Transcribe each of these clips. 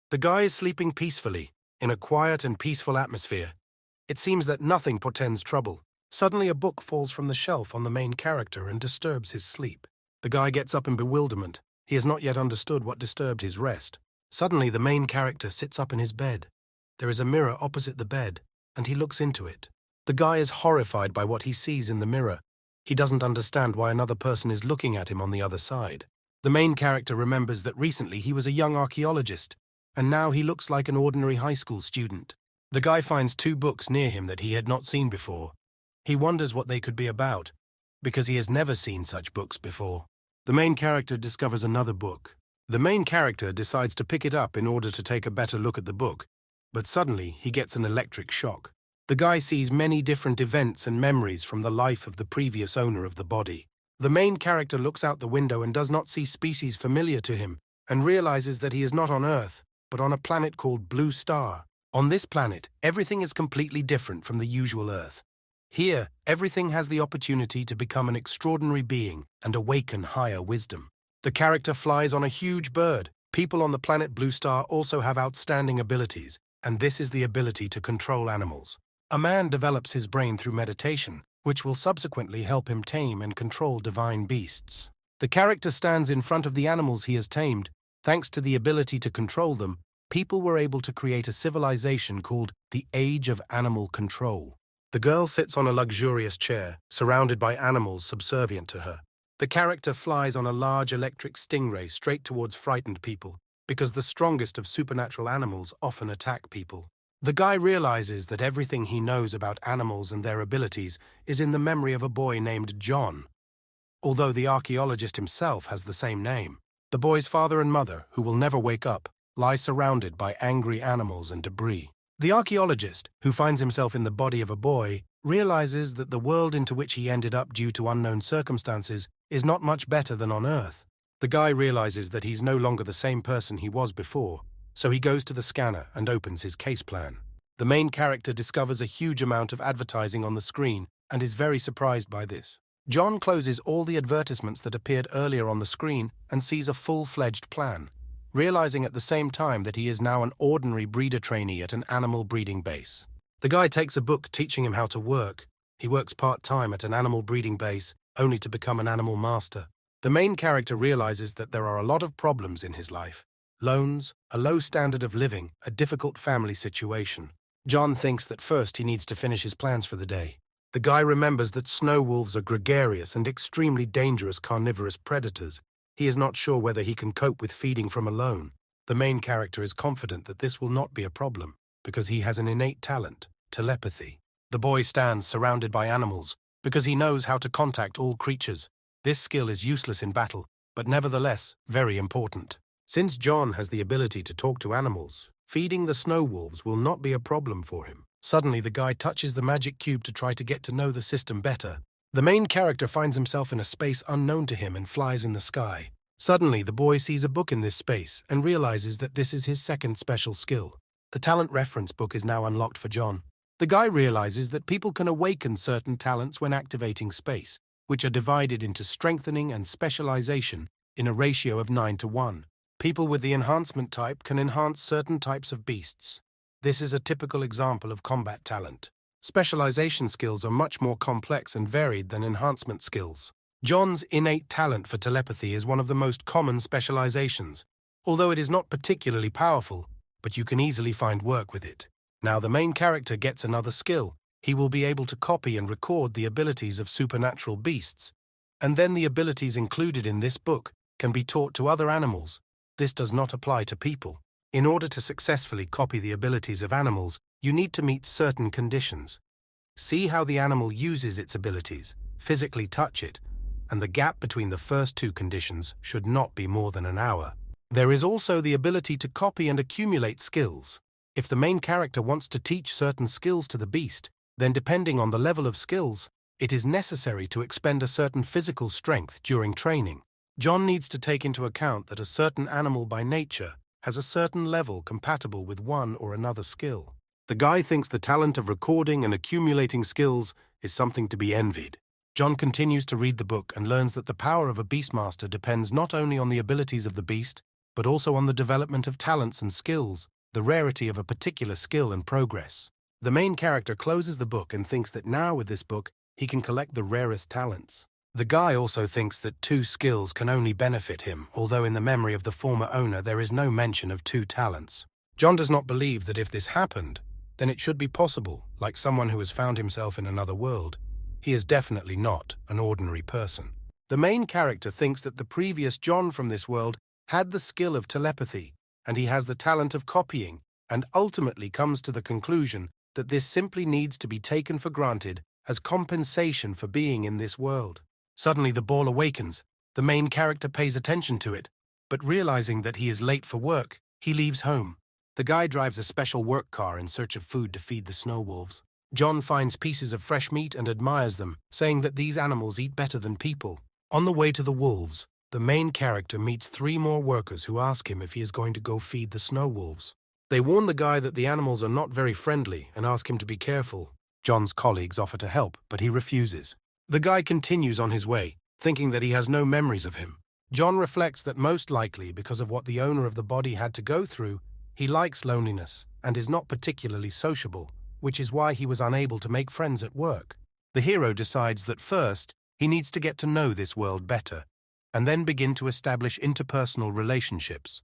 The guy is sleeping peacefully, in a quiet and peaceful atmosphere. It seems that nothing portends trouble. Suddenly a book falls from the shelf on the main character and disturbs his sleep. The guy gets up in bewilderment. He has not yet understood what disturbed his rest. Suddenly the main character sits up in his bed. There is a mirror opposite the bed, and he looks into it. The guy is horrified by what he sees in the mirror. He doesn't understand why another person is looking at him on the other side. The main character remembers that recently he was a young archaeologist, and now he looks like an ordinary high school student. The guy finds two books near him that he had not seen before. He wonders what they could be about, because he has never seen such books before. The main character discovers another book. The main character decides to pick it up in order to take a better look at the book, but suddenly he gets an electric shock. The guy sees many different events and memories from the life of the previous owner of the body. The main character looks out the window and does not see species familiar to him, and realizes that he is not on Earth, but on a planet called Blue Star. On this planet, everything is completely different from the usual Earth. Here, everything has the opportunity to become an extraordinary being and awaken higher wisdom. The character flies on a huge bird. People on the planet Blue Star also have outstanding abilities, and this is the ability to control animals. A man develops his brain through meditation, which will subsequently help him tame and control divine beasts. The character stands in front of the animals he has tamed. Thanks to the ability to control them, people were able to create a civilization called the Age of Animal Control. The girl sits on a luxurious chair, surrounded by animals subservient to her. The character flies on a large electric stingray straight towards frightened people, because the strongest of supernatural animals often attack people. The guy realizes that everything he knows about animals and their abilities is in the memory of a boy named John, although the archaeologist himself has the same name. The boy's father and mother, who will never wake up, lie surrounded by angry animals and debris. The archaeologist, who finds himself in the body of a boy, realizes that the world into which he ended up due to unknown circumstances is not much better than on Earth. The guy realizes that he's no longer the same person he was before, so he goes to the scanner and opens his case plan. The main character discovers a huge amount of advertising on the screen and is very surprised by this. John closes all the advertisements that appeared earlier on the screen and sees a full-fledged plan, realizing at the same time that he is now an ordinary breeder trainee at an animal breeding base. The guy takes a book teaching him how to work. He works part-time at an animal breeding base, only to become an animal master. The main character realizes that there are a lot of problems in his life. Loans, a low standard of living, a difficult family situation. John thinks that first he needs to finish his plans for the day. The guy remembers that snow wolves are gregarious and extremely dangerous carnivorous predators. He is not sure whether he can cope with feeding from alone. The main character is confident that this will not be a problem, because he has an innate talent, telepathy. The boy stands surrounded by animals, because he knows how to contact all creatures. This skill is useless in battle, but nevertheless very important. Since John has the ability to talk to animals, feeding the snow wolves will not be a problem for him. Suddenly the guy touches the magic cube to try to get to know the system better. The main character finds himself in a space unknown to him and flies in the sky. Suddenly the boy sees a book in this space and realizes that this is his second special skill. The talent reference book is now unlocked for John. The guy realizes that people can awaken certain talents when activating space, which are divided into strengthening and specialization in a ratio of 9:1. People with the enhancement type can enhance certain types of beasts. This is a typical example of combat talent. Specialization skills are much more complex and varied than enhancement skills. John's innate talent for telepathy is one of the most common specializations, although it is not particularly powerful, but you can easily find work with it. Now the main character gets another skill. He will be able to copy and record the abilities of supernatural beasts, and then the abilities included in this book can be taught to other animals. This does not apply to people. In order to successfully copy the abilities of animals, you need to meet certain conditions. See how the animal uses its abilities, physically touch it, and the gap between the first two conditions should not be more than an hour. There is also the ability to copy and accumulate skills. If the main character wants to teach certain skills to the beast, then depending on the level of skills, it is necessary to expend a certain physical strength during training. John needs to take into account that a certain animal by nature has a certain level compatible with one or another skill. The guy thinks the talent of recording and accumulating skills is something to be envied. John continues to read the book and learns that the power of a beastmaster depends not only on the abilities of the beast, but also on the development of talents and skills, the rarity of a particular skill and progress. The main character closes the book and thinks that now with this book, he can collect the rarest talents. The guy also thinks that 2 skills can only benefit him, although in the memory of the former owner there is no mention of 2 talents. John does not believe that if this happened, then it should be possible, like someone who has found himself in another world. He is definitely not an ordinary person. The main character thinks that the previous John from this world had the skill of telepathy, and he has the talent of copying, and ultimately comes to the conclusion that this simply needs to be taken for granted as compensation for being in this world. Suddenly the ball awakens. The main character pays attention to it, but realizing that he is late for work, he leaves home. The guy drives a special work car in search of food to feed the snow wolves. John finds pieces of fresh meat and admires them, saying that these animals eat better than people. On the way to the wolves, the main character meets 3 more workers who ask him if he is going to go feed the snow wolves. They warn the guy that the animals are not very friendly and ask him to be careful. John's colleagues offer to help, but he refuses. The guy continues on his way, thinking that he has no memories of him. John reflects that most likely because of what the owner of the body had to go through, he likes loneliness and is not particularly sociable, which is why he was unable to make friends at work. The hero decides that first, he needs to get to know this world better, and then begin to establish interpersonal relationships.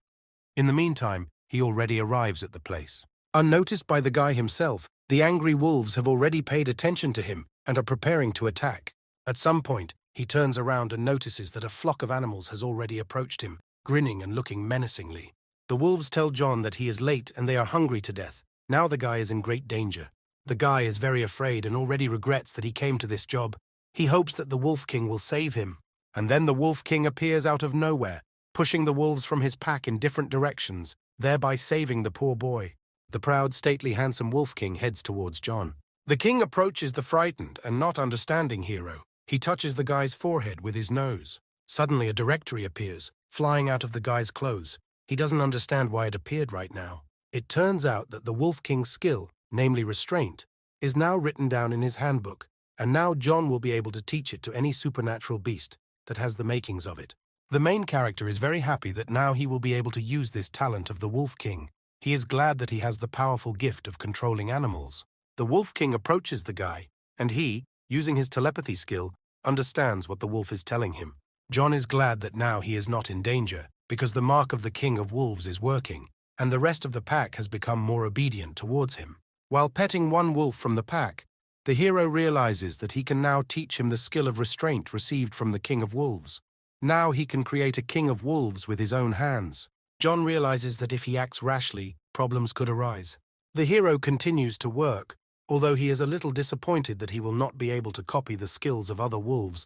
In the meantime, he already arrives at the place. Unnoticed by the guy himself, the angry wolves have already paid attention to him and are preparing to attack. At some point, he turns around and notices that a flock of animals has already approached him, grinning and looking menacingly. The wolves tell John that he is late and they are hungry to death. Now the guy is in great danger. The guy is very afraid and already regrets that he came to this job. He hopes that the Wolf King will save him. And then the Wolf King appears out of nowhere, pushing the wolves from his pack in different directions, thereby saving the poor boy. The proud, stately, handsome Wolf King heads towards John. The king approaches the frightened and not understanding hero. He touches the guy's forehead with his nose. Suddenly a directory appears, flying out of the guy's clothes. He doesn't understand why it appeared right now. It turns out that the Wolf King's skill, namely restraint, is now written down in his handbook, and now John will be able to teach it to any supernatural beast that has the makings of it. The main character is very happy that now he will be able to use this talent of the Wolf King. He is glad that he has the powerful gift of controlling animals. The Wolf King approaches the guy, and he, using his telepathy skill, understands what the wolf is telling him. John is glad that now he is not in danger, because the mark of the King of Wolves is working, and the rest of the pack has become more obedient towards him. While petting one wolf from the pack, the hero realizes that he can now teach him the skill of restraint received from the King of Wolves. Now he can create a King of Wolves with his own hands. John realizes that if he acts rashly, problems could arise. The hero continues to work, although he is a little disappointed that he will not be able to copy the skills of other wolves,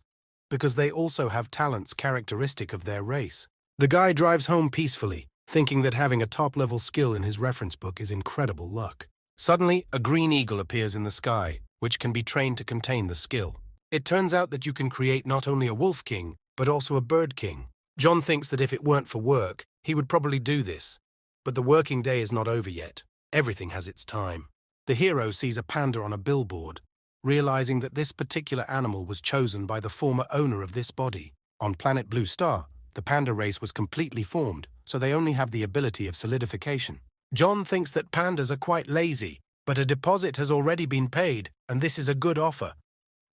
because they also have talents characteristic of their race. The guy drives home peacefully, thinking that having a top-level skill in his reference book is incredible luck. Suddenly, a green eagle appears in the sky, which can be trained to contain the skill. It turns out that you can create not only a wolf king, but also a bird king. John thinks that if it weren't for work, he would probably do this. But the working day is not over yet. Everything has its time. The hero sees a panda on a billboard, realizing that this particular animal was chosen by the former owner of this body. On planet Blue Star, the panda race was completely formed, so they only have the ability of solidification. John thinks that pandas are quite lazy, but a deposit has already been paid, and this is a good offer.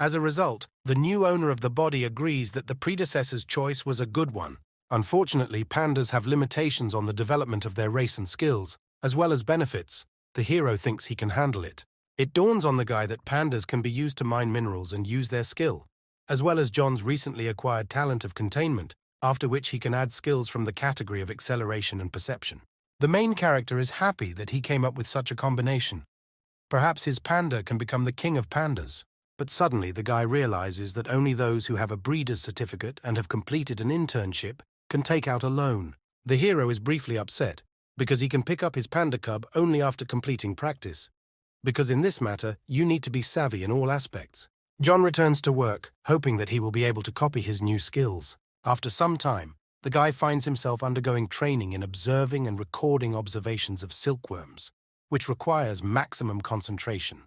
As a result, the new owner of the body agrees that the predecessor's choice was a good one. Unfortunately, pandas have limitations on the development of their race and skills, as well as benefits. The hero thinks he can handle it. It dawns on the guy that pandas can be used to mine minerals and use their skill, as well as John's recently acquired talent of containment, after which he can add skills from the category of acceleration and perception. The main character is happy that he came up with such a combination. Perhaps his panda can become the king of pandas. But suddenly the guy realizes that only those who have a breeder's certificate and have completed an internship can take out a loan. The hero is briefly upset, because he can pick up his panda cub only after completing practice. Because in this matter, you need to be savvy in all aspects. John returns to work, hoping that he will be able to copy his new skills. After some time, the guy finds himself undergoing training in observing and recording observations of silkworms, which requires maximum concentration.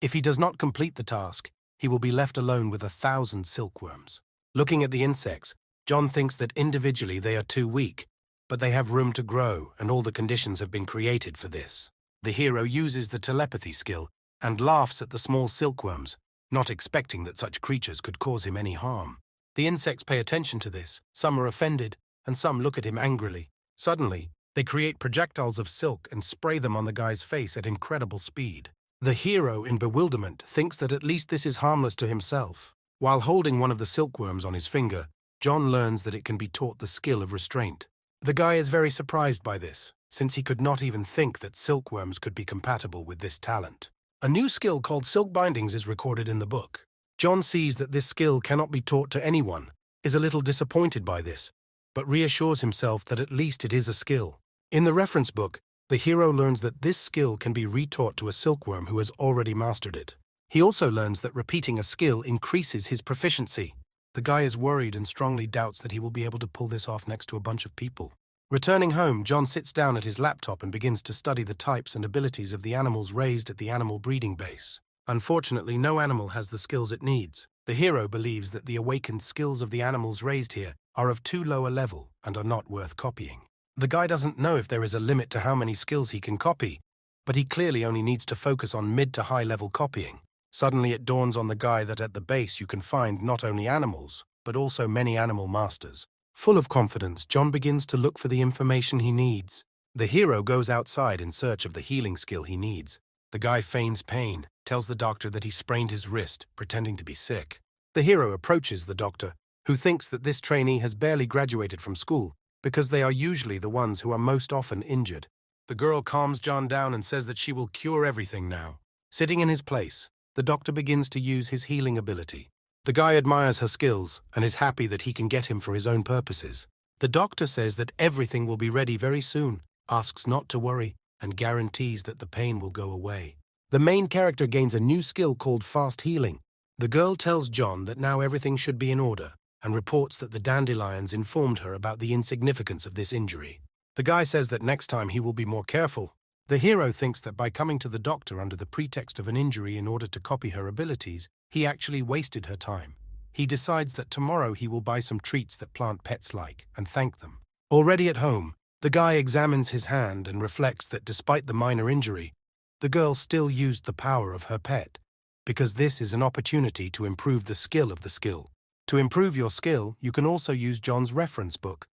If he does not complete the task, he will be left alone with 1,000 silkworms. Looking at the insects, John thinks that individually they are too weak, but they have room to grow, and all the conditions have been created for this. The hero uses the telepathy skill and laughs at the small silkworms, not expecting that such creatures could cause him any harm. The insects pay attention to this, some are offended, and some look at him angrily. Suddenly, they create projectiles of silk and spray them on the guy's face at incredible speed. The hero, in bewilderment, thinks that at least this is harmless to himself. While holding one of the silkworms on his finger, John learns that it can be taught the skill of restraint. The guy is very surprised by this, since he could not even think that silkworms could be compatible with this talent. A new skill called silk bindings is recorded in the book. John sees that this skill cannot be taught to anyone, is a little disappointed by this, but reassures himself that at least it is a skill. In the reference book, the hero learns that this skill can be retaught to a silkworm who has already mastered it. He also learns that repeating a skill increases his proficiency. The guy is worried and strongly doubts that he will be able to pull this off next to a bunch of people. Returning home, John sits down at his laptop and begins to study the types and abilities of the animals raised at the animal breeding base. Unfortunately, no animal has the skills it needs. The hero believes that the awakened skills of the animals raised here are of too low a level and are not worth copying. The guy doesn't know if there is a limit to how many skills he can copy, but he clearly only needs to focus on mid to high level copying. Suddenly it dawns on the guy that at the base you can find not only animals, but also many animal masters. Full of confidence, John begins to look for the information he needs. The hero goes outside in search of the healing skill he needs. The guy feigns pain, tells the doctor that he sprained his wrist, pretending to be sick. The hero approaches the doctor, who thinks that this trainee has barely graduated from school, because they are usually the ones who are most often injured. The girl calms John down and says that she will cure everything now. Sitting in his place, the doctor begins to use his healing ability. The guy admires her skills and is happy that he can get him for his own purposes. The doctor says that everything will be ready very soon, asks not to worry, and guarantees that the pain will go away. The main character gains a new skill called fast healing. The girl tells John that now everything should be in order and reports that the dandelions informed her about the insignificance of this injury. The guy says that next time he will be more careful. The hero thinks that by coming to the doctor under the pretext of an injury in order to copy her abilities, he actually wasted her time. He decides that tomorrow he will buy some treats that plant pets like and thank them. Already at home, the guy examines his hand and reflects that despite the minor injury, the girl still used the power of her pet, because this is an opportunity to improve the skill of the skill. To improve your skill, you can also use John's reference book.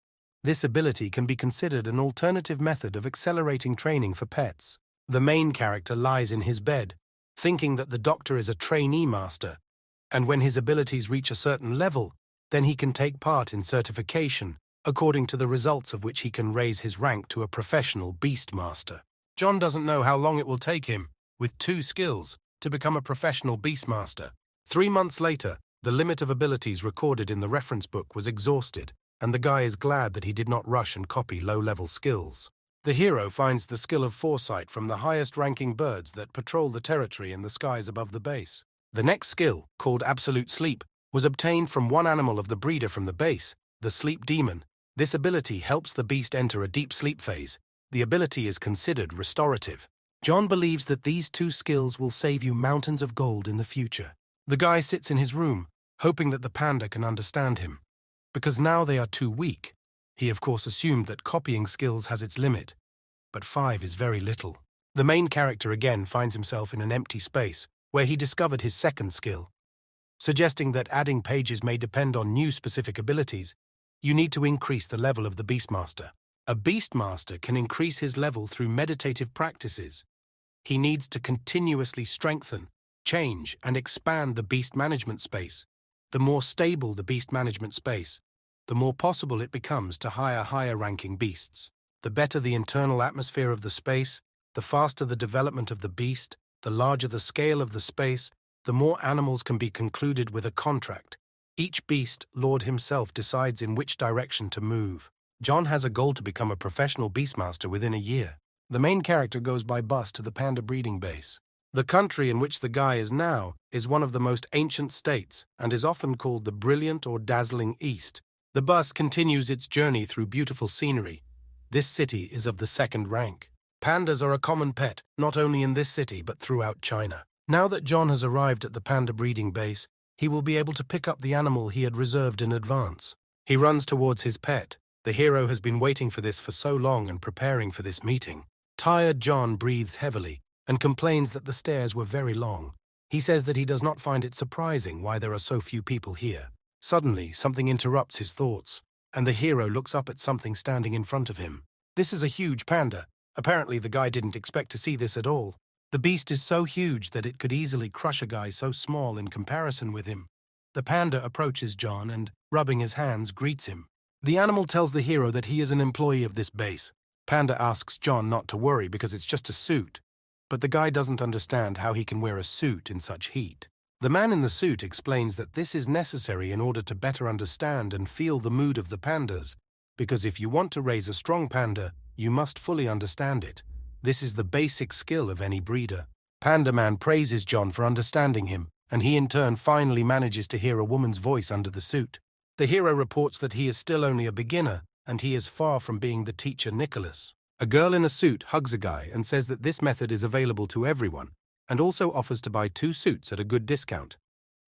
This ability can be considered an alternative method of accelerating training for pets. The main character lies in his bed, thinking that the doctor is a trainee master, and when his abilities reach a certain level, then he can take part in certification, according to the results of which he can raise his rank to a professional beast master. John doesn't know how long it will take him, with 2 skills, to become a professional beast master. 3 months later, the limit of abilities recorded in the reference book was exhausted, and the guy is glad that he did not rush and copy low-level skills. The hero finds the skill of foresight from the highest-ranking birds that patrol the territory in the skies above the base. The next skill, called absolute sleep, was obtained from one animal of the breeder from the base, the sleep demon. This ability helps the beast enter a deep sleep phase. The ability is considered restorative. John believes that these 2 skills will save you mountains of gold in the future. The guy sits in his room, hoping that the panda can understand him. Because now they are too weak. He of course assumed that copying skills has its limit, but 5 is very little. The main character again finds himself in an empty space, where he discovered his second skill. Suggesting that adding pages may depend on new specific abilities, you need to increase the level of the Beastmaster. A Beastmaster can increase his level through meditative practices. He needs to continuously strengthen, change, and expand the beast management space. The more stable the beast management space, the more possible it becomes to hire higher-ranking beasts. The better the internal atmosphere of the space, the faster the development of the beast, the larger the scale of the space, the more animals can be concluded with a contract. Each beast lord himself decides in which direction to move. John has a goal to become a professional beastmaster within a year. The main character goes by bus to the panda breeding base. The country in which the guy is now is one of the most ancient states and is often called the brilliant or dazzling East. The bus continues its journey through beautiful scenery. This city is of the 2nd rank. Pandas are a common pet, not only in this city but throughout China. Now that John has arrived at the panda breeding base, he will be able to pick up the animal he had reserved in advance. He runs towards his pet, The hero has been waiting for this for so long and preparing for this meeting. Tired John breathes heavily and complains that the stairs were very long. He says that he does not find it surprising why there are so few people here. Suddenly, something interrupts his thoughts, and the hero looks up at something standing in front of him. This is a huge panda. Apparently, the guy didn't expect to see this at all. The beast is so huge that it could easily crush a guy so small in comparison with him. The panda approaches John and, rubbing his hands, greets him. The animal tells the hero that he is an employee of this base. Panda asks John not to worry because it's just a suit. But the guy doesn't understand how he can wear a suit in such heat. The man in the suit explains that this is necessary in order to better understand and feel the mood of the pandas, because if you want to raise a strong panda, you must fully understand it. This is the basic skill of any breeder. Panda Man praises John for understanding him, and he in turn finally manages to hear a woman's voice under the suit. The hero reports that he is still only a beginner, and he is far from being the teacher Nicholas. A girl in a suit hugs a guy and says that this method is available to everyone, and also offers to buy 2 suits at a good discount.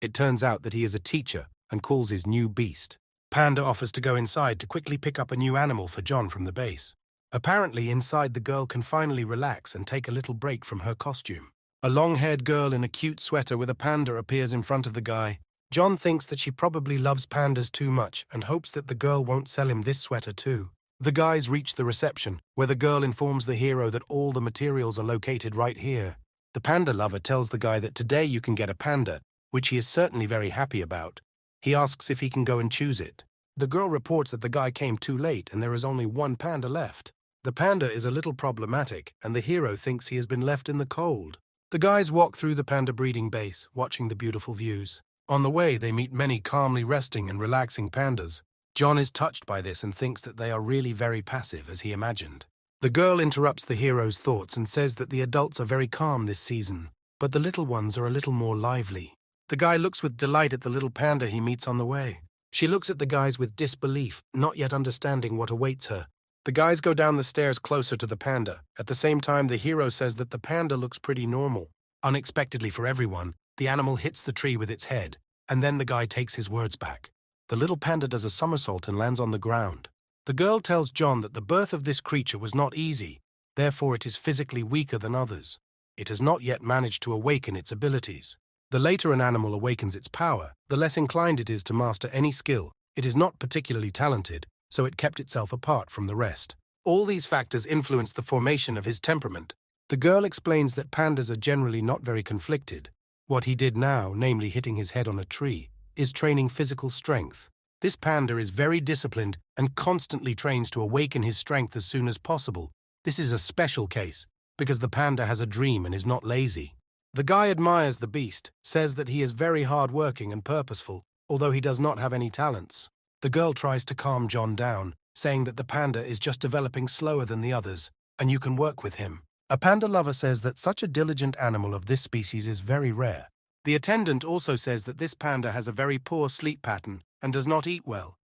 It turns out that he is a teacher and calls his new beast. Panda offers to go inside to quickly pick up a new animal for John from the base. Apparently inside the girl can finally relax and take a little break from her costume. A long-haired girl in a cute sweater with a panda appears in front of the guy. John thinks that she probably loves pandas too much and hopes that the girl won't sell him this sweater too. The guys reach the reception, where the girl informs the hero that all the materials are located right here. The panda lover tells the guy that today you can get a panda, which he is certainly very happy about. He asks if he can go and choose it. The girl reports that the guy came too late and there is only one panda left. The panda is a little problematic, and the hero thinks he has been left in the cold. The guys walk through the panda breeding base, watching the beautiful views. On the way, they meet many calmly resting and relaxing pandas. John is touched by this and thinks that they are really very passive, as he imagined. The girl interrupts the hero's thoughts and says that the adults are very calm this season, but the little ones are a little more lively. The guy looks with delight at the little panda he meets on the way. She looks at the guys with disbelief, not yet understanding what awaits her. The guys go down the stairs closer to the panda. At the same time, the hero says that the panda looks pretty normal. Unexpectedly for everyone, the animal hits the tree with its head, and then the guy takes his words back. The little panda does a somersault and lands on the ground. The girl tells John that the birth of this creature was not easy, therefore it is physically weaker than others. It has not yet managed to awaken its abilities. The later an animal awakens its power, the less inclined it is to master any skill. It is not particularly talented, so it kept itself apart from the rest. All these factors influence the formation of his temperament. The girl explains that pandas are generally not very conflicted. What he did now, namely hitting his head on a tree, is training physical strength. This panda is very disciplined and constantly trains to awaken his strength as soon as possible. This is a special case, because the panda has a dream and is not lazy. The guy admires the beast, says that he is very hard-working and purposeful, although he does not have any talents. The girl tries to calm John down, saying that the panda is just developing slower than the others, and you can work with him. A panda lover says that such a diligent animal of this species is very rare. The attendant also says that this panda has a very poor sleep pattern and does not eat well.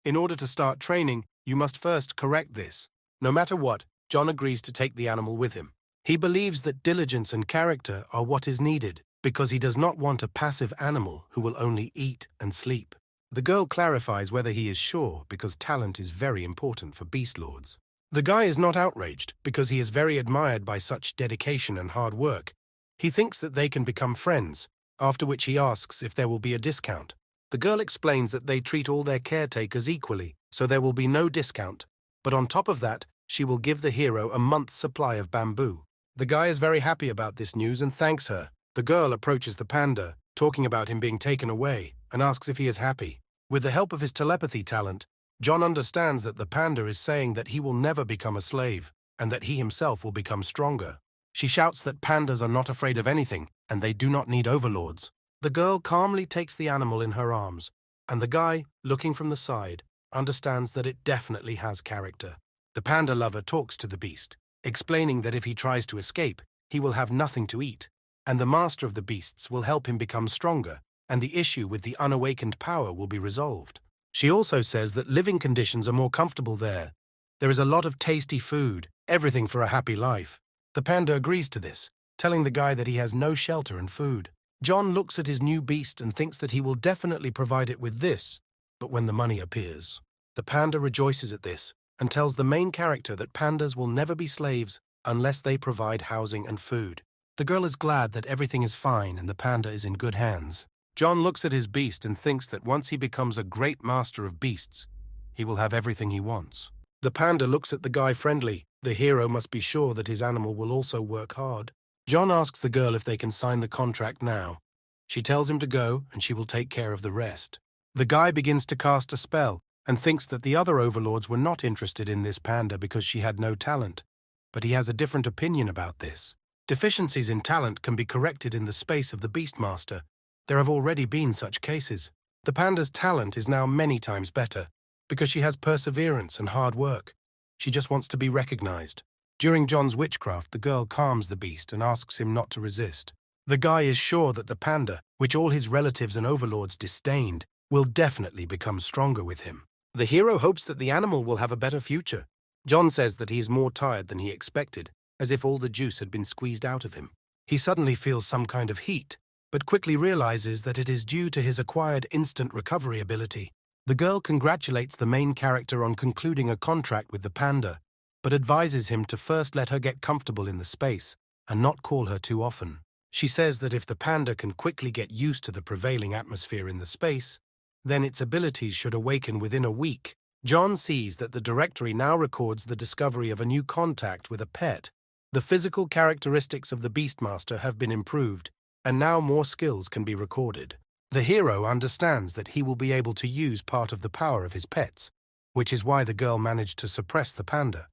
In order to start training, you must first correct this. No matter what, John agrees to take the animal with him. He believes that diligence and character are what is needed, because he does not want a passive animal who will only eat and sleep. The girl clarifies whether he is sure, because talent is very important for beast lords. The guy is not outraged, because he is very admired by such dedication and hard work. He thinks that they can become friends, after which he asks if there will be a discount. The girl explains that they treat all their caretakers equally, so there will be no discount. But on top of that, she will give the hero a month's supply of bamboo. The guy is very happy about this news and thanks her. The girl approaches the panda, talking about him being taken away, and asks if he is happy. With the help of his telepathy talent, John understands that the panda is saying that he will never become a slave, and that he himself will become stronger. She shouts that pandas are not afraid of anything, and they do not need overlords. The girl calmly takes the animal in her arms, and the guy, looking from the side, understands that it definitely has character. The panda lover talks to the beast, explaining that if he tries to escape, he will have nothing to eat, and the master of the beasts will help him become stronger, and the issue with the unawakened power will be resolved. She also says that living conditions are more comfortable there. There is a lot of tasty food, everything for a happy life. The panda agrees to this, telling the guy that he has no shelter and food. John looks at his new beast and thinks that he will definitely provide it with this, but when the money appears, The panda rejoices at this and tells the main character that pandas will never be slaves unless they provide housing and food. The girl is glad that everything is fine and the panda is in good hands. John looks at his beast and thinks that once he becomes a great master of beasts, he will have everything he wants. The panda looks at the guy friendly. The hero must be sure that his animal will also work hard. John asks the girl if they can sign the contract now. She tells him to go and she will take care of the rest. The guy begins to cast a spell and thinks that the other overlords were not interested in this panda because she had no talent. But he has a different opinion about this. Deficiencies in talent can be corrected in the space of the Beastmaster. There have already been such cases. The panda's talent is now many times better because she has perseverance and hard work. She just wants to be recognized. During John's witchcraft, the girl calms the beast and asks him not to resist. The guy is sure that the panda, which all his relatives and overlords disdained, will definitely become stronger with him. The hero hopes that the animal will have a better future. John says that he is more tired than he expected, as if all the juice had been squeezed out of him. He suddenly feels some kind of heat, but quickly realizes that it is due to his acquired instant recovery ability. The girl congratulates the main character on concluding a contract with the panda, but advises him to first let her get comfortable in the space and not call her too often. She says that if the panda can quickly get used to the prevailing atmosphere in the space, then its abilities should awaken within a week. John sees that the directory now records the discovery of a new contact with a pet. The physical characteristics of the Beastmaster have been improved, and now more skills can be recorded. The hero understands that he will be able to use part of the power of his pets, which is why the girl managed to suppress the panda.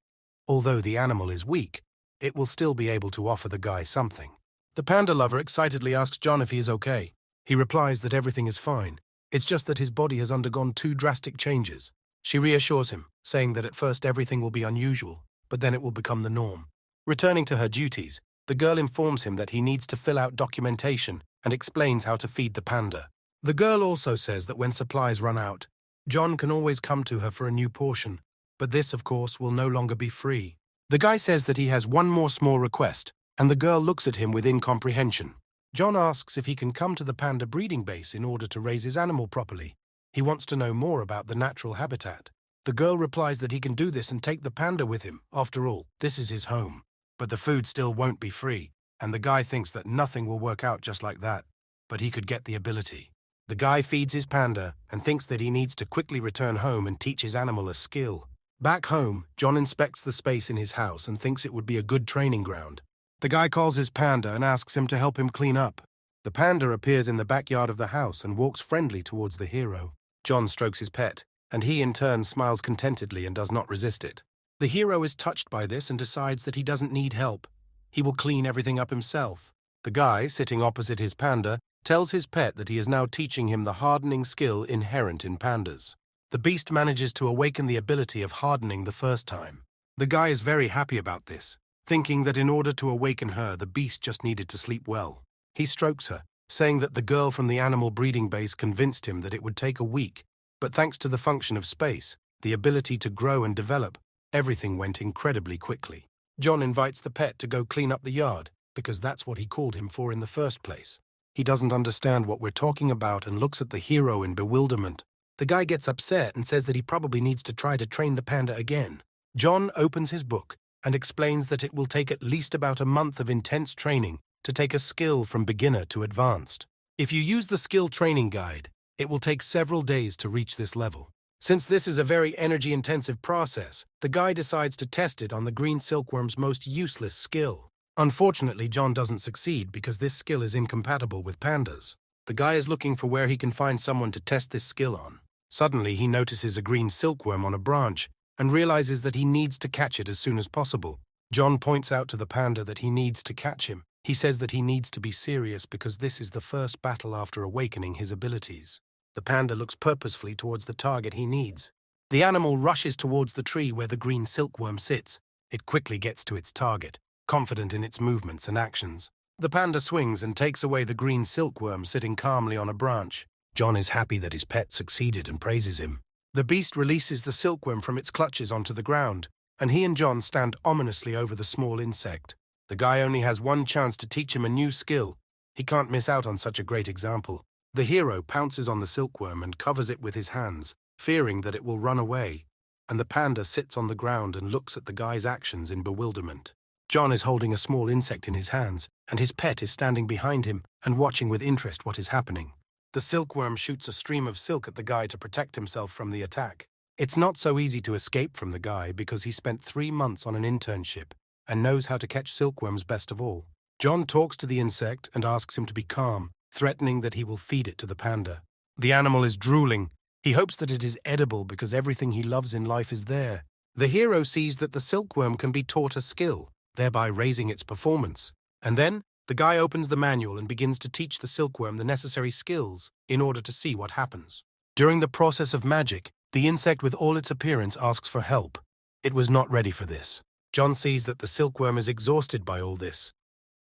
Although the animal is weak, it will still be able to offer the guy something. The panda lover excitedly asks John if he is okay. He replies that everything is fine. It's just that his body has undergone 2 drastic changes. She reassures him, saying that at first everything will be unusual, but then it will become the norm. Returning to her duties, the girl informs him that he needs to fill out documentation and explains how to feed the panda. The girl also says that when supplies run out, John can always come to her for a new portion, but this, of course, will no longer be free. The guy says that he has one more small request, and the girl looks at him with incomprehension. John asks if he can come to the panda breeding base in order to raise his animal properly. He wants to know more about the natural habitat. The girl replies that he can do this and take the panda with him. After all, this is his home. But the food still won't be free, and the guy thinks that nothing will work out just like that, but he could get the ability. The guy feeds his panda and thinks that he needs to quickly return home and teach his animal a skill. Back home, John inspects the space in his house and thinks it would be a good training ground. The guy calls his panda and asks him to help him clean up. The panda appears in the backyard of the house and walks friendly towards the hero. John strokes his pet, and he in turn smiles contentedly and does not resist it. The hero is touched by this and decides that he doesn't need help. He will clean everything up himself. The guy, sitting opposite his panda, tells his pet that he is now teaching him the hardening skill inherent in pandas. The beast manages to awaken the ability of hardening the first time. The guy is very happy about this, thinking that in order to awaken her, the beast just needed to sleep well. He strokes her, saying that the girl from the animal breeding base convinced him that it would take a week, but thanks to the function of space, the ability to grow and develop, everything went incredibly quickly. John invites the pet to go clean up the yard, because that's what he called him for in the first place. He doesn't understand what we're talking about and looks at the hero in bewilderment. The guy gets upset and says that he probably needs to try to train the panda again. John opens his book and explains that it will take at least about a month of intense training to take a skill from beginner to advanced. If you use the skill training guide, it will take several days to reach this level. Since this is a very energy-intensive process, the guy decides to test it on the green silkworm's most useless skill. Unfortunately, John doesn't succeed because this skill is incompatible with pandas. The guy is looking for where he can find someone to test this skill on. Suddenly, he notices a green silkworm on a branch and realizes that he needs to catch it as soon as possible. John points out to the panda that he needs to catch him. He says that he needs to be serious because this is the first battle after awakening his abilities. The panda looks purposefully towards the target he needs. The animal rushes towards the tree where the green silkworm sits. It quickly gets to its target, confident in its movements and actions. The panda swings and takes away the green silkworm sitting calmly on a branch. John is happy that his pet succeeded and praises him. The beast releases the silkworm from its clutches onto the ground, and he and John stand ominously over the small insect. The guy only has one chance to teach him a new skill. He can't miss out on such a great example. The hero pounces on the silkworm and covers it with his hands, fearing that it will run away, and the panda sits on the ground and looks at the guy's actions in bewilderment. John is holding a small insect in his hands, and his pet is standing behind him and watching with interest what is happening. The silkworm shoots a stream of silk at the guy to protect himself from the attack. It's not so easy to escape from the guy because he spent 3 months on an internship and knows how to catch silkworms best of all. John talks to the insect and asks him to be calm, threatening that he will feed it to the panda. The animal is drooling. He hopes that it is edible because everything he loves in life is there. The hero sees that the silkworm can be taught a skill, thereby raising its performance. And then, the guy opens the manual and begins to teach the silkworm the necessary skills in order to see what happens. During the process of magic, the insect with all its appearance asks for help. It was not ready for this. John sees that the silkworm is exhausted by all this.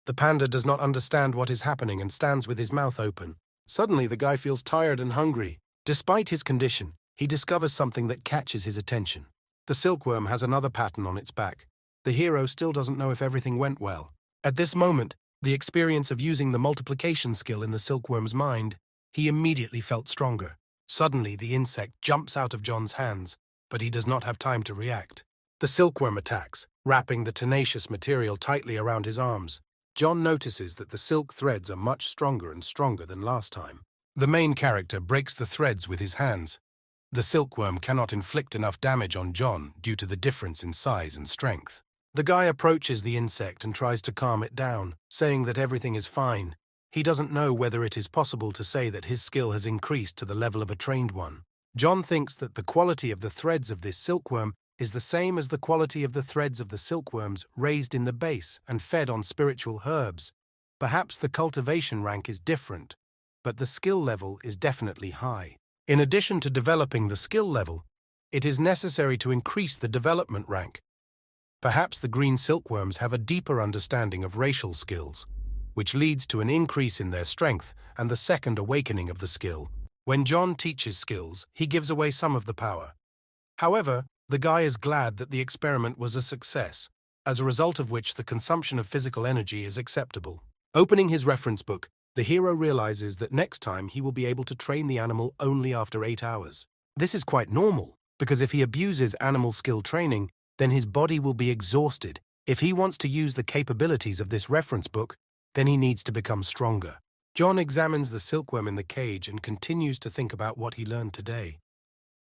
The panda does not understand what is happening and stands with his mouth open. Suddenly, the guy feels tired and hungry. Despite his condition, he discovers something that catches his attention. The silkworm has another pattern on its back. The hero still doesn't know if everything went well. At this moment, the experience of using the multiplication skill in the silkworm's mind, he immediately felt stronger. Suddenly, the insect jumps out of John's hands, but he does not have time to react. The silkworm attacks, wrapping the tenacious material tightly around his arms. John notices that the silk threads are much stronger and stronger than last time. The main character breaks the threads with his hands. The silkworm cannot inflict enough damage on John due to the difference in size and strength. The guy approaches the insect and tries to calm it down, saying that everything is fine. He doesn't know whether it is possible to say that his skill has increased to the level of a trained one. John thinks that the quality of the threads of this silkworm is the same as the quality of the threads of the silkworms raised in the base and fed on spiritual herbs. Perhaps the cultivation rank is different, but the skill level is definitely high. In addition to developing the skill level, it is necessary to increase the development rank. Perhaps the green silkworms have a deeper understanding of racial skills, which leads to an increase in their strength and the second awakening of the skill. When John teaches skills, he gives away some of the power. However, the guy is glad that the experiment was a success, as a result of which the consumption of physical energy is acceptable. Opening his reference book, the hero realizes that next time he will be able to train the animal only after 8 hours. This is quite normal, because if he abuses animal skill training, then his body will be exhausted. If he wants to use the capabilities of this reference book, then he needs to become stronger. John examines the silkworm in the cage and continues to think about what he learned today.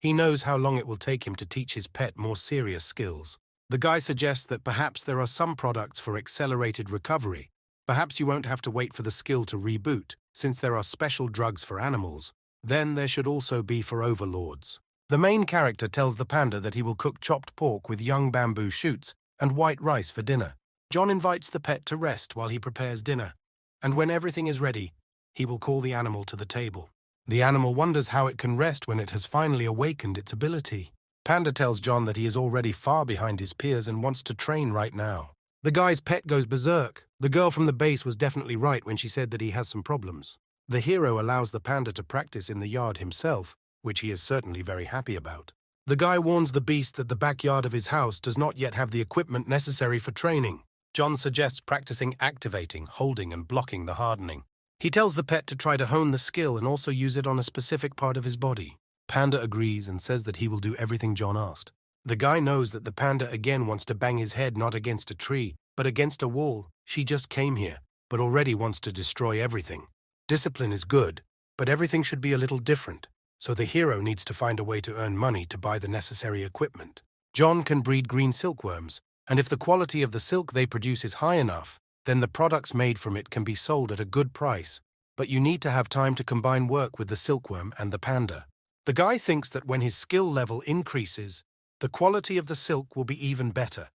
He knows how long it will take him to teach his pet more serious skills. The guy suggests that perhaps there are some products for accelerated recovery. Perhaps you won't have to wait for the skill to reboot, since there are special drugs for animals. Then there should also be for overlords. The main character tells the panda that he will cook chopped pork with young bamboo shoots and white rice for dinner. John invites the pet to rest while he prepares dinner, and when everything is ready, he will call the animal to the table. The animal wonders how it can rest when it has finally awakened its ability. Panda tells John that he is already far behind his peers and wants to train right now. The guy's pet goes berserk. The girl from the base was definitely right when she said that he has some problems. The hero allows the panda to practice in the yard himself, which he is certainly very happy about. The guy warns the beast that the backyard of his house does not yet have the equipment necessary for training. John suggests practicing activating, holding, and blocking the hardening. He tells the pet to try to hone the skill and also use it on a specific part of his body. Panda agrees and says that he will do everything John asked. The guy knows that the panda again wants to bang his head not against a tree, but against a wall. She just came here, but already wants to destroy everything. Discipline is good, but everything should be a little different, so the hero needs to find a way to earn money to buy the necessary equipment. John can breed green silkworms, and if the quality of the silk they produce is high enough, then the products made from it can be sold at a good price, but you need to have time to combine work with the silkworm and the panda. The guy thinks that when his skill level increases, the quality of the silk will be even better,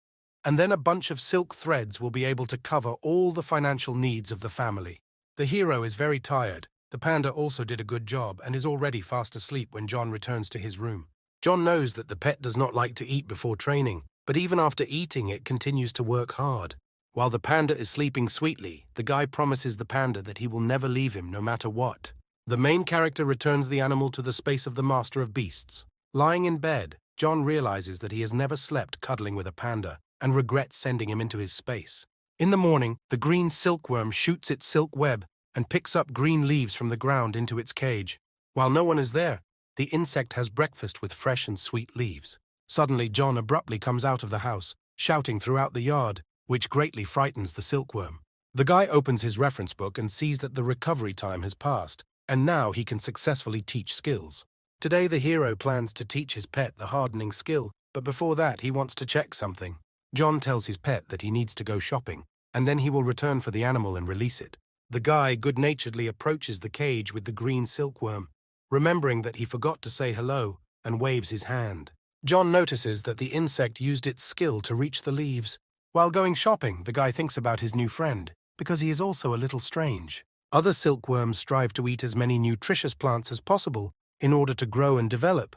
and then a bunch of silk threads will be able to cover all the financial needs of the family. The hero is very tired. The panda also did a good job and is already fast asleep when John returns to his room. John knows that the pet does not like to eat before training, but even after eating it continues to work hard. While the panda is sleeping sweetly, the guy promises the panda that he will never leave him no matter what. The main character returns the animal to the space of the master of beasts. Lying in bed, John realizes that he has never slept cuddling with a panda and regrets sending him into his space. In the morning, the green silkworm shoots its silk web and picks up green leaves from the ground into its cage. While no one is there, The insect has breakfast with fresh and sweet leaves. Suddenly, John abruptly comes out of the house, shouting throughout the yard, which greatly frightens the silkworm. The guy opens his reference book and sees that the recovery time has passed, and now he can successfully teach skills. Today, the hero plans to teach his pet the hardening skill, but before that, he wants to check something. John tells his pet that he needs to go shopping, and then he will return for the animal and release it. The guy good-naturedly approaches the cage with the green silkworm, remembering that he forgot to say hello, and waves his hand. John notices that the insect used its skill to reach the leaves. While going shopping, the guy thinks about his new friend, because he is also a little strange. Other silkworms strive to eat as many nutritious plants as possible in order to grow and develop.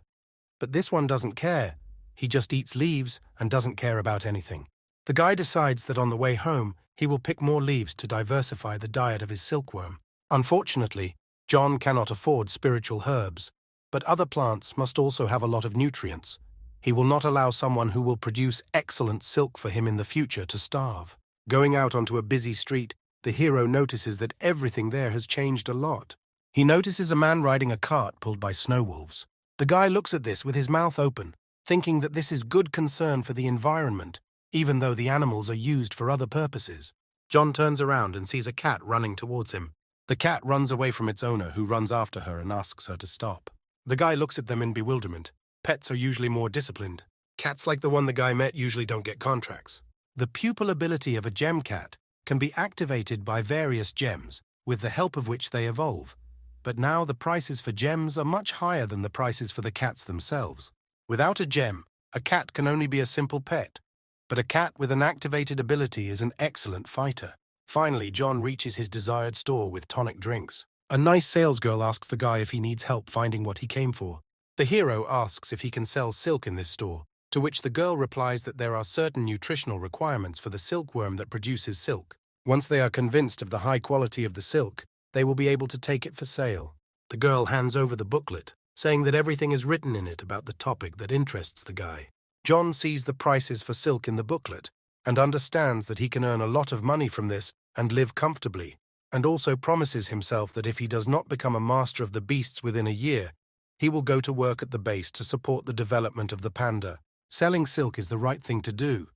But this one doesn't care. He just eats leaves and doesn't care about anything. The guy decides that on the way home, he will pick more leaves to diversify the diet of his silkworm. Unfortunately, John cannot afford spiritual herbs, but other plants must also have a lot of nutrients. He will not allow someone who will produce excellent silk for him in the future to starve. Going out onto a busy street, the hero notices that everything there has changed a lot. He notices a man riding a cart pulled by snow wolves. The guy looks at this with his mouth open, thinking that this is good concern for the environment, even though the animals are used for other purposes. John turns around and sees a cat running towards him. The cat runs away from its owner, who runs after her and asks her to stop. The guy looks at them in bewilderment. Pets are usually more disciplined. Cats like the one the guy met usually don't get contracts. The pupil ability of a gem cat can be activated by various gems, with the help of which they evolve. But now the prices for gems are much higher than the prices for the cats themselves. Without a gem, a cat can only be a simple pet. But a cat with an activated ability is an excellent fighter. Finally, John reaches his desired store with tonic drinks. A nice salesgirl asks the guy if he needs help finding what he came for. The hero asks if he can sell silk in this store, to which the girl replies that there are certain nutritional requirements for the silkworm that produces silk. Once they are convinced of the high quality of the silk, they will be able to take it for sale. The girl hands over the booklet, saying that everything is written in it about the topic that interests the guy. John sees the prices for silk in the booklet and understands that he can earn a lot of money from this and live comfortably, and also promises himself that if he does not become a master of the beasts within a year, he will go to work at the base to support the development of the panda. Selling silk is the right thing to do.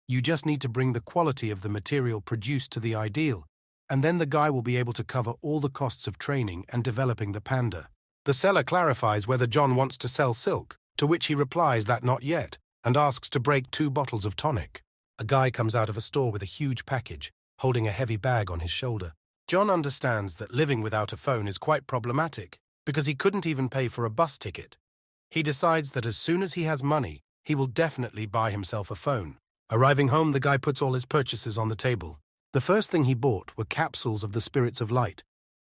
You just need to bring the quality of the material produced to the ideal, and then the guy will be able to cover all the costs of training and developing the panda. The seller clarifies whether John wants to sell silk, to which he replies that not yet, and asks to break 2 bottles of tonic. A guy comes out of a store with a huge package, holding a heavy bag on his shoulder. John understands that living without a phone is quite problematic, because he couldn't even pay for a bus ticket. He decides that as soon as he has money, he will definitely buy himself a phone. Arriving home, the guy puts all his purchases on the table. The first thing he bought were capsules of the spirits of light.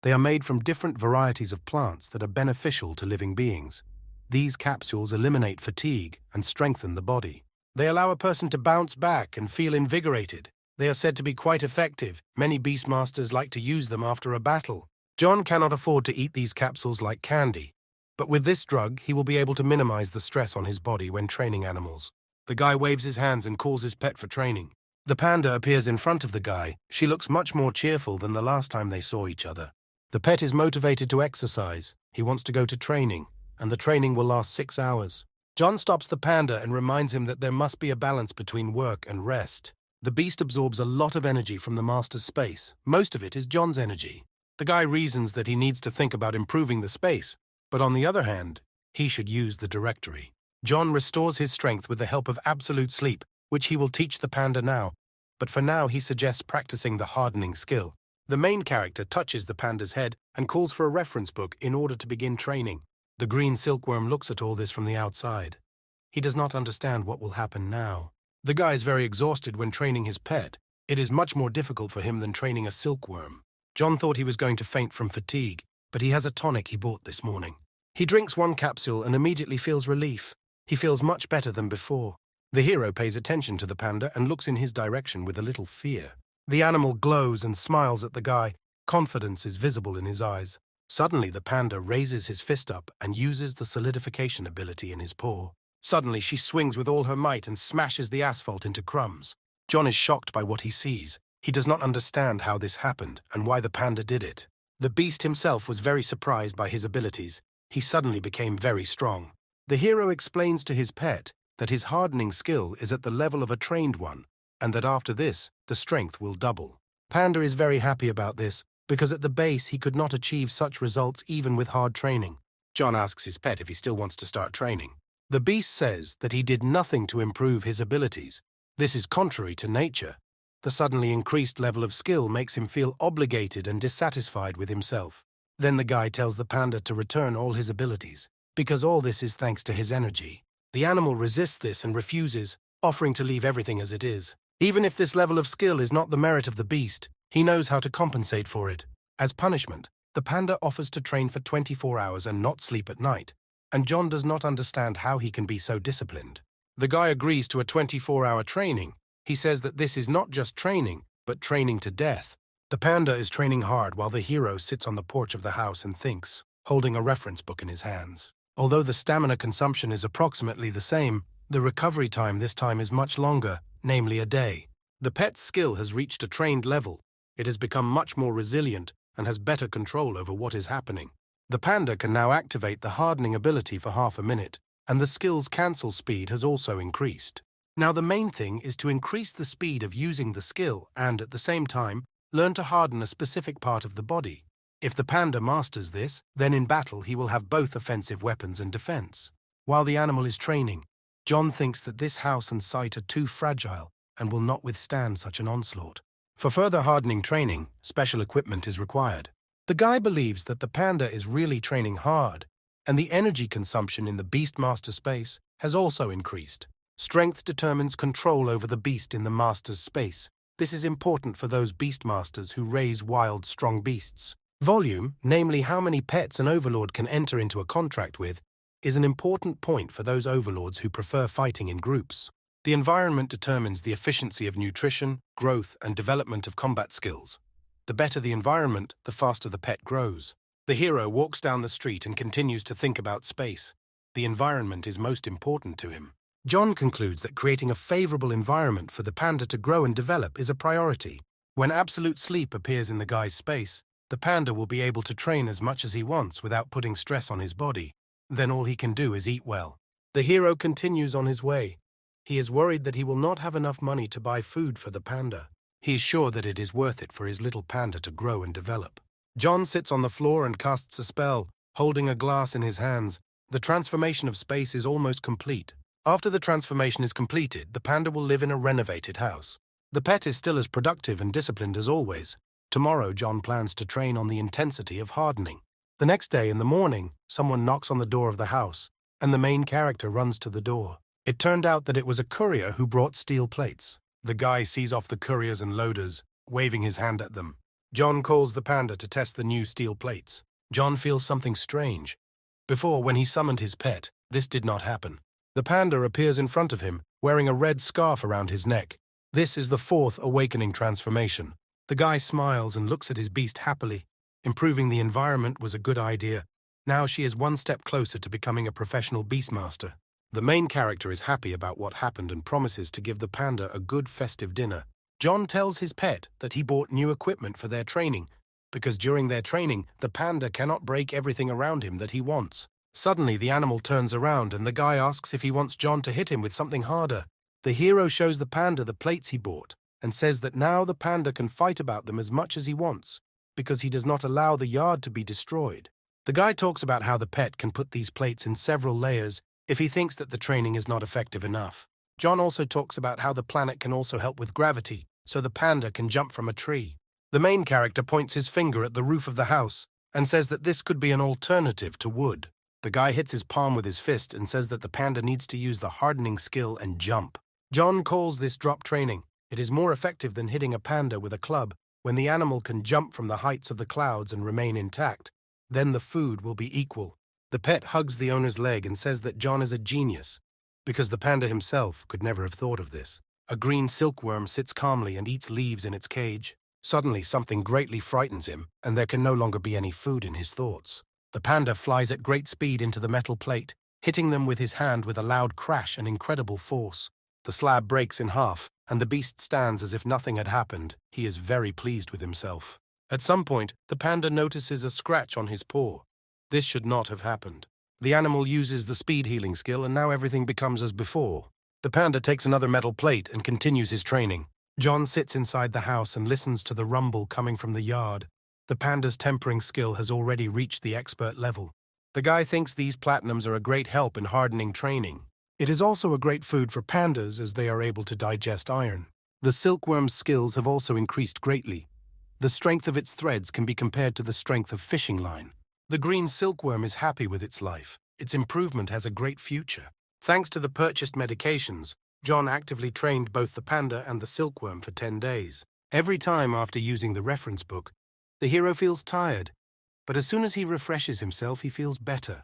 They are made from different varieties of plants that are beneficial to living beings. These capsules eliminate fatigue and strengthen the body. They allow a person to bounce back and feel invigorated. They are said to be quite effective. Many beastmasters like to use them after a battle. John cannot afford to eat these capsules like candy, but with this drug, he will be able to minimize the stress on his body when training animals. The guy waves his hands and calls his pet for training. The panda appears in front of the guy. She looks much more cheerful than the last time they saw each other. The pet is motivated to exercise. He wants to go to training, and the training will last 6 hours. John stops the panda and reminds him that there must be a balance between work and rest. The beast absorbs a lot of energy from the master's space. Most of it is John's energy. The guy reasons that he needs to think about improving the space, but on the other hand, he should use the directory. John restores his strength with the help of absolute sleep, which he will teach the panda now, but for now he suggests practicing the hardening skill. The main character touches the panda's head and calls for a reference book in order to begin training. The green silkworm looks at all this from the outside. He does not understand what will happen now. The guy is very exhausted when training his pet. It is much more difficult for him than training a silkworm. John thought he was going to faint from fatigue, but he has a tonic he bought this morning. He drinks 1 capsule and immediately feels relief. He feels much better than before. The hero pays attention to the panda and looks in his direction with a little fear. The animal glows and smiles at the guy. Confidence is visible in his eyes. Suddenly, the panda raises his fist up and uses the solidification ability in his paw. Suddenly, she swings with all her might and smashes the asphalt into crumbs. John is shocked by what he sees. He does not understand how this happened and why the panda did it. The beast himself was very surprised by his abilities. he suddenly became very strong. The hero explains to his pet that his hardening skill is at the level of a trained one, and that after this, the strength will double. Panda is very happy about this, because at the base he could not achieve such results even with hard training. John asks his pet if he still wants to start training. The beast says that he did nothing to improve his abilities. This is contrary to nature. The suddenly increased level of skill makes him feel obligated and dissatisfied with himself. Then the guy tells the panda to return all his abilities, because all this is thanks to his energy. The animal resists this and refuses, offering to leave everything as it is. Even if this level of skill is not the merit of the beast, he knows how to compensate for it. As punishment, the panda offers to train for 24 hours and not sleep at night, and John does not understand how he can be so disciplined. The guy agrees to a 24-hour training. He says that this is not just training, but training to death. The panda is training hard while the hero sits on the porch of the house and thinks, holding a reference book in his hands. Although the stamina consumption is approximately the same, the recovery time this time is much longer, namely a day. The pet's skill has reached a trained level. It has become much more resilient and has better control over what is happening. The panda can now activate the hardening ability for half a minute, and the skill's cancel speed has also increased. Now the main thing is to increase the speed of using the skill and, at the same time, learn to harden a specific part of the body. If the panda masters this, then in battle he will have both offensive weapons and defense. While the animal is training, John thinks that this house and site are too fragile and will not withstand such an onslaught. For further hardening training, special equipment is required. The guy believes that the panda is really training hard, and the energy consumption in the Beastmaster space has also increased. Strength determines control over the beast in the master's space. This is important for those Beastmasters who raise wild, strong beasts. Volume, namely how many pets an overlord can enter into a contract with, is an important point for those overlords who prefer fighting in groups. The environment determines the efficiency of nutrition, growth, and development of combat skills. The better the environment, the faster the pet grows. The hero walks down the street and continues to think about space. The environment is most important to him. John concludes that creating a favorable environment for the panda to grow and develop is a priority. When absolute sleep appears in the guy's space, the panda will be able to train as much as he wants without putting stress on his body. Then all he can do is eat well. The hero continues on his way. He is worried that he will not have enough money to buy food for the panda. He is sure that it is worth it for his little panda to grow and develop. John sits on the floor and casts a spell, holding a glass in his hands. The transformation of space is almost complete. After the transformation is completed, the panda will live in a renovated house. The pet is still as productive and disciplined as always. Tomorrow, John plans to train on the intensity of hardening. The next day in the morning, someone knocks on the door of the house, and the main character runs to the door. It turned out that it was a courier who brought steel plates. The guy sees off the couriers and loaders, waving his hand at them. John calls the panda to test the new steel plates. John feels something strange. Before, when he summoned his pet, this did not happen. The panda appears in front of him, wearing a red scarf around his neck. This is the fourth awakening transformation. The guy smiles and looks at his beast happily. Improving the environment was a good idea. Now she is one step closer to becoming a professional beastmaster. The main character is happy about what happened and promises to give the panda a good festive dinner. John tells his pet that he bought new equipment for their training, because during their training, the panda cannot break everything around him that he wants. Suddenly, the animal turns around and the guy asks if he wants John to hit him with something harder. The hero shows the panda the plates he bought and says that now the panda can fight about them as much as he wants, because he does not allow the yard to be destroyed. The guy talks about how the pet can put these plates in several layers if he thinks that the training is not effective enough. John also talks about how the planet can also help with gravity, so the panda can jump from a tree. The main character points his finger at the roof of the house and says that this could be an alternative to wood. The guy hits his palm with his fist and says that the panda needs to use the hardening skill and jump. John calls this drop training. It is more effective than hitting a panda with a club. When the animal can jump from the heights of the clouds and remain intact, then the food will be equal. The pet hugs the owner's leg and says that John is a genius, because the panda himself could never have thought of this. A green silkworm sits calmly and eats leaves in its cage. Suddenly, something greatly frightens him, and there can no longer be any food in his thoughts. The panda flies at great speed into the metal plate, hitting them with his hand with a loud crash and incredible force. The slab breaks in half, and the beast stands as if nothing had happened. He is very pleased with himself. At some point, the panda notices a scratch on his paw. This should not have happened. The animal uses the speed healing skill and now everything becomes as before. The panda takes another metal plate and continues his training. John sits inside the house and listens to the rumble coming from the yard. The panda's tempering skill has already reached the expert level. The guy thinks these platinums are a great help in hardening training. It is also a great food for pandas as they are able to digest iron. The silkworm's skills have also increased greatly. The strength of its threads can be compared to the strength of fishing line. The green silkworm is happy with its life. Its improvement has a great future. Thanks to the purchased medications, John actively trained both the panda and the silkworm for 10 days. Every time after using the reference book, the hero feels tired, but as soon as he refreshes himself, he feels better.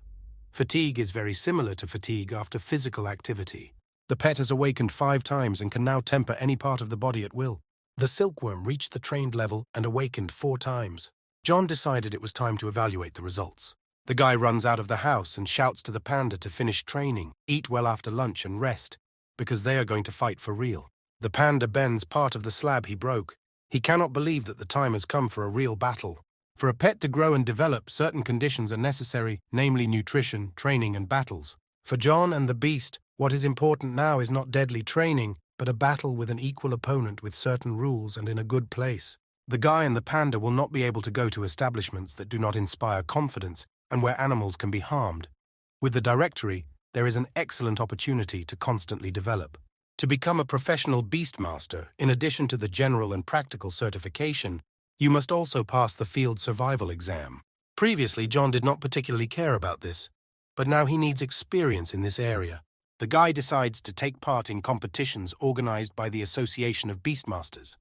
Fatigue is very similar to fatigue after physical activity. The pet has awakened 5 times and can now temper any part of the body at will. The silkworm reached the trained level and awakened 4 times. John decided it was time to evaluate the results. The guy runs out of the house and shouts to the panda to finish training, eat well after lunch and rest, because they are going to fight for real. The panda bends part of the slab he broke. He cannot believe that the time has come for a real battle. For a pet to grow and develop, certain conditions are necessary, namely nutrition, training, and battles. For John and the beast, what is important now is not deadly training, but a battle with an equal opponent with certain rules and in a good place. The guy and the panda will not be able to go to establishments that do not inspire confidence and where animals can be harmed. With the directory, there is an excellent opportunity to constantly develop. To become a professional beastmaster, in addition to the general and practical certification, you must also pass the field survival exam. Previously, John did not particularly care about this, but now he needs experience in this area. The guy decides to take part in competitions organized by the Association of Beastmasters.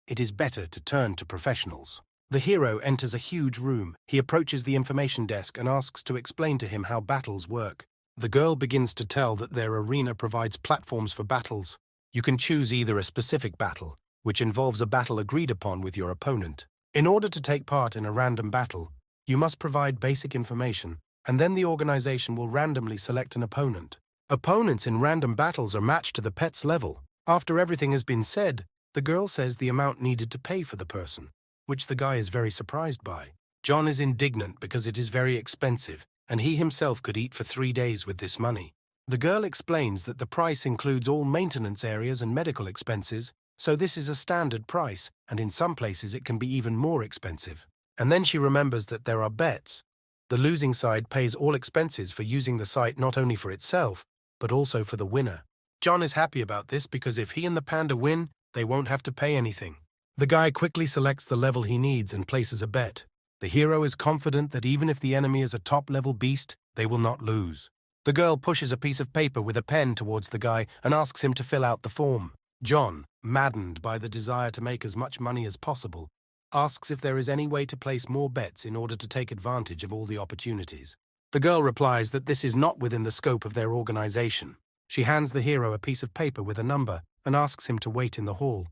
It is better to turn to professionals. The hero enters a huge room. He approaches the information desk and asks to explain to him how battles work. The girl begins to tell that their arena provides platforms for battles. You can choose either a specific battle, which involves a battle agreed upon with your opponent. In order to take part in a random battle, you must provide basic information, and then the organization will randomly select an opponent. Opponents in random battles are matched to the pet's level. After everything has been said, the girl says the amount needed to pay for the person, which the guy is very surprised by. John is indignant because it is very expensive, and he himself could eat for 3 days with this money. The girl explains that the price includes all maintenance areas and medical expenses, so this is a standard price, and in some places it can be even more expensive. And then she remembers that there are bets. The losing side pays all expenses for using the site not only for itself, but also for the winner. John is happy about this because if he and the panda win, they won't have to pay anything. The guy quickly selects the level he needs and places a bet. The hero is confident that even if the enemy is a top-level beast, they will not lose. The girl pushes a piece of paper with a pen towards the guy and asks him to fill out the form. John, maddened by the desire to make as much money as possible, asks if there is any way to place more bets in order to take advantage of all the opportunities. The girl replies that this is not within the scope of their organization. She hands the hero a piece of paper with a number and asks him to wait in the hall.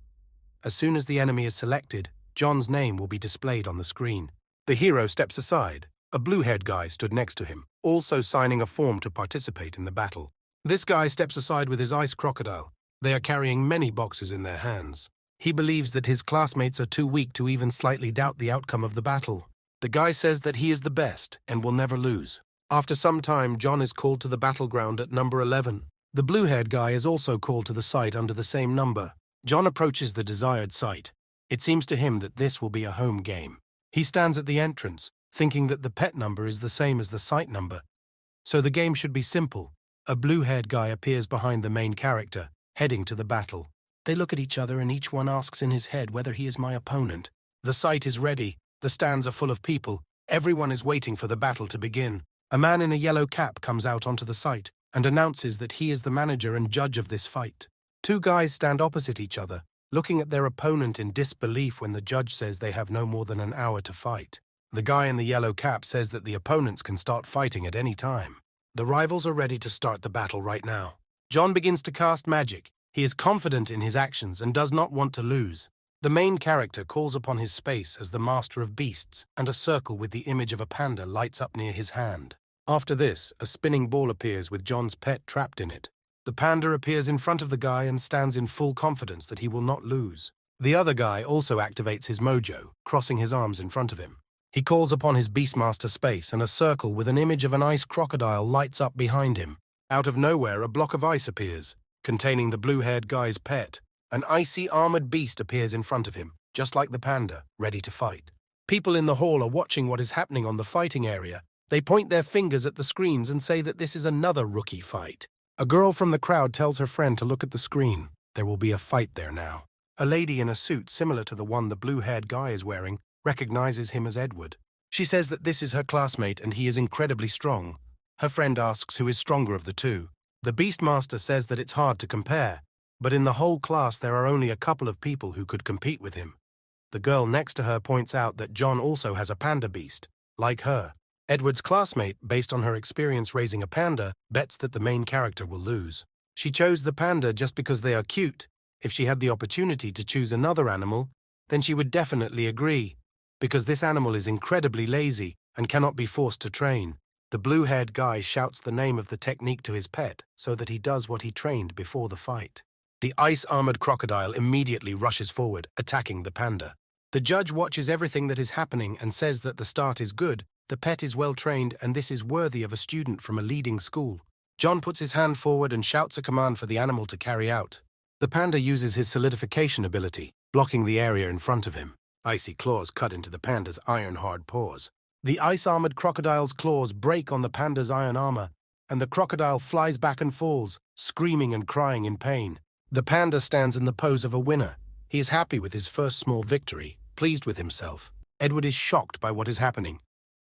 As soon as the enemy is selected, John's name will be displayed on the screen. The hero steps aside. A blue-haired guy stood next to him, also signing a form to participate in the battle. This guy steps aside with his ice crocodile. They are carrying many boxes in their hands. He believes that his classmates are too weak to even slightly doubt the outcome of the battle. The guy says that he is the best and will never lose. After some time, John is called to the battleground at number 11. The blue-haired guy is also called to the site under the same number. John approaches the desired site. It seems to him that this will be a home game. He stands at the entrance, thinking that the pet number is the same as the site number. So the game should be simple. A blue-haired guy appears behind the main character, heading to the battle. They look at each other and each one asks in his head whether he is my opponent. The site is ready. The stands are full of people. Everyone is waiting for the battle to begin. A man in a yellow cap comes out onto the site and announces that he is the manager and judge of this fight. 2 guys stand opposite each other, looking at their opponent in disbelief when the judge says they have no more than an hour to fight. The guy in the yellow cap says that the opponents can start fighting at any time. The rivals are ready to start the battle right now. John begins to cast magic. He is confident in his actions and does not want to lose. The main character calls upon his space as the master of beasts, and a circle with the image of a panda lights up near his hand. After this, a spinning ball appears with John's pet trapped in it. The panda appears in front of the guy and stands in full confidence that he will not lose. The other guy also activates his mojo, crossing his arms in front of him. He calls upon his Beastmaster space, and a circle with an image of an ice crocodile lights up behind him. Out of nowhere, a block of ice appears, containing the blue-haired guy's pet. An icy armored beast appears in front of him, just like the panda, ready to fight. People in the hall are watching what is happening on the fighting area. They point their fingers at the screens and say that this is another rookie fight. A girl from the crowd tells her friend to look at the screen. There will be a fight there now. A lady in a suit similar to the one the blue-haired guy is wearing recognizes him as Edward. She says that this is her classmate and he is incredibly strong. Her friend asks who is stronger of the two. The Beastmaster says that it's hard to compare, but in the whole class there are only a couple of people who could compete with him. The girl next to her points out that John also has a panda beast, like her. Edward's classmate, based on her experience raising a panda, bets that the main character will lose. She chose the panda just because they are cute. If she had the opportunity to choose another animal, then she would definitely agree, because this animal is incredibly lazy and cannot be forced to train. The blue-haired guy shouts the name of the technique to his pet so that he does what he trained before the fight. The ice-armored crocodile immediately rushes forward, attacking the panda. The judge watches everything that is happening and says that the start is good, the pet is well-trained, and this is worthy of a student from a leading school. John puts his hand forward and shouts a command for the animal to carry out. The panda uses his solidification ability, blocking the area in front of him. Icy claws cut into the panda's iron-hard paws. The ice-armored crocodile's claws break on the panda's iron armor, and the crocodile flies back and falls, screaming and crying in pain. The panda stands in the pose of a winner. He is happy with his first small victory, pleased with himself. Edward is shocked by what is happening.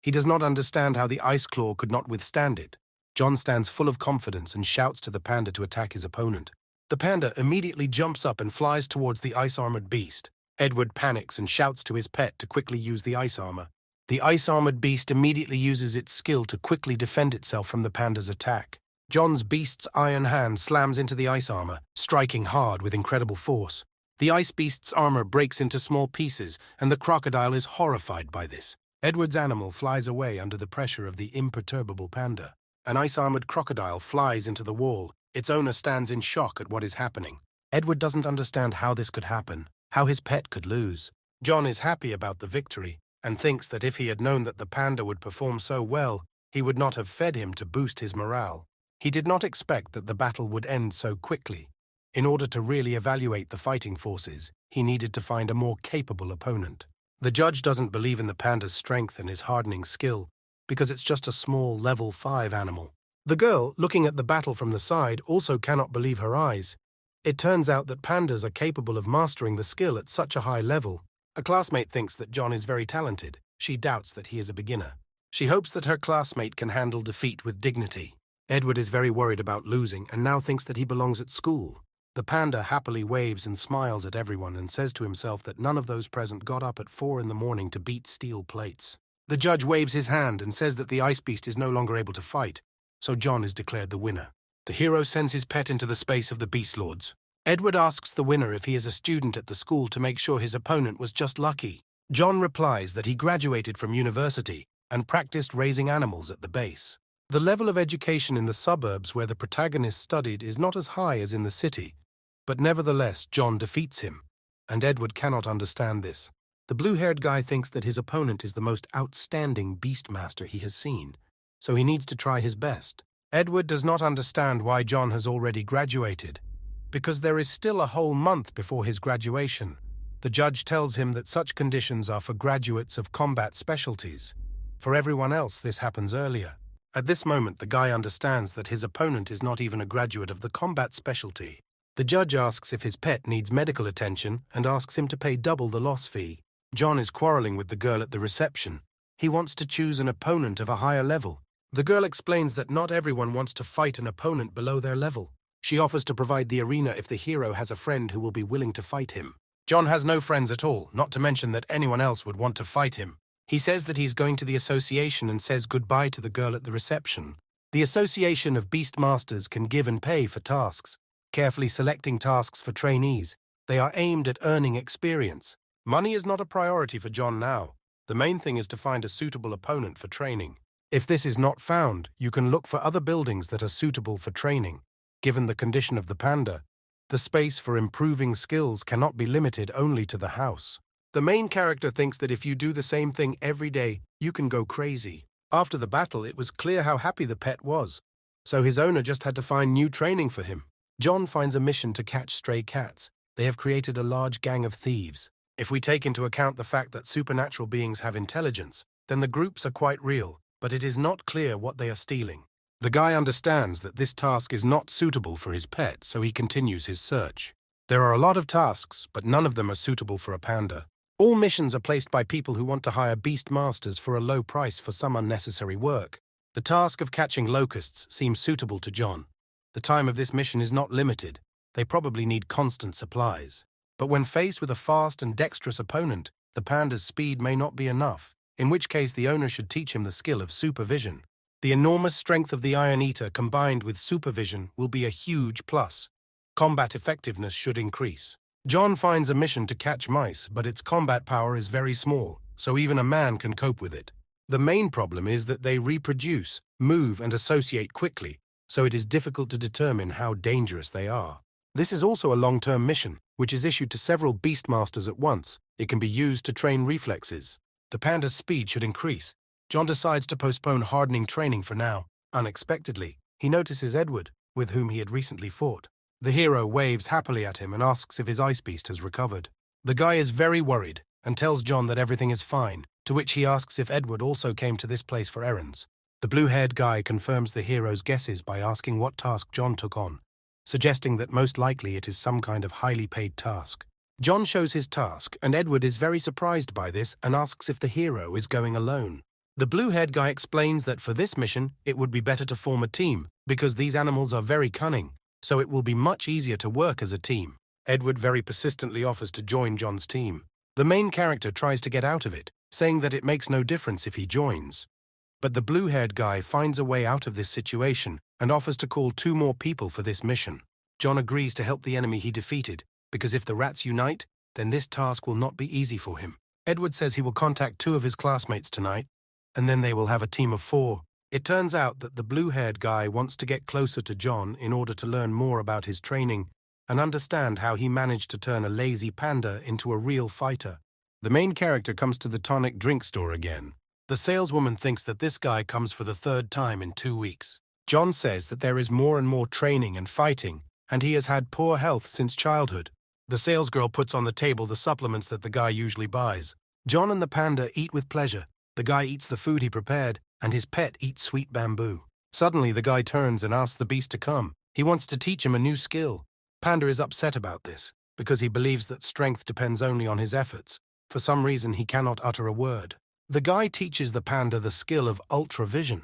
He does not understand how the ice claw could not withstand it. John stands full of confidence and shouts to the panda to attack his opponent. The panda immediately jumps up and flies towards the ice-armored beast. Edward panics and shouts to his pet to quickly use the ice armor. The ice-armored beast immediately uses its skill to quickly defend itself from the panda's attack. John's beast's iron hand slams into the ice armor, striking hard with incredible force. The ice beast's armor breaks into small pieces, and the crocodile is horrified by this. Edward's animal flies away under the pressure of the imperturbable panda. An ice-armored crocodile flies into the wall. Its owner stands in shock at what is happening. Edward doesn't understand how this could happen, how his pet could lose. John is happy about the victory, and thinks that if he had known that the panda would perform so well, he would not have fed him to boost his morale. He did not expect that the battle would end so quickly. In order to really evaluate the fighting forces, he needed to find a more capable opponent. The judge doesn't believe in the panda's strength and his hardening skill, because it's just a small level 5 animal. The girl, looking at the battle from the side, also cannot believe her eyes. It turns out that pandas are capable of mastering the skill at such a high level. A classmate thinks that John is very talented. She doubts that he is a beginner. She hopes that her classmate can handle defeat with dignity. Edward is very worried about losing and now thinks that he belongs at school. The panda happily waves and smiles at everyone and says to himself that none of those present got up at 4 in the morning to beat steel plates. The judge waves his hand and says that the ice beast is no longer able to fight, so John is declared the winner. The hero sends his pet into the space of the Beast Lords. Edward asks the winner if he is a student at the school to make sure his opponent was just lucky. John replies that he graduated from university and practiced raising animals at the base. The level of education in the suburbs where the protagonist studied is not as high as in the city, but nevertheless John defeats him, and Edward cannot understand this. The blue-haired guy thinks that his opponent is the most outstanding beastmaster he has seen, so he needs to try his best. Edward does not understand why John has already graduated, because there is still a whole month before his graduation. The judge tells him that such conditions are for graduates of combat specialties. For everyone else, this happens earlier. At this moment, the guy understands that his opponent is not even a graduate of the combat specialty. The judge asks if his pet needs medical attention and asks him to pay double the loss fee. John is quarreling with the girl at the reception. He wants to choose an opponent of a higher level. The girl explains that not everyone wants to fight an opponent below their level. She offers to provide the arena if the hero has a friend who will be willing to fight him. John has no friends at all, not to mention that anyone else would want to fight him. He says that he's going to the association and says goodbye to the girl at the reception. The Association of Beastmasters can give and pay for tasks, carefully selecting tasks for trainees. They are aimed at earning experience. Money is not a priority for John now. The main thing is to find a suitable opponent for training. If this is not found, you can look for other buildings that are suitable for training. Given the condition of the panda, the space for improving skills cannot be limited only to the house. The main character thinks that if you do the same thing every day, you can go crazy. After the battle, it was clear how happy the pet was, so his owner just had to find new training for him. John finds a mission to catch stray cats. They have created a large gang of thieves. If we take into account the fact that supernatural beings have intelligence, then the groups are quite real, but it is not clear what they are stealing. The guy understands that this task is not suitable for his pet, so he continues his search. There are a lot of tasks, but none of them are suitable for a panda. All missions are placed by people who want to hire beast masters for a low price for some unnecessary work. The task of catching locusts seems suitable to John. The time of this mission is not limited. They probably need constant supplies. But when faced with a fast and dexterous opponent, the panda's speed may not be enough, in which case the owner should teach him the skill of supervision. The enormous strength of the Iron Eater combined with supervision will be a huge plus. Combat effectiveness should increase. John finds a mission to catch mice, but its combat power is very small, so even a man can cope with it. The main problem is that they reproduce, move, and associate quickly, so it is difficult to determine how dangerous they are. This is also a long-term mission, which is issued to several beastmasters at once. It can be used to train reflexes. The panda's speed should increase. John decides to postpone hardening training for now. Unexpectedly, he notices Edward, with whom he had recently fought. The hero waves happily at him and asks if his ice beast has recovered. The guy is very worried and tells John that everything is fine, to which he asks if Edward also came to this place for errands. The blue-haired guy confirms the hero's guesses by asking what task John took on, suggesting that most likely it is some kind of highly paid task. John shows his task, and Edward is very surprised by this and asks if the hero is going alone. The blue-haired guy explains that for this mission, it would be better to form a team, because these animals are very cunning, so it will be much easier to work as a team. Edward very persistently offers to join John's team. The main character tries to get out of it, saying that it makes no difference if he joins. But the blue-haired guy finds a way out of this situation and offers to call 2 more people for this mission. John agrees to help the enemy he defeated, because if the rats unite, then this task will not be easy for him. Edward says he will contact 2 of his classmates tonight, and then they will have a team of 4. It turns out that the blue-haired guy wants to get closer to John in order to learn more about his training and understand how he managed to turn a lazy panda into a real fighter. The main character comes to the tonic drink store again. The saleswoman thinks that this guy comes for the 3rd time in 2 weeks. John says that there is more and more training and fighting, and he has had poor health since childhood. The salesgirl puts on the table the supplements that the guy usually buys. John and the panda eat with pleasure. The guy eats the food he prepared, and his pet eats sweet bamboo. Suddenly, the guy turns and asks the beast to come. He wants to teach him a new skill. Panda is upset about this, because he believes that strength depends only on his efforts. For some reason, he cannot utter a word. The guy teaches the panda the skill of ultravision.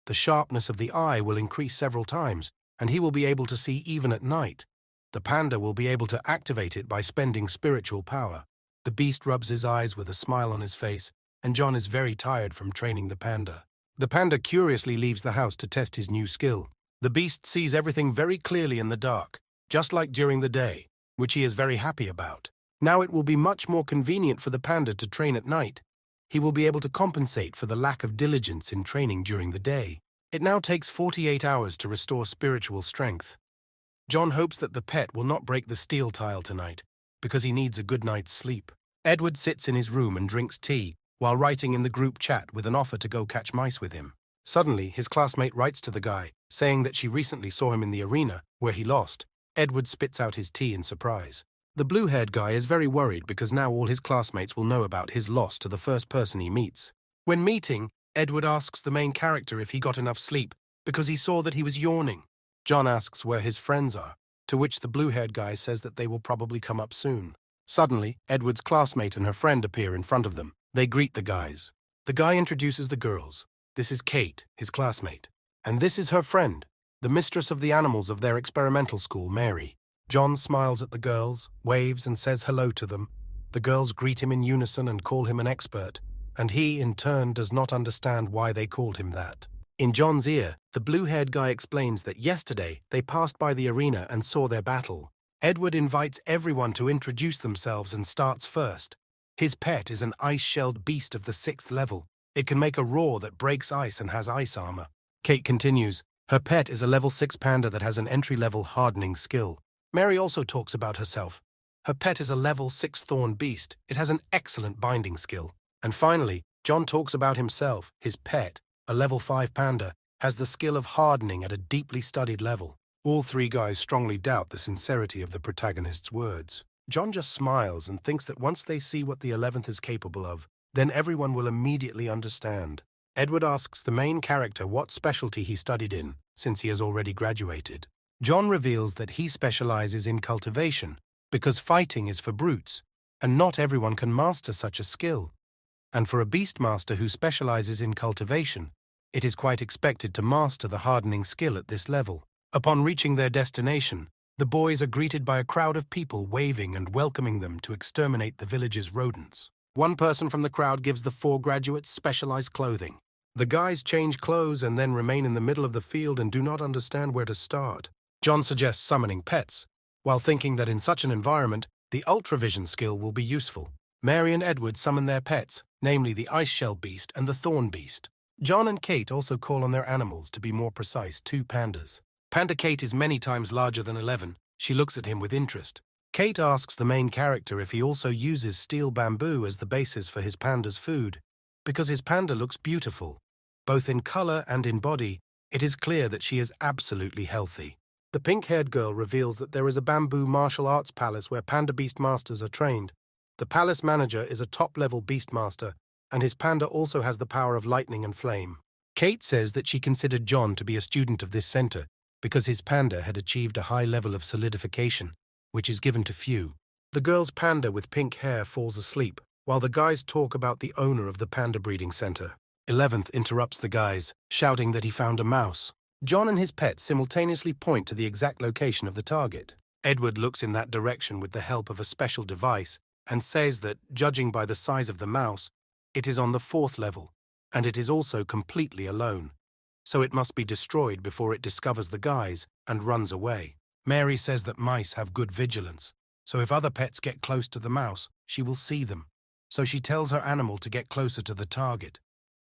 The sharpness of the eye will increase several times, and he will be able to see even at night. The panda will be able to activate it by spending spiritual power. The beast rubs his eyes with a smile on his face, and John is very tired from training the panda. The panda curiously leaves the house to test his new skill. The beast sees everything very clearly in the dark, just like during the day, which he is very happy about. Now it will be much more convenient for the panda to train at night. He will be able to compensate for the lack of diligence in training during the day. It now takes 48 hours to restore spiritual strength. John hopes that the pet will not break the steel tile tonight, because he needs a good night's sleep. Edward sits in his room and drinks tea, while writing in the group chat with an offer to go catch mice with him. Suddenly, his classmate writes to the guy, saying that she recently saw him in the arena, where he lost. Edward spits out his tea in surprise. The blue-haired guy is very worried because now all his classmates will know about his loss to the first person he meets. When meeting, Edward asks the main character if he got enough sleep, because he saw that he was yawning. John asks where his friends are, to which the blue-haired guy says that they will probably come up soon. Suddenly, Edward's classmate and her friend appear in front of them. They greet the guys. The guy introduces the girls. This is Kate, his classmate. And this is her friend, the mistress of the animals of their experimental school, Mary. John smiles at the girls, waves and says hello to them. The girls greet him in unison and call him an expert, and he, in turn, does not understand why they called him that. In John's ear, the blue-haired guy explains that yesterday they passed by the arena and saw their battle. Edward invites everyone to introduce themselves and starts first. His pet is an ice-shelled beast of the 6th level. It can make a roar that breaks ice and has ice armor. Kate continues, her pet is a level 6 panda that has an entry-level hardening skill. Mary also talks about herself. Her pet is a level 6 thorn beast. It has an excellent binding skill. And finally, John talks about himself. His pet, a level 5 panda, has the skill of hardening at a deeply studied level. All three guys strongly doubt the sincerity of the protagonist's words. John just smiles and thinks that once they see what the 11th is capable of, then everyone will immediately understand. Edward asks the main character what specialty he studied in, since he has already graduated. John reveals that he specializes in cultivation, because fighting is for brutes, and not everyone can master such a skill. And for a beastmaster who specializes in cultivation, it is quite expected to master the hardening skill at this level. Upon reaching their destination, the boys are greeted by a crowd of people waving and welcoming them to exterminate the village's rodents. One person from the crowd gives the 4 graduates specialized clothing. The guys change clothes and then remain in the middle of the field and do not understand where to start. John suggests summoning pets, while thinking that in such an environment, the ultravision skill will be useful. Mary and Edward summon their pets, namely the ice shell beast and the thorn beast. John and Kate also call on their animals, to be more precise, 2 pandas. Panda Kate is many times larger than 11. She looks at him with interest. Kate asks the main character if he also uses steel bamboo as the basis for his panda's food, because his panda looks beautiful. Both in color and in body, it is clear that she is absolutely healthy. The pink-haired girl reveals that there is a bamboo martial arts palace where panda beast masters are trained. The palace manager is a top-level beastmaster, and his panda also has the power of lightning and flame. Kate says that she considered John to be a student of this center because his panda had achieved a high level of solidification, which is given to few. The girl's panda with pink hair falls asleep, while the guys talk about the owner of the panda breeding center. 11th interrupts the guys, shouting that he found a mouse. John and his pet simultaneously point to the exact location of the target. Edward looks in that direction with the help of a special device and says that, judging by the size of the mouse, it is on the 4th level, and it is also completely alone. So it must be destroyed before it discovers the guys and runs away. Mary says that mice have good vigilance, so if other pets get close to the mouse, she will see them. So she tells her animal to get closer to the target.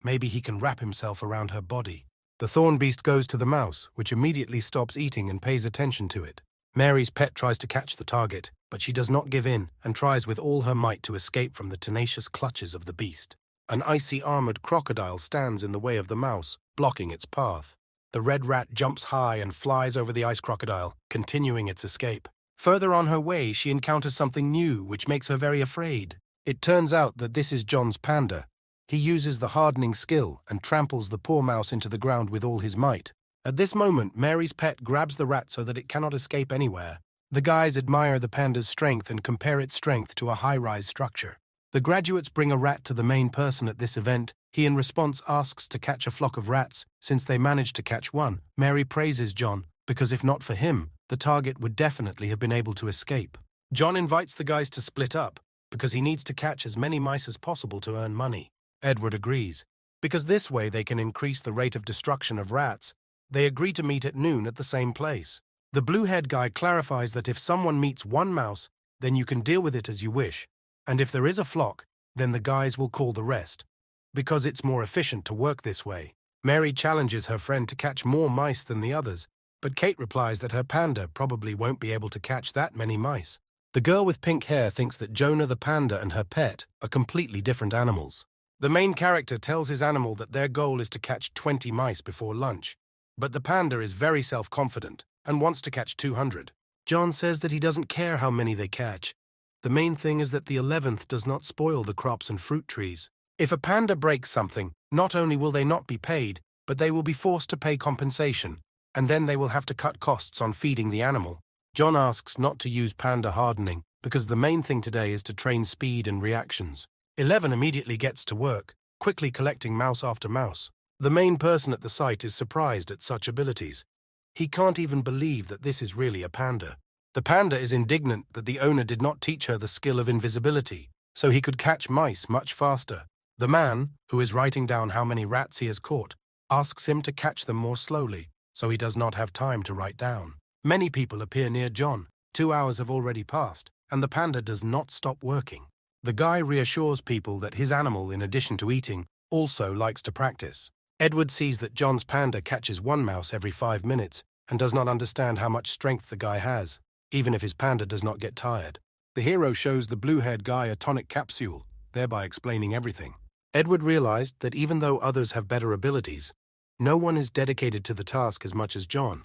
Maybe he can wrap himself around her body. The thorn beast goes to the mouse, which immediately stops eating and pays attention to it. Mary's pet tries to catch the target, but she does not give in and tries with all her might to escape from the tenacious clutches of the beast. An icy armored crocodile stands in the way of the mouse, blocking its path. The red rat jumps high and flies over the ice crocodile, continuing its escape. Further on her way, she encounters something new, which makes her very afraid. It turns out that this is John's panda. He uses the hardening skill and tramples the poor mouse into the ground with all his might. At this moment, Mary's pet grabs the rat so that it cannot escape anywhere. The guys admire the panda's strength and compare its strength to a high-rise structure. The graduates bring a rat to the main person at this event. He in response asks to catch a flock of rats. Since they managed to catch one, Mary praises John, because if not for him, the target would definitely have been able to escape. John invites the guys to split up, because he needs to catch as many mice as possible to earn money. Edward agrees, because this way they can increase the rate of destruction of rats. They agree to meet at noon at the same place. The blue-haired guy clarifies that if someone meets one mouse, then you can deal with it as you wish. And if there is a flock, then the guys will call the rest, because it's more efficient to work this way. Mary challenges her friend to catch more mice than the others, but Kate replies that her panda probably won't be able to catch that many mice. The girl with pink hair thinks that Jonah the panda and her pet are completely different animals. The main character tells his animal that their goal is to catch 20 mice before lunch, but the panda is very self-confident and wants to catch 200. John says that he doesn't care how many they catch. The main thing is that the 11th does not spoil the crops and fruit trees. If a panda breaks something, not only will they not be paid, but they will be forced to pay compensation, and then they will have to cut costs on feeding the animal. John asks not to use panda hardening, because the main thing today is to train speed and reactions. 11 immediately gets to work, quickly collecting mouse after mouse. The main person at the site is surprised at such abilities. He can't even believe that this is really a panda. The panda is indignant that the owner did not teach her the skill of invisibility, so he could catch mice much faster. The man, who is writing down how many rats he has caught, asks him to catch them more slowly, so he does not have time to write down. Many people appear near John. 2 hours have already passed, and the panda does not stop working. The guy reassures people that his animal, in addition to eating, also likes to practice. Edward sees that John's panda catches one mouse every 5 minutes and does not understand how much strength the guy has, even if his panda does not get tired. The hero shows the blue-haired guy a tonic capsule, thereby explaining everything. Edward realized that even though others have better abilities, no one is dedicated to the task as much as John,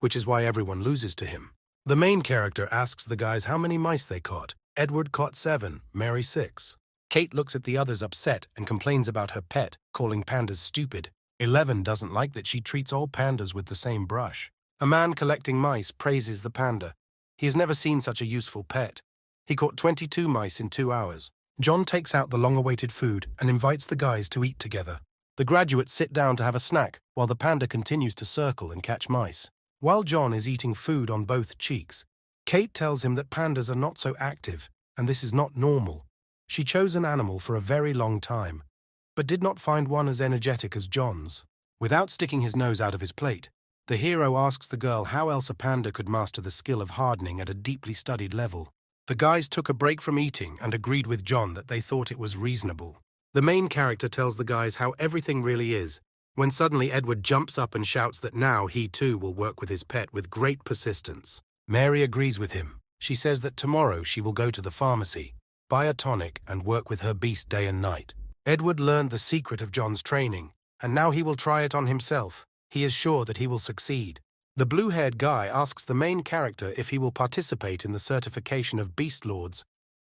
which is why everyone loses to him. The main character asks the guys how many mice they caught. Edward caught 7, Mary 6. Kate looks at the others upset and complains about her pet, calling pandas stupid. 11 doesn't like that she treats all pandas with the same brush. A man collecting mice praises the panda. He has never seen such a useful pet. He caught 22 mice in 2 hours. John takes out the long-awaited food and invites the guys to eat together. The graduates sit down to have a snack while the panda continues to circle and catch mice. While John is eating food on both cheeks, Kate tells him that pandas are not so active, and this is not normal. She chose an animal for a very long time, but did not find one as energetic as John's. Without sticking his nose out of his plate, the hero asks the girl how else a panda could master the skill of hardening at a deeply studied level. The guys took a break from eating and agreed with John that they thought it was reasonable. The main character tells the guys how everything really is, when suddenly Edward jumps up and shouts that now he too will work with his pet with great persistence. Mary agrees with him. She says that tomorrow she will go to the pharmacy, buy a tonic and work with her beast day and night. Edward learned the secret of John's training, and now he will try it on himself. He is sure that he will succeed. The blue-haired guy asks the main character if he will participate in the certification of beast lords,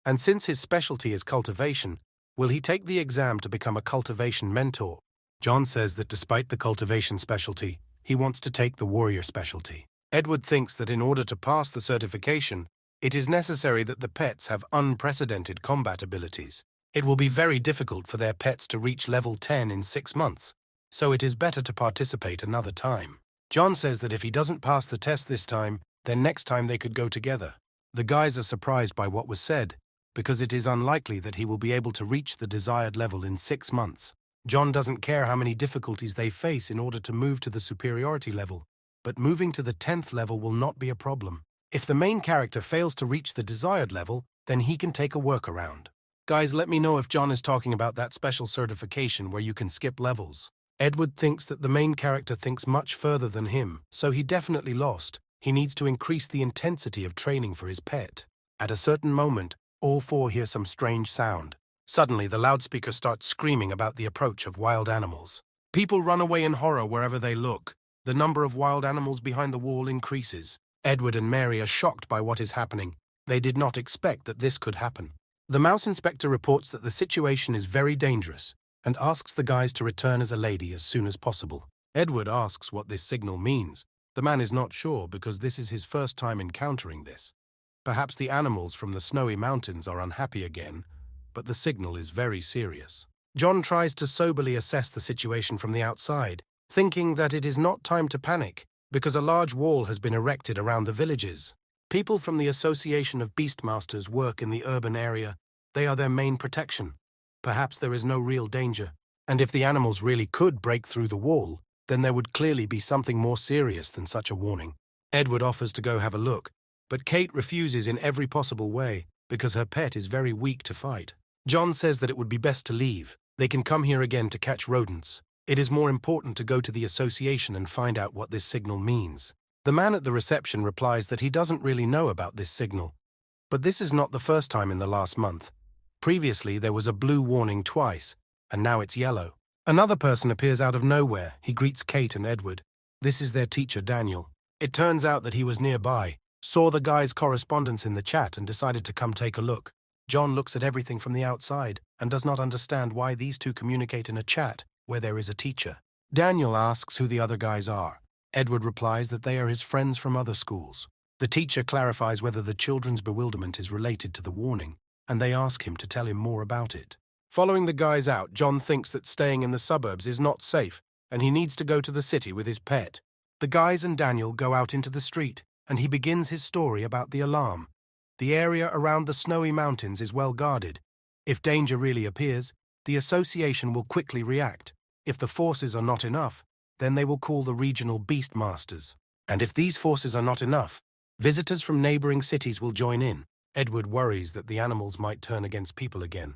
and since his specialty is cultivation, will he take the exam to become a cultivation mentor? John says that despite the cultivation specialty, he wants to take the warrior specialty. Edward thinks that in order to pass the certification, it is necessary that the pets have unprecedented combat abilities. It will be very difficult for their pets to reach level 10 in 6 months, so it is better to participate another time. John says that if he doesn't pass the test this time, then next time they could go together. The guys are surprised by what was said, because it is unlikely that he will be able to reach the desired level in 6 months. John doesn't care how many difficulties they face in order to move to the superiority level, but moving to the 10th level will not be a problem. If the main character fails to reach the desired level, then he can take a workaround. Guys, let me know if John is talking about that special certification where you can skip levels. Edward thinks that the main character thinks much further than him, so he definitely lost. He needs to increase the intensity of training for his pet. At a certain moment, all 4 hear some strange sound. Suddenly, the loudspeaker starts screaming about the approach of wild animals. People run away in horror wherever they look. The number of wild animals behind the wall increases. Edward and Mary are shocked by what is happening. They did not expect that this could happen. The mouse inspector reports that the situation is very dangerous and asks the guys to return as a lady as soon as possible. Edward asks what this signal means. The man is not sure because this is his first time encountering this. Perhaps the animals from the snowy mountains are unhappy again, but the signal is very serious. John tries to soberly assess the situation from the outside, thinking that it is not time to panic because a large wall has been erected around the villages. People from the Association of Beastmasters work in the urban area. They are their main protection. Perhaps there is no real danger, and if the animals really could break through the wall, then there would clearly be something more serious than such a warning. Edward offers to go have a look, but Kate refuses in every possible way because her pet is very weak to fight. John says that it would be best to leave. They can come here again to catch rodents. It is more important to go to the association and find out what this signal means. The man at the reception replies that he doesn't really know about this signal, but this is not the first time in the last month. Previously, there was a blue warning twice, and now it's yellow. Another person appears out of nowhere. He greets Kate and Edward. This is their teacher, Daniel. It turns out that he was nearby, saw the guys' correspondence in the chat and decided to come take a look. John looks at everything from the outside and does not understand why these two communicate in a chat where there is a teacher. Daniel asks who the other guys are. Edward replies that they are his friends from other schools. The teacher clarifies whether the children's bewilderment is related to the warning, and they ask him to tell him more about it. Following the guys out, John thinks that staying in the suburbs is not safe, and he needs to go to the city with his pet. The guys and Daniel go out into the street, and he begins his story about the alarm. The area around the snowy mountains is well guarded. If danger really appears, the association will quickly react. If the forces are not enough, then they will call the regional beastmasters. And if these forces are not enough, visitors from neighboring cities will join in. Edward worries that the animals might turn against people again,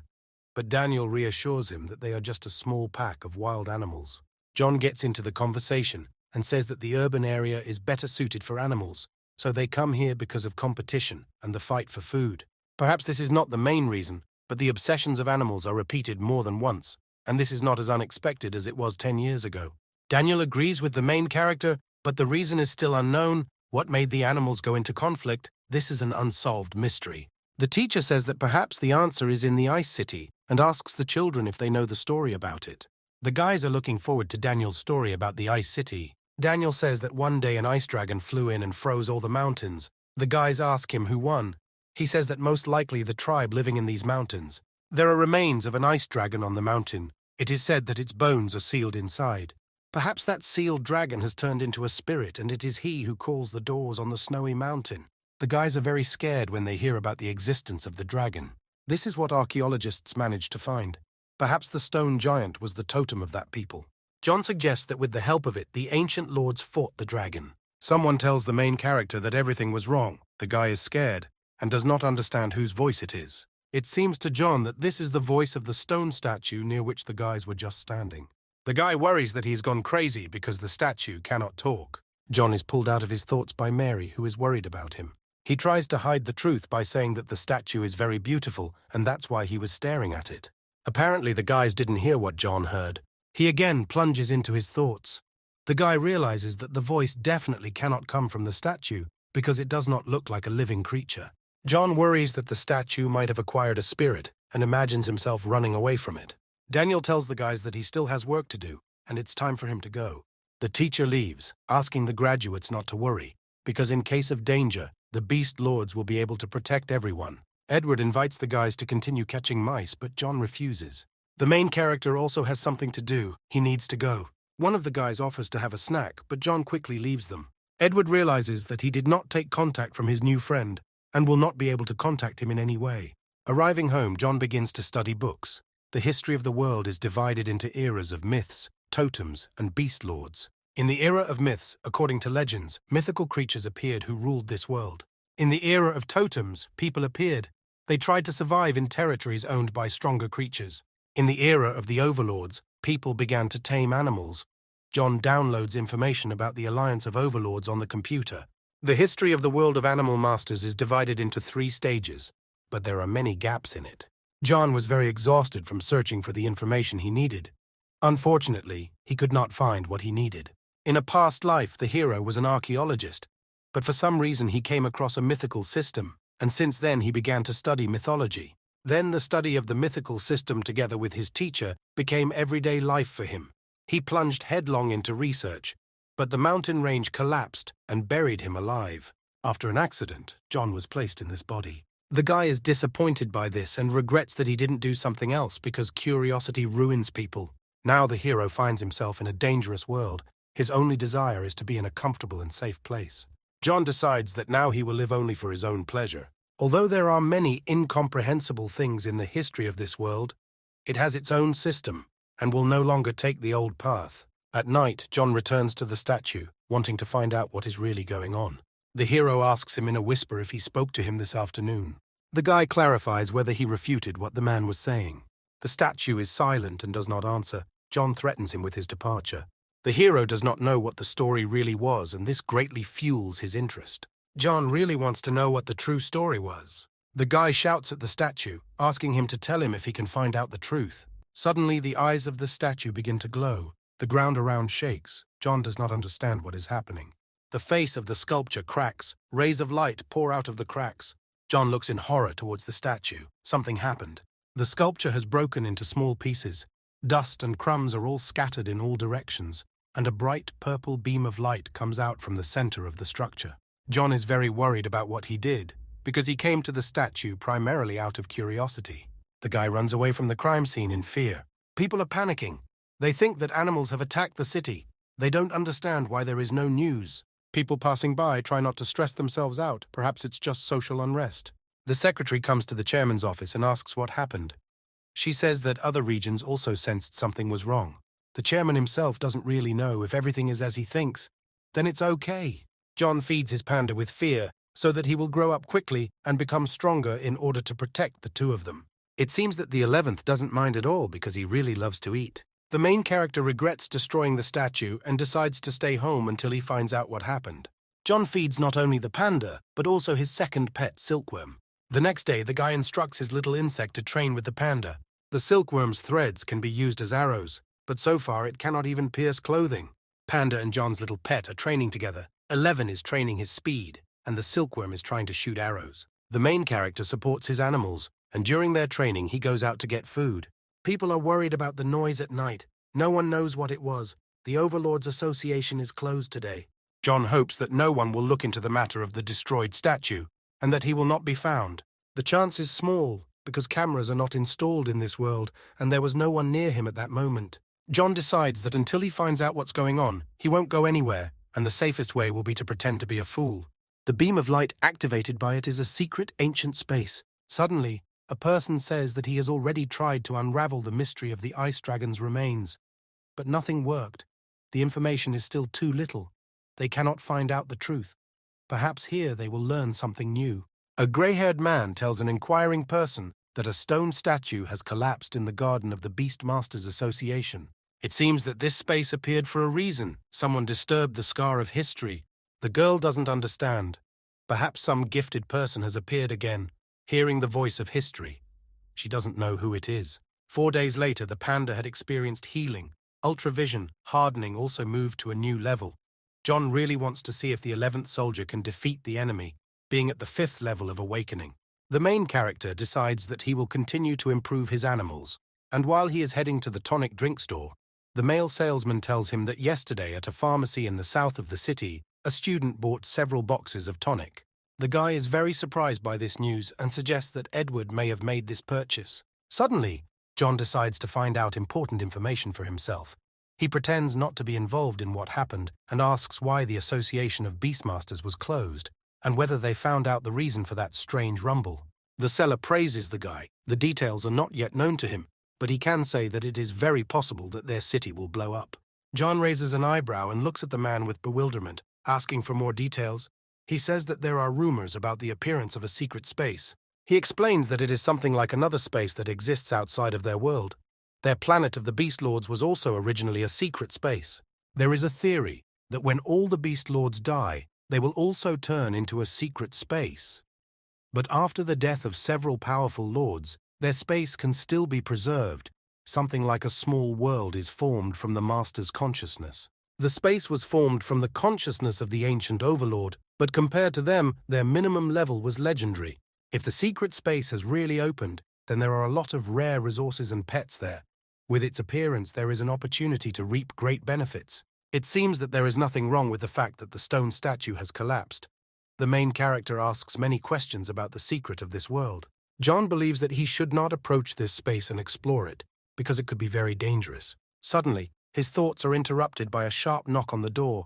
but Daniel reassures him that they are just a small pack of wild animals. John gets into the conversation and says that the urban area is better suited for animals, so they come here because of competition and the fight for food. Perhaps this is not the main reason, but the obsessions of animals are repeated more than once, and this is not as unexpected as it was 10 years ago. Daniel agrees with the main character, but the reason is still unknown. What made the animals go into conflict? This is an unsolved mystery. The teacher says that perhaps the answer is in the Ice City and asks the children if they know the story about it. The guys are looking forward to Daniel's story about the Ice City. Daniel says that one day an ice dragon flew in and froze all the mountains. The guys ask him who won. He says that most likely the tribe living in these mountains. There are remains of an ice dragon on the mountain. It is said that its bones are sealed inside. Perhaps that sealed dragon has turned into a spirit, and it is he who calls the doors on the snowy mountain. The guys are very scared when they hear about the existence of the dragon. This is what archaeologists managed to find. Perhaps the stone giant was the totem of that people. John suggests that with the help of it, the ancient lords fought the dragon. Someone tells the main character that everything was wrong. The guy is scared and does not understand whose voice it is. It seems to John that this is the voice of the stone statue near which the guys were just standing. The guy worries that he's gone crazy because the statue cannot talk. John is pulled out of his thoughts by Mary, who is worried about him. He tries to hide the truth by saying that the statue is very beautiful, and that's why he was staring at it. Apparently, the guys didn't hear what John heard. He again plunges into his thoughts. The guy realizes that the voice definitely cannot come from the statue because it does not look like a living creature. John worries that the statue might have acquired a spirit and imagines himself running away from it. Daniel tells the guys that he still has work to do, and it's time for him to go. The teacher leaves, asking the graduates not to worry, because in case of danger, the beast lords will be able to protect everyone. Edward invites the guys to continue catching mice, but John refuses. The main character also has something to do. He needs to go. One of the guys offers to have a snack, but John quickly leaves them. Edward realizes that he did not take contact from his new friend and will not be able to contact him in any way. Arriving home, John begins to study books. The history of the world is divided into eras of myths, totems, and beast lords. In the era of myths, according to legends, mythical creatures appeared who ruled this world. In the era of totems, people appeared. They tried to survive in territories owned by stronger creatures. In the era of the overlords, people began to tame animals. John downloads information about the alliance of overlords on the computer. The history of the world of animal masters is divided into 3 stages, but there are many gaps in it. John was very exhausted from searching for the information he needed. Unfortunately, he could not find what he needed. In a past life, the hero was an archaeologist, but for some reason he came across a mythical system, and since then he began to study mythology. Then the study of the mythical system together with his teacher became everyday life for him. He plunged headlong into research, but the mountain range collapsed and buried him alive. After an accident, John was placed in this body. The guy is disappointed by this and regrets that he didn't do something else because curiosity ruins people. Now the hero finds himself in a dangerous world. His only desire is to be in a comfortable and safe place. John decides that now he will live only for his own pleasure. Although there are many incomprehensible things in the history of this world, it has its own system and will no longer take the old path. At night, John returns to the statue, wanting to find out what is really going on. The hero asks him in a whisper if he spoke to him this afternoon. The guy clarifies whether he refuted what the man was saying. The statue is silent and does not answer. John threatens him with his departure. The hero does not know what the story really was, and this greatly fuels his interest. John really wants to know what the true story was. The guy shouts at the statue, asking him to tell him if he can find out the truth. Suddenly, the eyes of the statue begin to glow. The ground around shakes. John does not understand what is happening. The face of the sculpture cracks. Rays of light pour out of the cracks. John looks in horror towards the statue. Something happened. The sculpture has broken into small pieces. Dust and crumbs are all scattered in all directions, and a bright purple beam of light comes out from the center of the structure. John is very worried about what he did, because he came to the statue primarily out of curiosity. The guy runs away from the crime scene in fear. People are panicking. They think that animals have attacked the city. They don't understand why there is no news. People passing by try not to stress themselves out. Perhaps it's just social unrest. The secretary comes to the chairman's office and asks what happened. She says that other regions also sensed something was wrong. The chairman himself doesn't really know if everything is as he thinks. Then it's okay. John feeds his panda with fear so that he will grow up quickly and become stronger in order to protect the two of them. It seems that the 11th doesn't mind at all because he really loves to eat. The main character regrets destroying the statue and decides to stay home until he finds out what happened. John feeds not only the panda, but also his second pet, Silkworm. The next day, the guy instructs his little insect to train with the panda. The silkworm's threads can be used as arrows, but so far it cannot even pierce clothing. Panda and John's little pet are training together. 11 is training his speed, and the silkworm is trying to shoot arrows. The main character supports his animals, and during their training he goes out to get food. People are worried about the noise at night. No one knows what it was. The Overlords Association is closed today. John hopes that no one will look into the matter of the destroyed statue, and that he will not be found. The chance is small, because cameras are not installed in this world, and there was no one near him at that moment. John decides that until he finds out what's going on, he won't go anywhere, and the safest way will be to pretend to be a fool. The beam of light activated by it is a secret ancient space. Suddenly, a person says that he has already tried to unravel the mystery of the ice dragon's remains. But nothing worked. The information is still too little. They cannot find out the truth. Perhaps here they will learn something new. A grey-haired man tells an inquiring person that a stone statue has collapsed in the garden of the Beastmasters Association. It seems that this space appeared for a reason. Someone disturbed the scar of history. The girl doesn't understand. Perhaps some gifted person has appeared again, hearing the voice of history. She doesn't know who it is. 4 days later, the panda had experienced healing. Ultravision, hardening also moved to a new level. John really wants to see if the 11th soldier can defeat the enemy, being at the 5th level of awakening. The main character decides that he will continue to improve his animals, and while he is heading to the tonic drink store, the male salesman tells him that yesterday at a pharmacy in the south of the city, a student bought several boxes of tonic. The guy is very surprised by this news and suggests that Edward may have made this purchase. Suddenly, John decides to find out important information for himself. He pretends not to be involved in what happened and asks why the Association of Beastmasters was closed and whether they found out the reason for that strange rumble. The seller praises the guy. The details are not yet known to him, but he can say that it is very possible that their city will blow up. John raises an eyebrow and looks at the man with bewilderment, asking for more details. He says that there are rumors about the appearance of a secret space. He explains that it is something like another space that exists outside of their world. Their planet of the Beast Lords was also originally a secret space. There is a theory that when all the Beast Lords die, they will also turn into a secret space. But after the death of several powerful lords, their space can still be preserved. Something like a small world is formed from the Master's consciousness. The space was formed from the consciousness of the ancient overlord, but compared to them, their minimum level was legendary. If the secret space has really opened, then there are a lot of rare resources and pets there. With its appearance, there is an opportunity to reap great benefits. It seems that there is nothing wrong with the fact that the stone statue has collapsed. The main character asks many questions about the secret of this world. John believes that he should not approach this space and explore it, because it could be very dangerous. Suddenly, his thoughts are interrupted by a sharp knock on the door.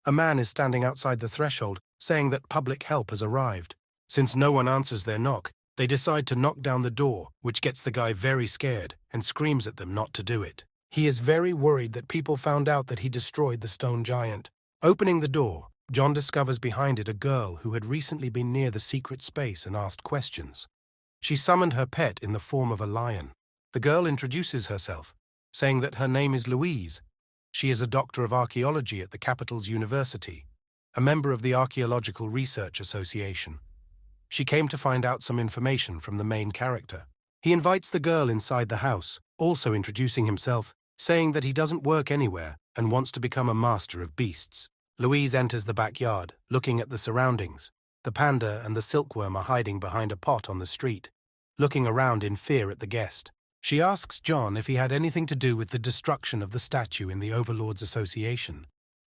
A man is standing outside the threshold, saying that public help has arrived. Since no one answers their knock, they decide to knock down the door, which gets the guy very scared and screams at them not to do it. He is very worried that people found out that he destroyed the stone giant. Opening the door, John discovers behind it a girl who had recently been near the secret space and asked questions. She summoned her pet in the form of a lion. The girl introduces herself, saying that her name is Louise. She is a doctor of archaeology at the capital's university, a member of the Archaeological Research Association. She came to find out some information from the main character. He invites the girl inside the house, also introducing himself, saying that he doesn't work anywhere and wants to become a master of beasts. Louise enters the backyard, looking at the surroundings. The panda and the silkworm are hiding behind a pot on the street, looking around in fear at the guest. She asks John if he had anything to do with the destruction of the statue in the Overlords Association,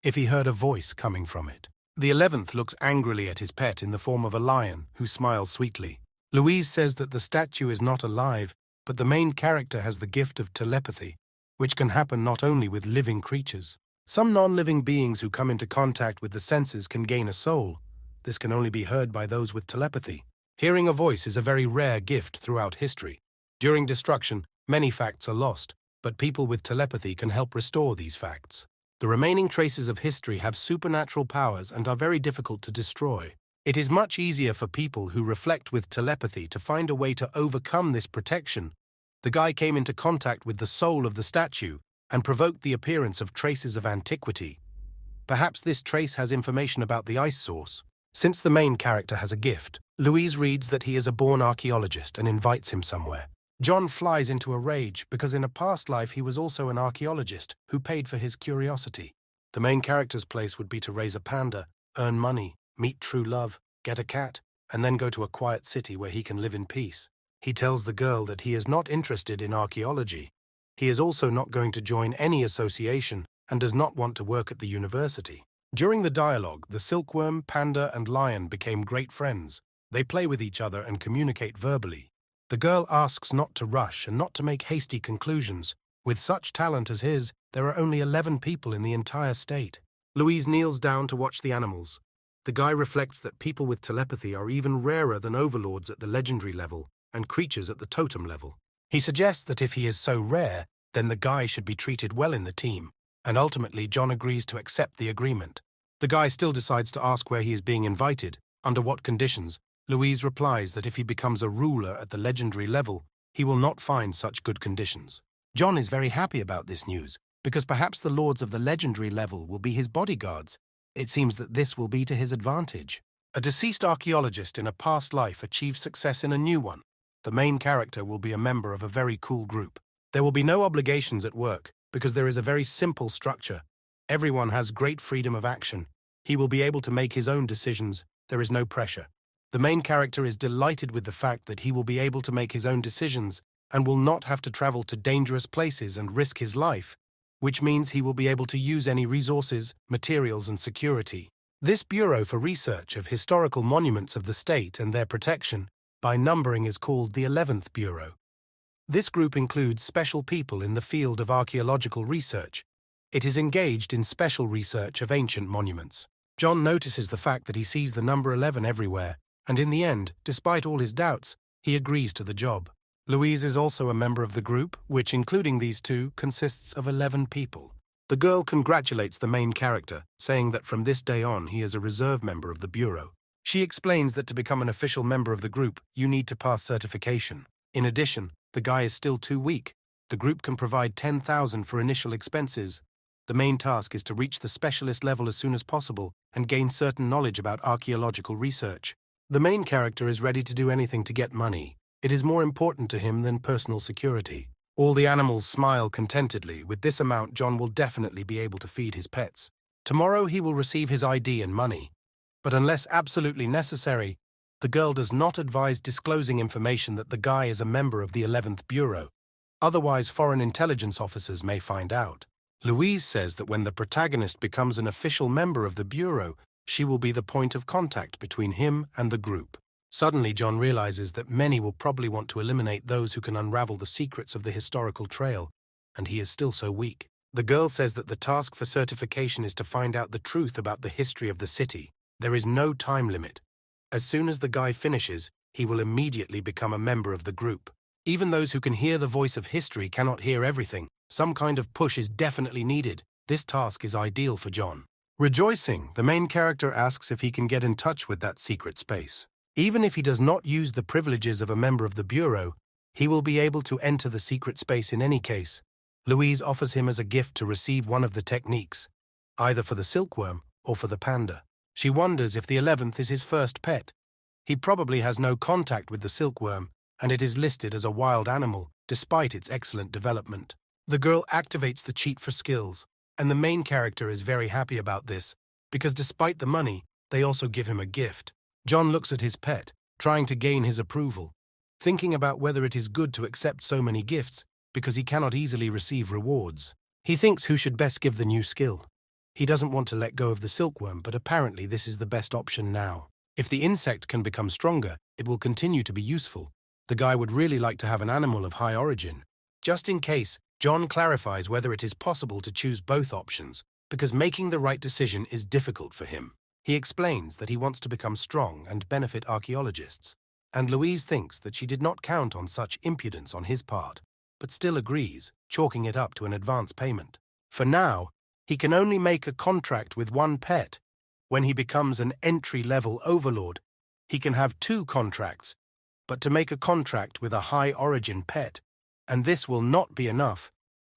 if he heard a voice coming from it. The 11th looks angrily at his pet in the form of a lion, who smiles sweetly. Louise says that the statue is not alive, but the main character has the gift of telepathy, which can happen not only with living creatures. Some non-living beings who come into contact with the senses can gain a soul. This can only be heard by those with telepathy. Hearing a voice is a very rare gift throughout history. During destruction, many facts are lost, but people with telepathy can help restore these facts. The remaining traces of history have supernatural powers and are very difficult to destroy. It is much easier for people who reflect with telepathy to find a way to overcome this protection. The guy came into contact with the soul of the statue and provoked the appearance of traces of antiquity. Perhaps this trace has information about the ice source. Since the main character has a gift, Louise reads that he is a born archaeologist and invites him somewhere. John flies into a rage because in a past life he was also an archaeologist who paid for his curiosity. The main character's place would be to raise a panda, earn money, meet true love, get a cat, and then go to a quiet city where he can live in peace. He tells the girl that he is not interested in archaeology. He is also not going to join any association and does not want to work at the university. During the dialogue, the silkworm, panda, and lion became great friends. They play with each other and communicate verbally. The girl asks not to rush and not to make hasty conclusions. With such talent as his, there are only 11 people in the entire state. Louise kneels down to watch the animals. The guy reflects that people with telepathy are even rarer than overlords at the legendary level and creatures at the totem level. He suggests that if he is so rare, then the guy should be treated well in the team, and ultimately John agrees to accept the agreement. The guy still decides to ask where he is being invited, under what conditions. Louise replies that if he becomes a ruler at the legendary level, he will not find such good conditions. John is very happy about this news, because perhaps the lords of the legendary level will be his bodyguards. It seems that this will be to his advantage. A deceased archaeologist in a past life achieves success in a new one. The main character will be a member of a very cool group. There will be no obligations at work, because there is a very simple structure. Everyone has great freedom of action. He will be able to make his own decisions. There is no pressure. The main character is delighted with the fact that he will be able to make his own decisions and will not have to travel to dangerous places and risk his life, which means he will be able to use any resources, materials, and security. This Bureau for Research of Historical Monuments of the State and their protection by numbering is called the 11th Bureau. This group includes special people in the field of archaeological research. It is engaged in special research of ancient monuments. John notices the fact that he sees the number 11 everywhere, and in the end, despite all his doubts, he agrees to the job. Louise is also a member of the group, which, including these two, consists of 11 people. The girl congratulates the main character, saying that from this day on he is a reserve member of the Bureau. She explains that to become an official member of the group, you need to pass certification. In addition, the guy is still too weak. The group can provide 10,000 for initial expenses. The main task is to reach the specialist level as soon as possible and gain certain knowledge about archaeological research. The main character is ready to do anything to get money. It is more important to him than personal security. All the animals smile contentedly. With this amount, John will definitely be able to feed his pets. Tomorrow he will receive his ID and money. But unless absolutely necessary, the girl does not advise disclosing information that the guy is a member of the 11th Bureau. Otherwise, foreign intelligence officers may find out. Louise says that when the protagonist becomes an official member of the Bureau, she will be the point of contact between him and the group. Suddenly, John realizes that many will probably want to eliminate those who can unravel the secrets of the historical trail, and he is still so weak. The girl says that the task for certification is to find out the truth about the history of the city. There is no time limit. As soon as the guy finishes, he will immediately become a member of the group. Even those who can hear the voice of history cannot hear everything. Some kind of push is definitely needed. This task is ideal for John. Rejoicing, the main character asks if he can get in touch with that secret space. Even if he does not use the privileges of a member of the Bureau, he will be able to enter the secret space in any case. Louise offers him as a gift to receive one of the techniques, either for the silkworm or for the panda. She wonders if the 11th is his first pet. He probably has no contact with the silkworm, and it is listed as a wild animal, despite its excellent development. The girl activates the cheat for skills, and the main character is very happy about this, because despite the money, they also give him a gift. John looks at his pet, trying to gain his approval, thinking about whether it is good to accept so many gifts, because he cannot easily receive rewards. He thinks who should best give the new skill. He doesn't want to let go of the silkworm, but apparently this is the best option now. If the insect can become stronger, it will continue to be useful. The guy would really like to have an animal of high origin. Just in case, John clarifies whether it is possible to choose both options, because making the right decision is difficult for him. He explains that he wants to become strong and benefit archaeologists, and Louise thinks that she did not count on such impudence on his part, but still agrees, chalking it up to an advance payment. For now, he can only make a contract with one pet. When he becomes an entry-level overlord, he can have 2 contracts, but to make a contract with a high-origin pet, and this will not be enough.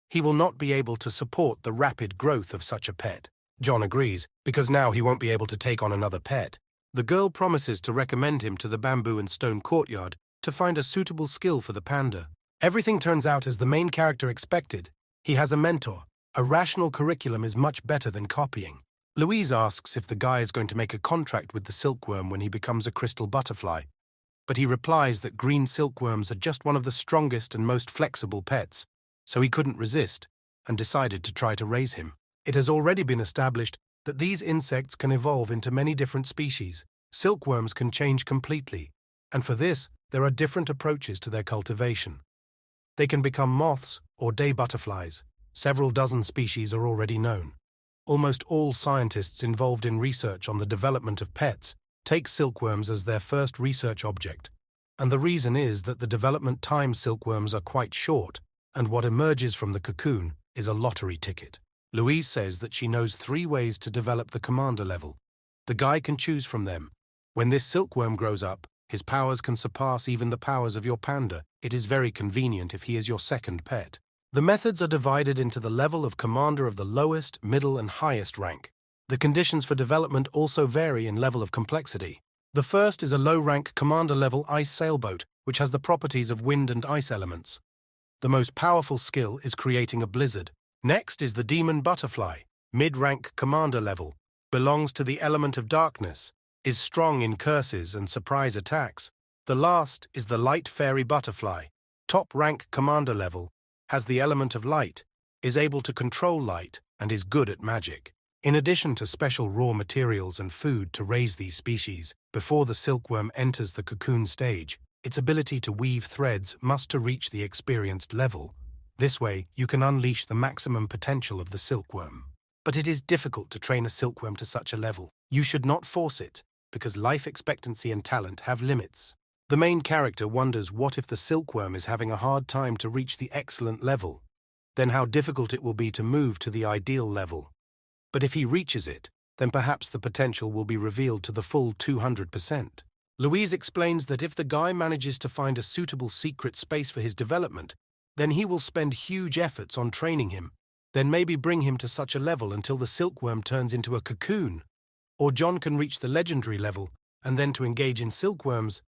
He will not be able to support the rapid growth of such a pet. John agrees, because now he won't be able to take on another pet. The girl promises to recommend him to the bamboo and stone courtyard to find a suitable skill for the panda. Everything turns out as the main character expected. He has a mentor. A rational curriculum is much better than copying. Louise asks if the guy is going to make a contract with the silkworm when he becomes a crystal butterfly, but he replies that green silkworms are just one of the strongest and most flexible pets, so he couldn't resist and decided to try to raise him. It has already been established that these insects can evolve into many different species. Silkworms can change completely, and for this, there are different approaches to their cultivation. They can become moths or day butterflies. Several dozen species are already known. Almost all scientists involved in research on the development of pets take silkworms as their first research object, and the reason is that the development time silkworms are quite short, and what emerges from the cocoon is a lottery ticket. Louise says that she knows 3 ways to develop the commander level. The guy can choose from them. When this silkworm grows up, his powers can surpass even the powers of your panda. It is very convenient if he is your second pet. The methods are divided into the level of commander of the lowest, middle, and highest rank. The conditions for development also vary in level of complexity. The first is a low-rank commander-level ice sailboat, which has the properties of wind and ice elements. The most powerful skill is creating a blizzard. Next is the demon butterfly, mid-rank commander level, belongs to the element of darkness, is strong in curses and surprise attacks. The last is the light fairy butterfly, top-rank commander level, has the element of light, is able to control light, and is good at magic. In addition to special raw materials and food to raise these species, before the silkworm enters the cocoon stage, its ability to weave threads must to reach the experienced level. This way, you can unleash the maximum potential of the silkworm. But it is difficult to train a silkworm to such a level. You should not force it, because life expectancy and talent have limits. The main character wonders what if the silkworm is having a hard time to reach the excellent level, then how difficult it will be to move to the ideal level. But if he reaches it, then perhaps the potential will be revealed to the full 200%. Louise explains that if the guy manages to find a suitable secret space for his development, then he will spend huge efforts on training him, then maybe bring him to such a level until the silkworm turns into a cocoon. Or John can reach the legendary level, and then to engage in silkworms.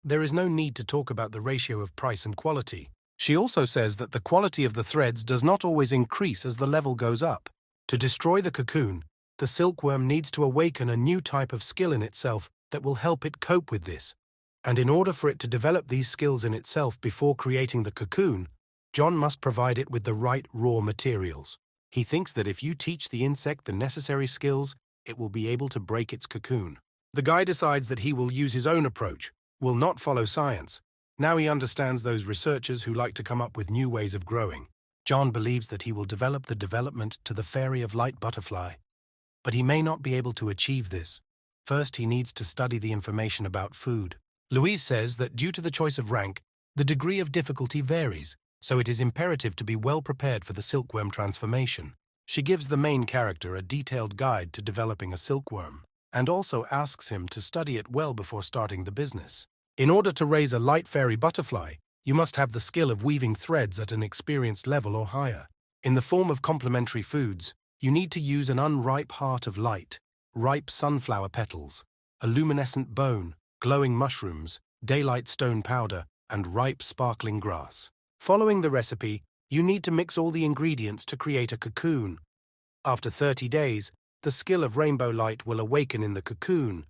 There is no need to talk about the ratio of price and quality. She also says that the quality of the threads does not always increase as the level goes up. To destroy the cocoon, the silkworm needs to awaken a new type of skill in itself that will help it cope with this. And in order for it to develop these skills in itself before creating the cocoon, John must provide it with the right raw materials. He thinks that if you teach the insect the necessary skills, it will be able to break its cocoon. The guy decides that he will use his own approach, will not follow science. Now he understands those researchers who like to come up with new ways of growing. John believes that he will develop the development to the fairy of light butterfly. But he may not be able to achieve this. First, he needs to study the information about food. Louise says that due to the choice of rank, the degree of difficulty varies, so it is imperative to be well prepared for the silkworm transformation. She gives the main character a detailed guide to developing a silkworm, and also asks him to study it well before starting the business. In order to raise a light fairy butterfly, you must have the skill of weaving threads at an experienced level or higher. In the form of complementary foods, you need to use an unripe heart of light, ripe sunflower petals, a luminescent bone, glowing mushrooms, daylight stone powder, and ripe sparkling grass. Following the recipe, you need to mix all the ingredients to create a cocoon. After 30 days, the skill of rainbow light will awaken in the cocoon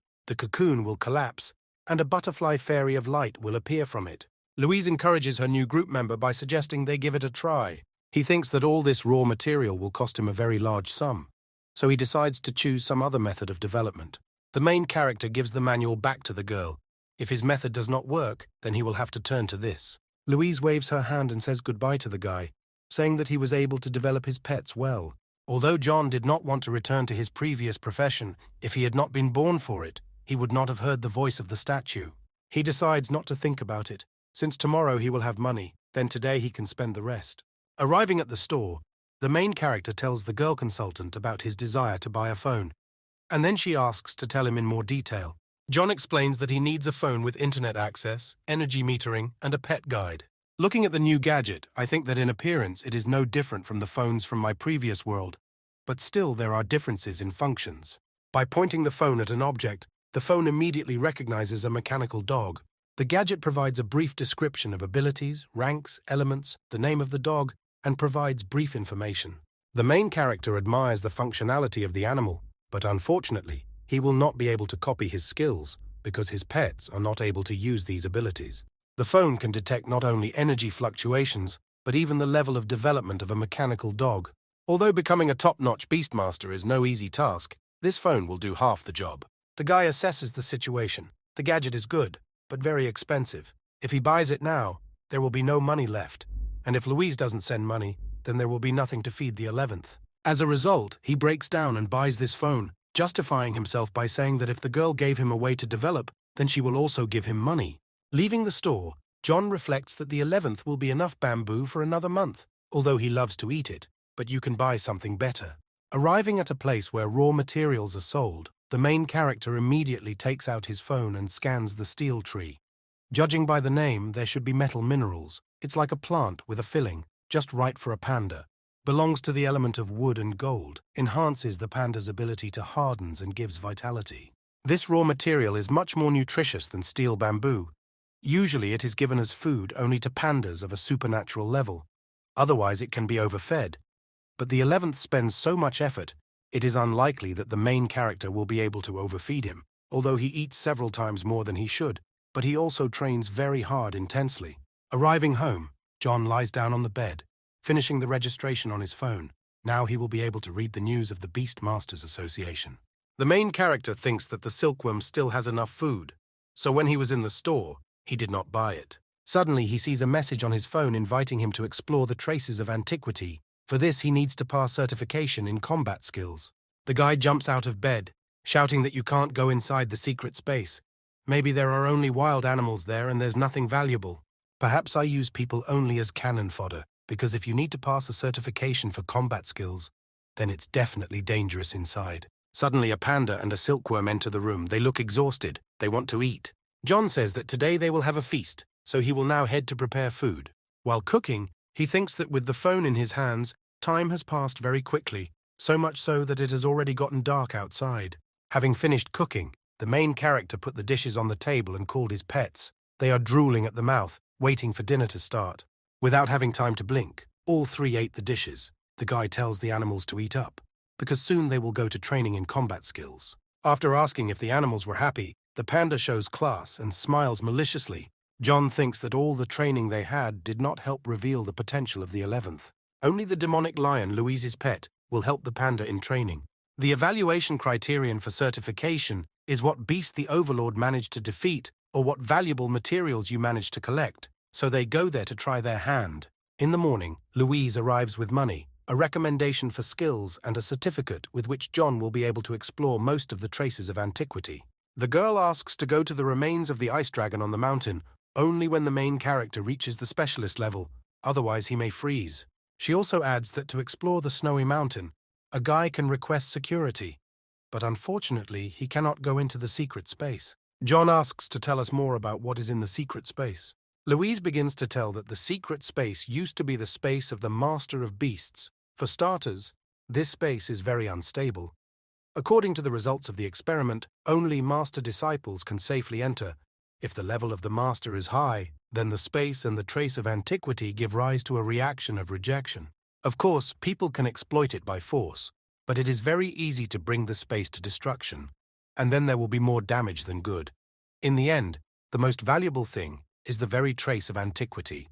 will collapse, and a butterfly fairy of light will appear from it. Louise encourages her new group member by suggesting they give it a try. He thinks that all this raw material will cost him a very large sum, so he decides to choose some other method of development. The main character gives the manual back to the girl. If his method does not work, then he will have to turn to this. Louise waves her hand and says goodbye to the guy, saying that he was able to develop his pets well. Although John did not want to return to his previous profession, if he had not been born for it, he would not have heard the voice of the statue. He decides not to think about it, since tomorrow he will have money, then today he can spend the rest. Arriving at the store, the main character tells the girl consultant about his desire to buy a phone, and then she asks to tell him in more detail. John explains that he needs a phone with internet access, energy metering, and a pet guide. Looking at the new gadget, I think that in appearance it is no different from the phones from my previous world, but still there are differences in functions. By pointing the phone at an object, The phone immediately recognizes a mechanical dog. The gadget provides a brief description of abilities, ranks, elements, the name of the dog, and provides brief information. The main character admires the functionality of the animal, but unfortunately, he will not be able to copy his skills because his pets are not able to use these abilities. The phone can detect not only energy fluctuations, but even the level of development of a mechanical dog. Although becoming a top-notch beastmaster is no easy task, this phone will do half the job. The guy assesses the situation. The gadget is good, but very expensive. If he buys it now, there will be no money left. And if Louise doesn't send money, then there will be nothing to feed the 11th. As a result, he breaks down and buys this phone, justifying himself by saying that if the girl gave him a way to develop, then she will also give him money. Leaving the store, John reflects that the 11th will be enough bamboo for another month, although he loves to eat it, but you can buy something better. Arriving at a place where raw materials are sold, the main character immediately takes out his phone and scans the steel tree. Judging by the name, there should be metal minerals. It's like a plant with a filling, just right for a panda. Belongs to the element of wood and gold, enhances the panda's ability to harden and gives vitality. This raw material is much more nutritious than steel bamboo. Usually it is given as food only to pandas of a supernatural level. Otherwise it can be overfed. But the 11th spends so much effort, it is unlikely that the main character will be able to overfeed him, although he eats several times more than he should, but he also trains very hard intensely. Arriving home, John lies down on the bed, finishing the registration on his phone. Now he will be able to read the news of the Beastmasters Association. The main character thinks that the silkworm still has enough food, so when he was in the store, he did not buy it. Suddenly he sees a message on his phone inviting him to explore the traces of antiquity. For this, he needs to pass certification in combat skills. The guy jumps out of bed, shouting that you can't go inside the secret space. Maybe there are only wild animals there and there's nothing valuable. Perhaps I use people only as cannon fodder, because if you need to pass a certification for combat skills, then it's definitely dangerous inside. Suddenly a panda and a silkworm enter the room. They look exhausted. They want to eat. John says that today they will have a feast, so he will now head to prepare food. While cooking, he thinks that with the phone in his hands, time has passed very quickly, so much so that it has already gotten dark outside. Having finished cooking, the main character put the dishes on the table and called his pets. They are drooling at the mouth, waiting for dinner to start. Without having time to blink, all three ate the dishes. The guy tells the animals to eat up, because soon they will go to training in combat skills. After asking if the animals were happy, the panda shows class and smiles maliciously. John thinks that all the training they had did not help reveal the potential of the 11th. Only the demonic lion, Louise's pet, will help the panda in training. The evaluation criterion for certification is what beast the overlord managed to defeat or what valuable materials you managed to collect, so they go there to try their hand. In the morning, Louise arrives with money, a recommendation for skills and a certificate with which John will be able to explore most of the traces of antiquity. The girl asks to go to the remains of the ice dragon on the mountain only when the main character reaches the specialist level, otherwise he may freeze. She also adds that to explore the snowy mountain, a guy can request security, but unfortunately he cannot go into the secret space. John asks to tell us more about what is in the secret space. Louise begins to tell that the secret space used to be the space of the Master of Beasts. For starters, this space is very unstable. According to the results of the experiment, only master disciples can safely enter. If the level of the master is high, then the space and the trace of antiquity give rise to a reaction of rejection. Of course, people can exploit it by force, but it is very easy to bring the space to destruction, and then there will be more damage than good. In the end, the most valuable thing is the very trace of antiquity.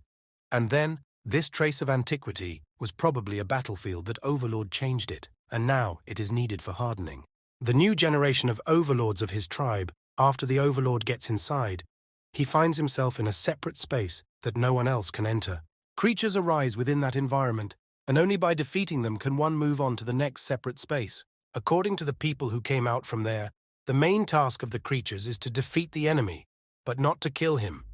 And then, this trace of antiquity was probably a battlefield that Overlord changed it, and now it is needed for hardening. The new generation of overlords of his tribe, after the Overlord gets inside, he finds himself in a separate space that no one else can enter. Creatures arise within that environment, and only by defeating them can one move on to the next separate space. According to the people who came out from there, the main task of the creatures is to defeat the enemy, but not to kill him.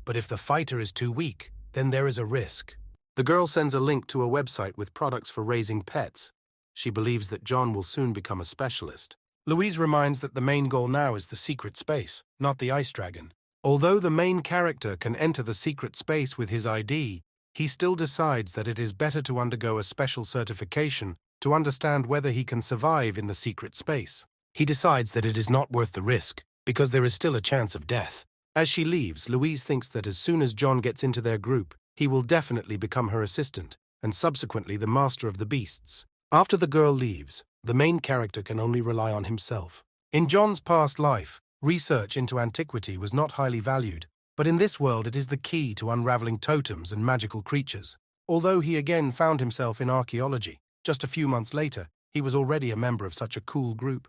But if the fighter is too weak, then there is a risk. The girl sends a link to a website with products for raising pets. She believes that John will soon become a specialist. Louise reminds that the main goal now is the secret space, not the ice dragon. Although the main character can enter the secret space with his ID, he still decides that it is better to undergo a special certification to understand whether he can survive in the secret space. He decides that it is not worth the risk, because there is still a chance of death. As she leaves, Louise thinks that as soon as John gets into their group, he will definitely become her assistant, and subsequently the master of the beasts. After the girl leaves, the main character can only rely on himself. In John's past life, research into antiquity was not highly valued, but in this world it is the key to unraveling totems and magical creatures. Although he again found himself in archaeology, just a few months later, he was already a member of such a cool group.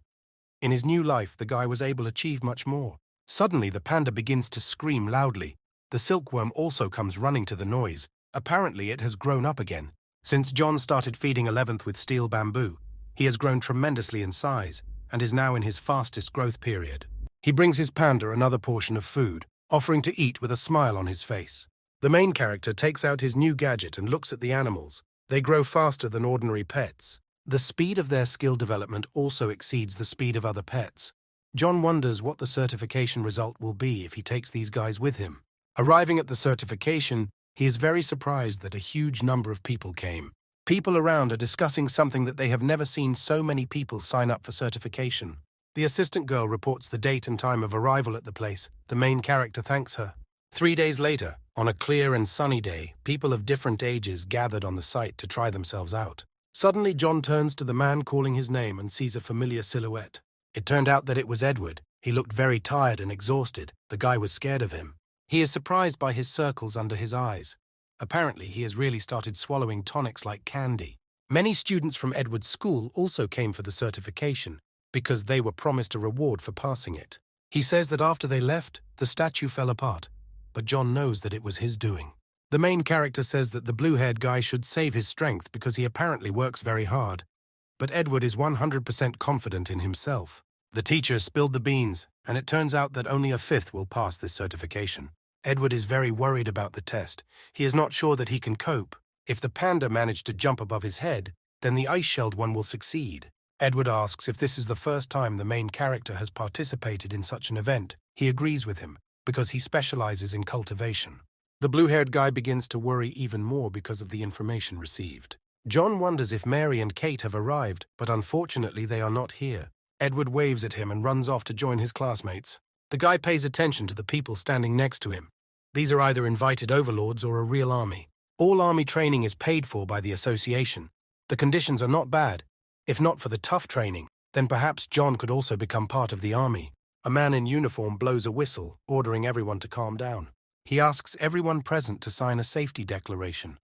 In his new life, the guy was able to achieve much more. Suddenly, the panda begins to scream loudly. The silkworm also comes running to the noise. Apparently, it has grown up again. Since John started feeding 11th with steel bamboo, he has grown tremendously in size and is now in his fastest growth period. He brings his panda another portion of food, offering to eat with a smile on his face. The main character takes out his new gadget and looks at the animals. They grow faster than ordinary pets. The speed of their skill development also exceeds the speed of other pets. John wonders what the certification result will be if he takes these guys with him. Arriving at the certification, he is very surprised that a huge number of people came. People around are discussing something that they have never seen so many people sign up for certification. The assistant girl reports the date and time of arrival at the place. The main character thanks her. 3 days later, on a clear and sunny day, people of different ages gathered on the site to try themselves out. Suddenly, John turns to the man calling his name and sees a familiar silhouette. It turned out that it was Edward. He looked very tired and exhausted. The guy was scared of him. He is surprised by his circles under his eyes. Apparently, he has really started swallowing tonics like candy. Many students from Edward's school also came for the certification because they were promised a reward for passing it. He says that after they left, the statue fell apart, but John knows that it was his doing. The main character says that the blue-haired guy should save his strength because he apparently works very hard. But Edward is 100% confident in himself. The teacher spilled the beans, and it turns out that only a fifth will pass this certification. Edward is very worried about the test. He is not sure that he can cope. If the panda managed to jump above his head, then the ice-shelled one will succeed. Edward asks if this is the first time the main character has participated in such an event. He agrees with him, because he specializes in cultivation. The blue-haired guy begins to worry even more because of the information received. John wonders if Mary and Kate have arrived, but unfortunately they are not here. Edward waves at him and runs off to join his classmates. The guy pays attention to the people standing next to him. These are either invited overlords or a real army. All army training is paid for by the association. The conditions are not bad. If not for the tough training, then perhaps John could also become part of the army. A man in uniform blows a whistle, ordering everyone to calm down. He asks everyone present to sign a safety declaration.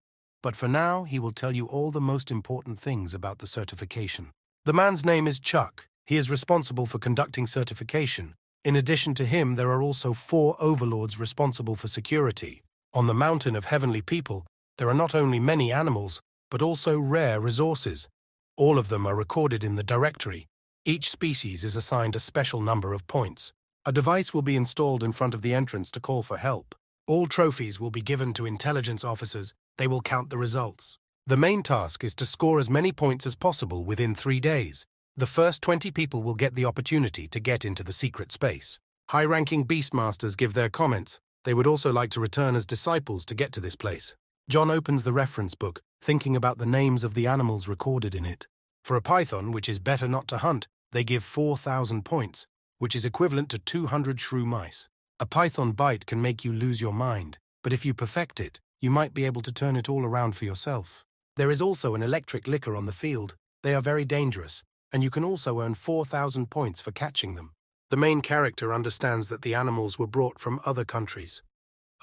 But for now, he will tell you all the most important things about the certification. The man's name is Chuck. He is responsible for conducting certification. In addition to him, there are also 4 overlords responsible for security. On the mountain of heavenly people, there are not only many animals, but also rare resources. All of them are recorded in the directory. Each species is assigned a special number of points. A device will be installed in front of the entrance to call for help. All trophies will be given to intelligence officers. They will count the results. The main task is to score as many points as possible within 3 days. The first 20 people will get the opportunity to get into the secret space. High-ranking beastmasters give their comments. They would also like to return as disciples to get to this place. John opens the reference book, thinking about the names of the animals recorded in it. For a python, which is better not to hunt, they give 4,000 points, which is equivalent to 200 shrew mice. A python bite can make you lose your mind, but if you perfect it, you might be able to turn it all around for yourself. There is also an electric licker on the field. They are very dangerous, and you can also earn 4,000 points for catching them. The main character understands that the animals were brought from other countries.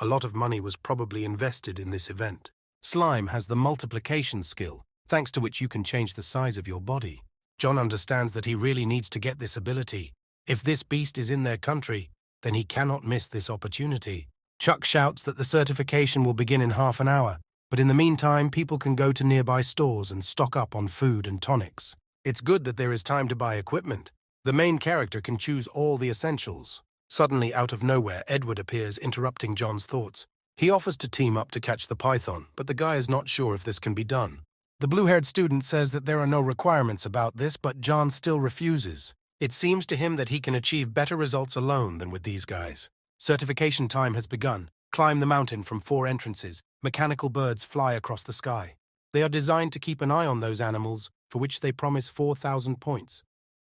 A lot of money was probably invested in this event. Slime has the multiplication skill, thanks to which you can change the size of your body. John understands that he really needs to get this ability. If this beast is in their country, then he cannot miss this opportunity. Chuck shouts that the certification will begin in half an hour, but in the meantime, people can go to nearby stores and stock up on food and tonics. It's good that there is time to buy equipment. The main character can choose all the essentials. Suddenly, out of nowhere, Edward appears, interrupting John's thoughts. He offers to team up to catch the python, but the guy is not sure if this can be done. The blue-haired student says that there are no requirements about this, but John still refuses. It seems to him that he can achieve better results alone than with these guys. Certification time has begun. Climb the mountain from 4 entrances. Mechanical birds fly across the sky. They are designed to keep an eye on those animals, for which they promise 4,000 points.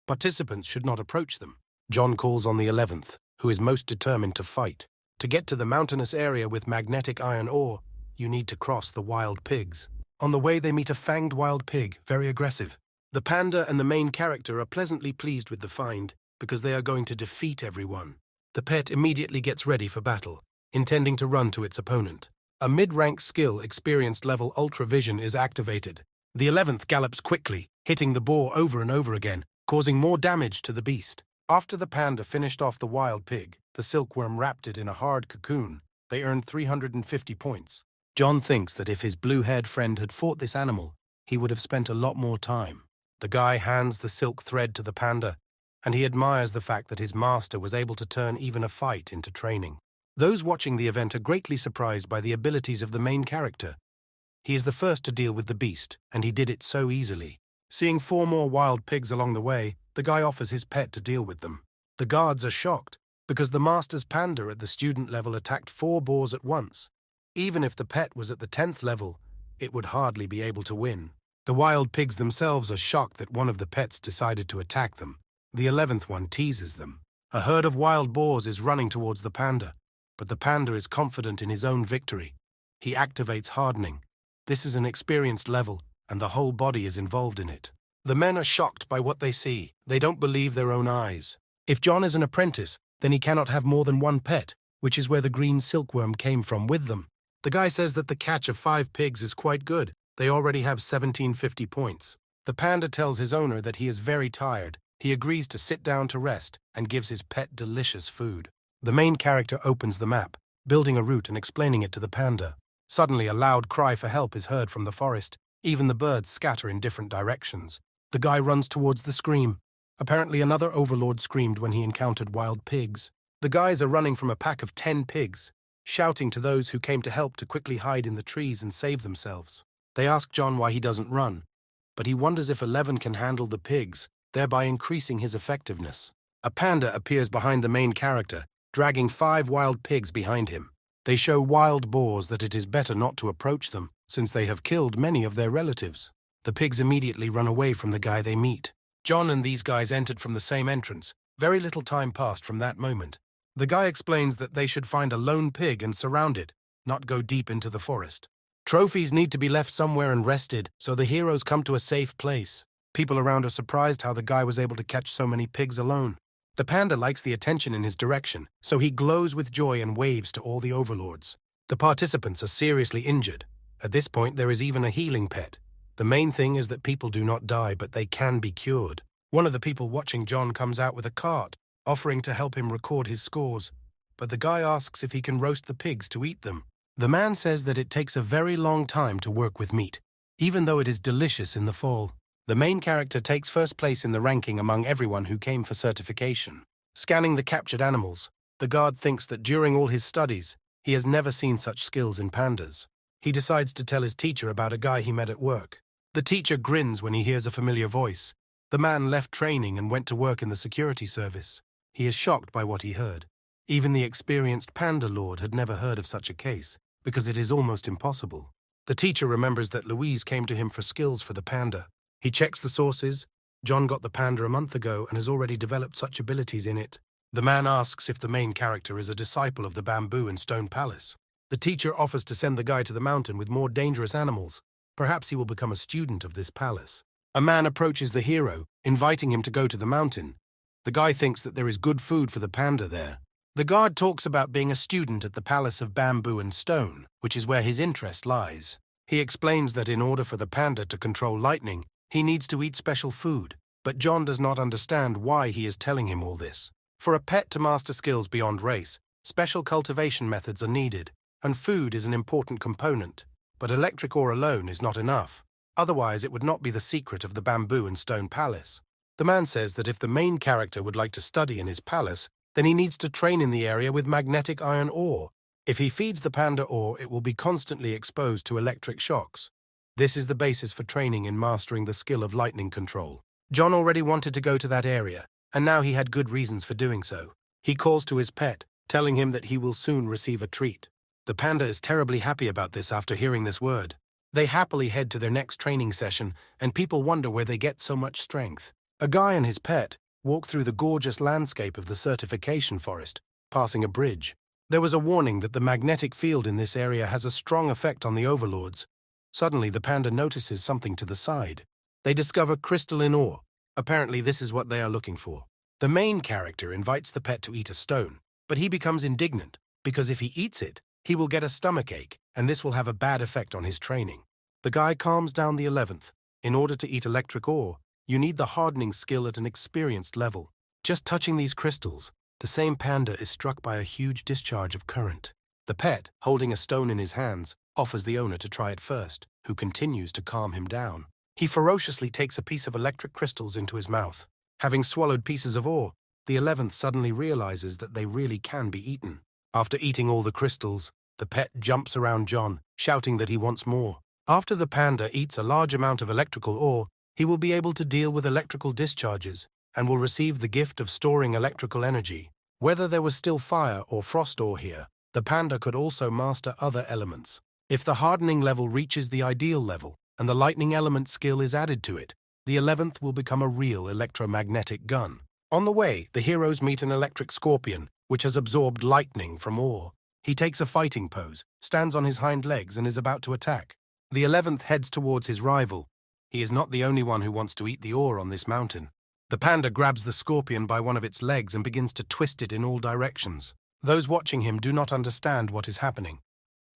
Participants should not approach them. John calls on the 11th, who is most determined to fight. To get to the mountainous area with magnetic iron ore, you need to cross the wild pigs. On the way, they meet a fanged wild pig, very aggressive. The panda and the main character are pleasantly pleased with the find because they are going to defeat everyone. The pet immediately gets ready for battle, intending to run to its opponent. A mid-rank skill, experienced level Ultra Vision, is activated. The 11th gallops quickly, hitting the boar over and over again, causing more damage to the beast. After the panda finished off the wild pig, the silkworm wrapped it in a hard cocoon. They earned 350 points. John thinks that if his blue-haired friend had fought this animal, he would have spent a lot more time. The guy hands the silk thread to the panda, and he admires the fact that his master was able to turn even a fight into training. Those watching the event are greatly surprised by the abilities of the main character. He is the first to deal with the beast, and he did it so easily. Seeing 4 more wild pigs along the way, the guy offers his pet to deal with them. The guards are shocked, because the master's panda at the student level attacked 4 boars at once. Even if the pet was at the 10th level, it would hardly be able to win. The wild pigs themselves are shocked that one of the pets decided to attack them. The 11th one teases them. A herd of wild boars is running towards the panda, but the panda is confident in his own victory. He activates hardening. This is an experienced level, and the whole body is involved in it. The men are shocked by what they see. They don't believe their own eyes. If John is an apprentice, then he cannot have more than 1 pet, which is where the green silkworm came from with them. The guy says that the catch of 5 pigs is quite good. They already have 1750 points. The panda tells his owner that he is very tired. He agrees to sit down to rest and gives his pet delicious food. The main character opens the map, building a route and explaining it to the panda. Suddenly, a loud cry for help is heard from the forest. Even the birds scatter in different directions. The guy runs towards the scream. Apparently, another overlord screamed when he encountered wild pigs. The guys are running from a pack of 10 pigs, shouting to those who came to help to quickly hide in the trees and save themselves. They ask John why he doesn't run, but he wonders if 11 can handle the pigs, thereby increasing his effectiveness. A panda appears behind the main character, dragging 5 wild pigs behind him. They show wild boars that it is better not to approach them, since they have killed many of their relatives. The pigs immediately run away from the guy they meet. John and these guys entered from the same entrance. Very little time passed from that moment. The guy explains that they should find a lone pig and surround it, not go deep into the forest. Trophies need to be left somewhere and rested, so the heroes come to a safe place. People around are surprised how the guy was able to catch so many pigs alone. The panda likes the attention in his direction, so he glows with joy and waves to all the overlords. The participants are seriously injured. At this point, there is even a healing pet. The main thing is that people do not die, but they can be cured. One of the people watching John comes out with a cart, offering to help him record his scores, but the guy asks if he can roast the pigs to eat them. The man says that it takes a very long time to work with meat, even though it is delicious in the fall. The main character takes first place in the ranking among everyone who came for certification. Scanning the captured animals, the guard thinks that during all his studies, he has never seen such skills in pandas. He decides to tell his teacher about a guy he met at work. The teacher grins when he hears a familiar voice. The man left training and went to work in the security service. He is shocked by what he heard. Even the experienced panda lord had never heard of such a case, because it is almost impossible. The teacher remembers that Louise came to him for skills for the panda. He checks the sources. John got the panda a month ago and has already developed such abilities in it. The man asks if the main character is a disciple of the bamboo and stone palace. The teacher offers to send the guy to the mountain with more dangerous animals. Perhaps he will become a student of this palace. A man approaches the hero, inviting him to go to the mountain. The guy thinks that there is good food for the panda there. The guard talks about being a student at the Palace of Bamboo and Stone, which is where his interest lies. He explains that in order for the panda to control lightning, he needs to eat special food, but John does not understand why he is telling him all this. For a pet to master skills beyond race, special cultivation methods are needed, and food is an important component, but electric ore alone is not enough. Otherwise, it would not be the secret of the Bamboo and Stone Palace. The man says that if the main character would like to study in his palace, then he needs to train in the area with magnetic iron ore. If he feeds the panda ore, it will be constantly exposed to electric shocks. This is the basis for training in mastering the skill of lightning control. John already wanted to go to that area, and now he had good reasons for doing so. He calls to his pet, telling him that he will soon receive a treat. The panda is terribly happy about this after hearing this word. They happily head to their next training session, and people wonder where they get so much strength. A guy and his pet, walk through the gorgeous landscape of the certification forest, passing a bridge. There was a warning that the magnetic field in this area has a strong effect on the overlords. Suddenly, the panda notices something to the side. They discover crystalline ore. Apparently, this is what they are looking for. The main character invites the pet to eat a stone, but he becomes indignant, because if he eats it, he will get a stomachache, and this will have a bad effect on his training. The guy calms down the 11th. In order to eat electric ore, you need the hardening skill at an experienced level. Just touching these crystals, the same panda is struck by a huge discharge of current. The pet, holding a stone in his hands, offers the owner to try it first, who continues to calm him down. He ferociously takes a piece of electric crystals into his mouth. Having swallowed pieces of ore, the 11th suddenly realizes that they really can be eaten. After eating all the crystals, the pet jumps around John, shouting that he wants more. After the panda eats a large amount of electrical ore, he will be able to deal with electrical discharges and will receive the gift of storing electrical energy. Whether there was still fire or frost ore here, the panda could also master other elements. If the hardening level reaches the ideal level and the lightning element skill is added to it, the 11th will become a real electromagnetic gun. On the way, the heroes meet an electric scorpion, which has absorbed lightning from ore. He takes a fighting pose, stands on his hind legs, and is about to attack. The 11th heads towards his rival. He is not the only one who wants to eat the ore on this mountain. The panda grabs the scorpion by one of its legs and begins to twist it in all directions. Those watching him do not understand what is happening.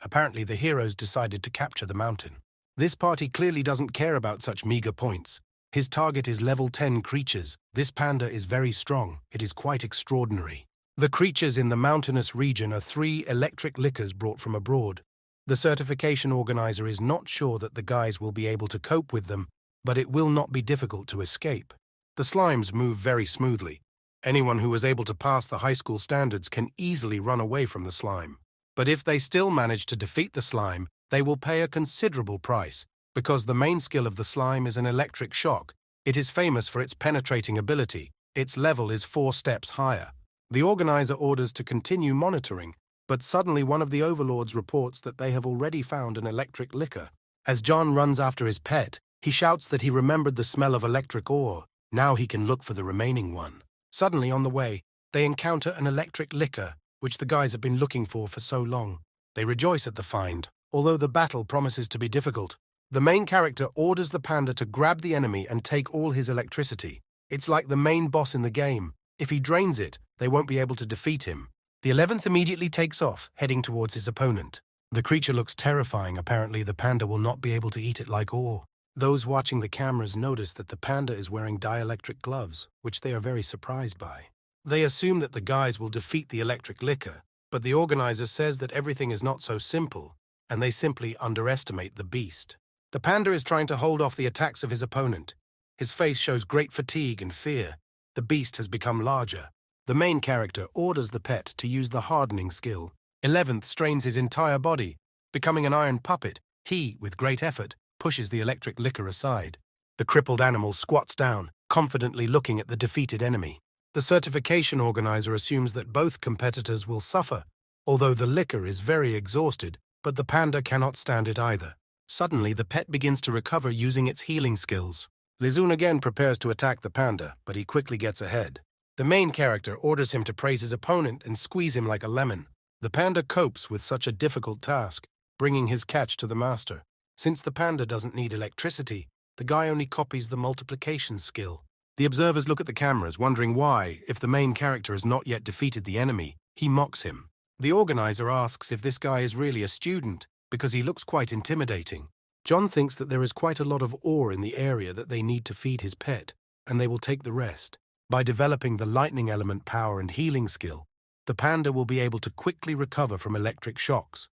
Apparently, the heroes decided to capture the mountain. This party clearly doesn't care about such meager points. His target is level 10 creatures. This panda is very strong. It is quite extraordinary. The creatures in the mountainous region are 3 electric lickers brought from abroad. The certification organizer is not sure that the guys will be able to cope with them, but it will not be difficult to escape. The slimes move very smoothly. Anyone who is able to pass the high school standards can easily run away from the slime. But if they still manage to defeat the slime, they will pay a considerable price, because the main skill of the slime is an electric shock. It is famous for its penetrating ability. Its level is 4 steps higher. The organizer orders to continue monitoring, but suddenly one of the overlords reports that they have already found an electric licker. As John runs after his pet, he shouts that he remembered the smell of electric ore. Now he can look for the remaining one. Suddenly, on the way, they encounter an electric licker, which the guys have been looking for so long. They rejoice at the find, although the battle promises to be difficult. The main character orders the panda to grab the enemy and take all his electricity. It's like the main boss in the game. If he drains it, they won't be able to defeat him. The 11th immediately takes off, heading towards his opponent. The creature looks terrifying. Apparently, the panda will not be able to eat it like ore. Those watching the cameras notice that the panda is wearing dielectric gloves, which they are very surprised by. They assume that the guys will defeat the electric licker, but the organizer says that everything is not so simple, and they simply underestimate the beast. The panda is trying to hold off the attacks of his opponent. His face shows great fatigue and fear. The beast has become larger. The main character orders the pet to use the hardening skill. 11th strains his entire body, becoming an iron puppet. He, with great effort, pushes the electric licker aside. The crippled animal squats down, confidently looking at the defeated enemy. The certification organizer assumes that both competitors will suffer, although the licker is very exhausted, but the panda cannot stand it either. Suddenly, the pet begins to recover using its healing skills. Lizun again prepares to attack the panda, but he quickly gets ahead. The main character orders him to praise his opponent and squeeze him like a lemon. The panda copes with such a difficult task, bringing his catch to the master. Since the panda doesn't need electricity, the guy only copies the multiplication skill. The observers look at the cameras, wondering why, if the main character has not yet defeated the enemy, he mocks him. The organizer asks if this guy is really a student, because he looks quite intimidating. John thinks that there is quite a lot of ore in the area that they need to feed his pet, and they will take the rest. By developing the lightning element power and healing skill, the panda will be able to quickly recover from electric shocks.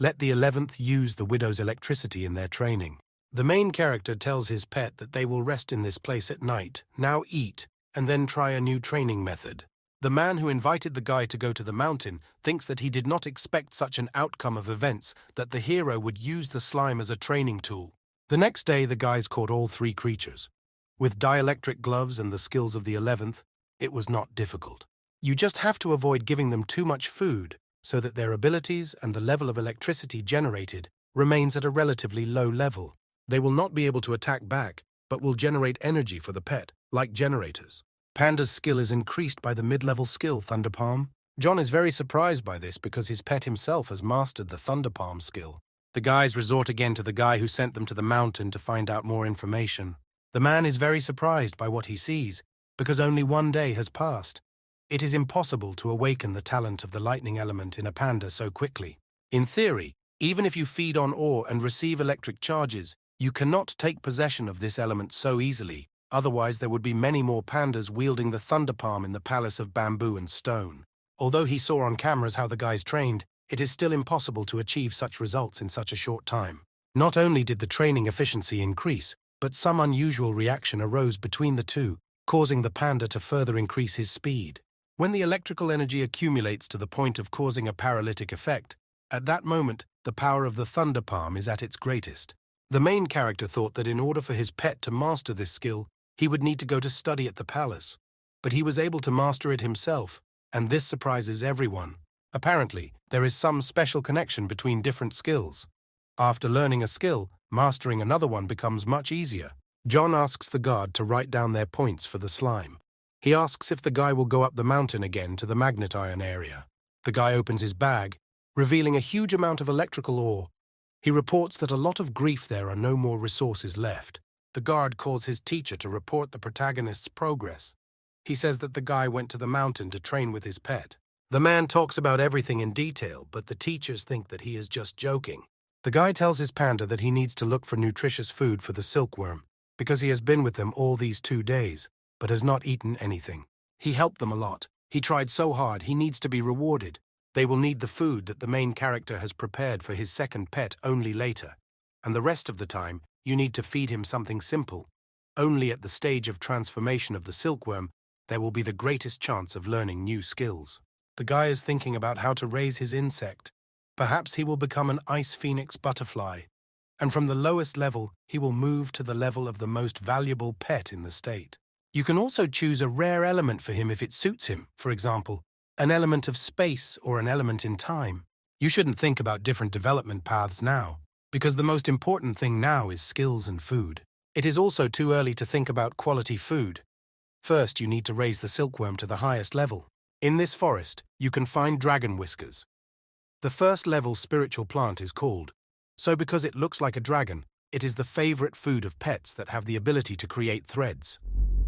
Let the 11th use the widow's electricity in their training. The main character tells his pet that they will rest in this place at night, now eat, and then try a new training method. The man who invited the guy to go to the mountain thinks that he did not expect such an outcome of events, that the hero would use the slime as a training tool. The next day, the guys caught all 3 creatures. With dielectric gloves and the skills of the 11th, it was not difficult. You just have to avoid giving them too much food, so that their abilities and the level of electricity generated remains at a relatively low level. They will not be able to attack back, but will generate energy for the pet, like generators. Panda's skill is increased by the mid-level skill, Thunder Palm. John is very surprised by this because his pet himself has mastered the Thunder Palm skill. The guys resort again to the guy who sent them to the mountain to find out more information. The man is very surprised by what he sees because only one day has passed. It is impossible to awaken the talent of the lightning element in a panda so quickly. In theory, even if you feed on ore and receive electric charges, you cannot take possession of this element so easily, otherwise there would be many more pandas wielding the Thunder Palm in the palace of bamboo and stone. Although he saw on cameras how the guys trained, it is still impossible to achieve such results in such a short time. Not only did the training efficiency increase, but some unusual reaction arose between the two, causing the panda to further increase his speed. When the electrical energy accumulates to the point of causing a paralytic effect, at that moment, the power of the Thunder Palm is at its greatest. The main character thought that in order for his pet to master this skill, he would need to go to study at the palace. But he was able to master it himself, and this surprises everyone. Apparently, there is some special connection between different skills. After learning a skill, mastering another one becomes much easier. John asks the guard to write down their points for the slime. He asks if the guy will go up the mountain again to the magnet iron area. The guy opens his bag, revealing a huge amount of electrical ore. He reports that a lot of grief there are no more resources left. The guard calls his teacher to report the protagonist's progress. He says that the guy went to the mountain to train with his pet. The man talks about everything in detail, but the teachers think that he is just joking. The guy tells his panda that he needs to look for nutritious food for the silkworm, because he has been with them all these 2 days, but has not eaten anything. He helped them a lot. He tried so hard, he needs to be rewarded. They will need the food that the main character has prepared for his second pet only later. And the rest of the time, you need to feed him something simple. Only at the stage of transformation of the silkworm, there will be the greatest chance of learning new skills. The guy is thinking about how to raise his insect. Perhaps he will become an ice phoenix butterfly. And from the lowest level, he will move to the level of the most valuable pet in the state. You can also choose a rare element for him if it suits him, for example, an element of space or an element in time. You shouldn't think about different development paths now, because the most important thing now is skills and food. It is also too early to think about quality food. First, you need to raise the silkworm to the highest level. In this forest, you can find dragon whiskers. The first level spiritual plant is called, so because it looks like a dragon, it is the favorite food of pets that have the ability to create threads.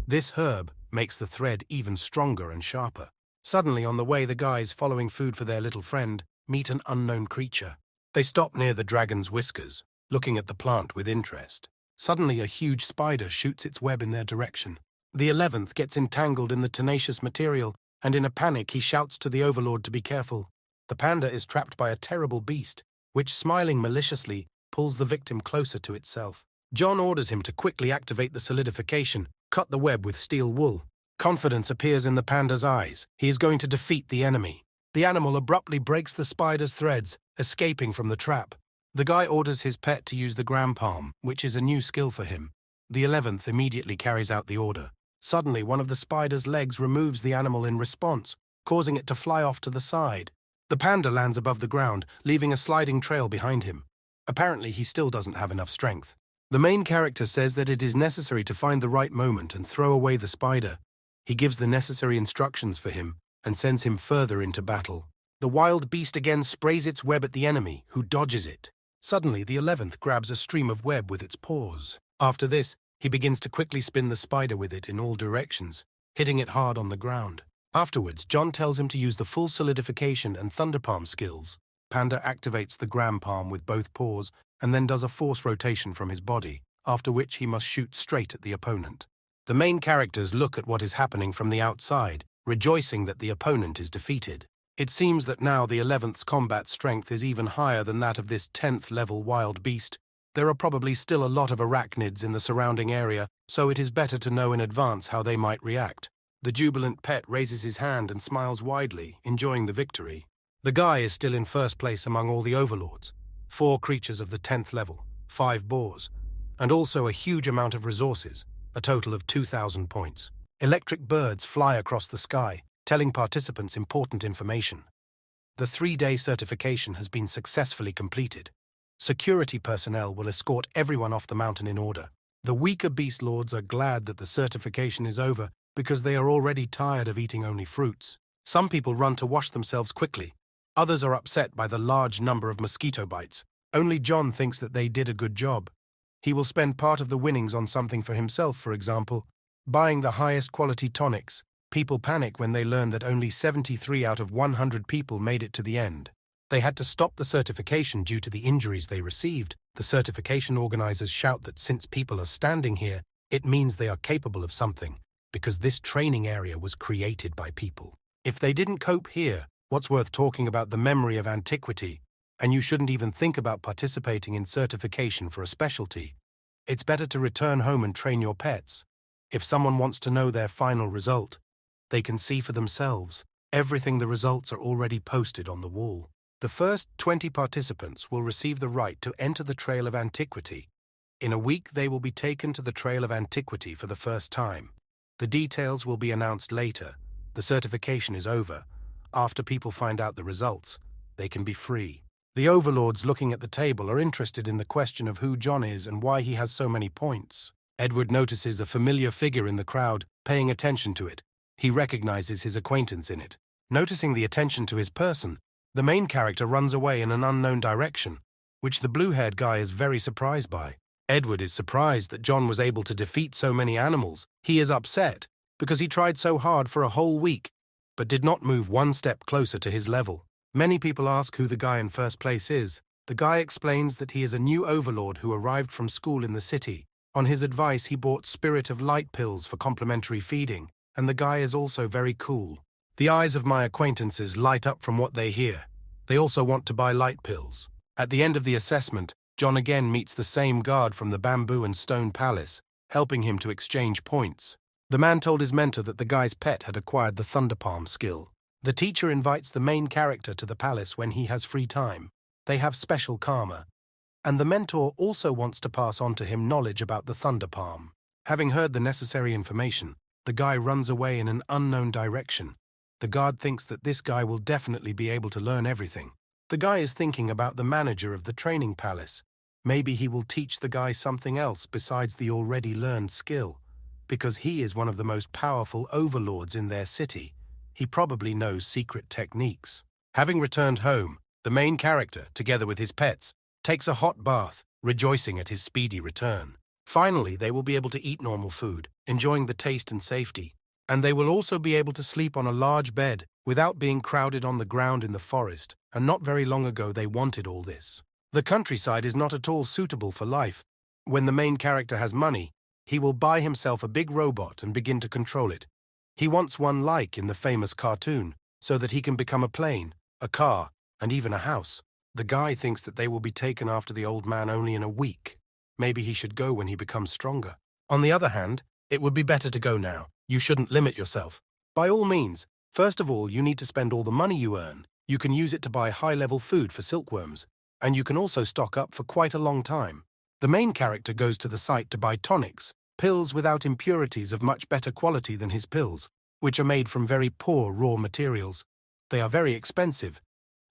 This herb makes the thread even stronger and sharper. Suddenly, on the way, the guys following food for their little friend meet an unknown creature. They stop near the dragon's whiskers, looking at the plant with interest. Suddenly, a huge spider shoots its web in their direction. The 11th gets entangled in the tenacious material, and in a panic he shouts to the overlord to be careful. The panda is trapped by a terrible beast, which, smiling maliciously, pulls the victim closer to itself. John orders him to quickly activate the solidification, cut the web with steel wool. Confidence appears in the panda's eyes. He is going to defeat the enemy. The animal abruptly breaks the spider's threads, escaping from the trap. The guy orders his pet to use the gram palm, which is a new skill for him. The 11th immediately carries out the order. Suddenly, one of the spider's legs removes the animal in response, causing it to fly off to the side. The panda lands above the ground, leaving a sliding trail behind him. Apparently, he still doesn't have enough strength. The main character says that it is necessary to find the right moment and throw away the spider. He gives the necessary instructions for him and sends him further into battle. The wild beast again sprays its web at the enemy, who dodges it. Suddenly, the 11th grabs a stream of web with its paws. After this, he begins to quickly spin the spider with it in all directions, hitting it hard on the ground. Afterwards, John tells him to use the full solidification and thunder palm skills. Panda activates the gram palm with both paws and then does a force rotation from his body, after which he must shoot straight at the opponent. The main characters look at what is happening from the outside, rejoicing that the opponent is defeated. It seems that now the 11th's combat strength is even higher than that of this 10th level wild beast. There are probably still a lot of arachnids in the surrounding area, so it is better to know in advance how they might react. The jubilant pet raises his hand and smiles widely, enjoying the victory. The guy is still in first place among all the overlords. 4 creatures of the 10th level, 5 boars, and also a huge amount of resources, a total of 2,000 points. Electric birds fly across the sky, telling participants important information. The 3-day certification has been successfully completed. Security personnel will escort everyone off the mountain in order. The weaker beast lords are glad that the certification is over because they are already tired of eating only fruits. Some people run to wash themselves quickly. Others are upset by the large number of mosquito bites. Only John thinks that they did a good job. He will spend part of the winnings on something for himself, for example, buying the highest quality tonics. People panic when they learn that only 73 out of 100 people made it to the end. They had to stop the certification due to the injuries they received. The certification organizers shout that since people are standing here, it means they are capable of something, because this training area was created by people. If they didn't cope here, what's worth talking about the memory of antiquity? And you shouldn't even think about participating in certification for a specialty. It's better to return home and train your pets. If someone wants to know their final result, they can see for themselves. Everything the results are already posted on the wall. The first 20 participants will receive the right to enter the Trail of Antiquity. In a week, they will be taken to the Trail of Antiquity for the first time. The details will be announced later. The certification is over. After people find out the results, they can be free. The overlords looking at the table are interested in the question of who John is and why he has so many points. Edward notices a familiar figure in the crowd, paying attention to it. He recognizes his acquaintance in it. Noticing the attention to his person, the main character runs away in an unknown direction, which the blue-haired guy is very surprised by. Edward is surprised that John was able to defeat so many animals. He is upset because he tried so hard for a whole week, but did not move one step closer to his level. Many people ask who the guy in first place is. The guy explains that he is a new overlord who arrived from school in the city. On his advice, he bought Spirit of Light pills for complimentary feeding, and the guy is also very cool. The eyes of my acquaintances light up from what they hear. They also want to buy light pills. At the end of the assessment, John again meets the same guard from the Bamboo and Stone Palace, helping him to exchange points. The man told his mentor that the guy's pet had acquired the Thunderpalm skill. The teacher invites the main character to the palace when he has free time. They have special karma. And the mentor also wants to pass on to him knowledge about the Thunderpalm. Having heard the necessary information, the guy runs away in an unknown direction. The guard thinks that this guy will definitely be able to learn everything. The guy is thinking about the manager of the training palace. Maybe he will teach the guy something else besides the already learned skill, because he is one of the most powerful overlords in their city. He probably knows secret techniques. Having returned home, the main character, together with his pets, takes a hot bath, rejoicing at his speedy return. Finally, they will be able to eat normal food, enjoying the taste and safety. And they will also be able to sleep on a large bed without being crowded on the ground in the forest, and not very long ago they wanted all this. The countryside is not at all suitable for life. When the main character has money, he will buy himself a big robot and begin to control it. He wants one like in the famous cartoon, so that he can become a plane, a car, and even a house. The guy thinks that they will be taken after the old man only in a week. Maybe he should go when he becomes stronger. On the other hand, it would be better to go now. You shouldn't limit yourself. By all means, first of all, you need to spend all the money you earn. You can use it to buy high-level food for silkworms, and you can also stock up for quite a long time. The main character goes to the site to buy tonics, pills without impurities of much better quality than his pills, which are made from very poor raw materials. They are very expensive,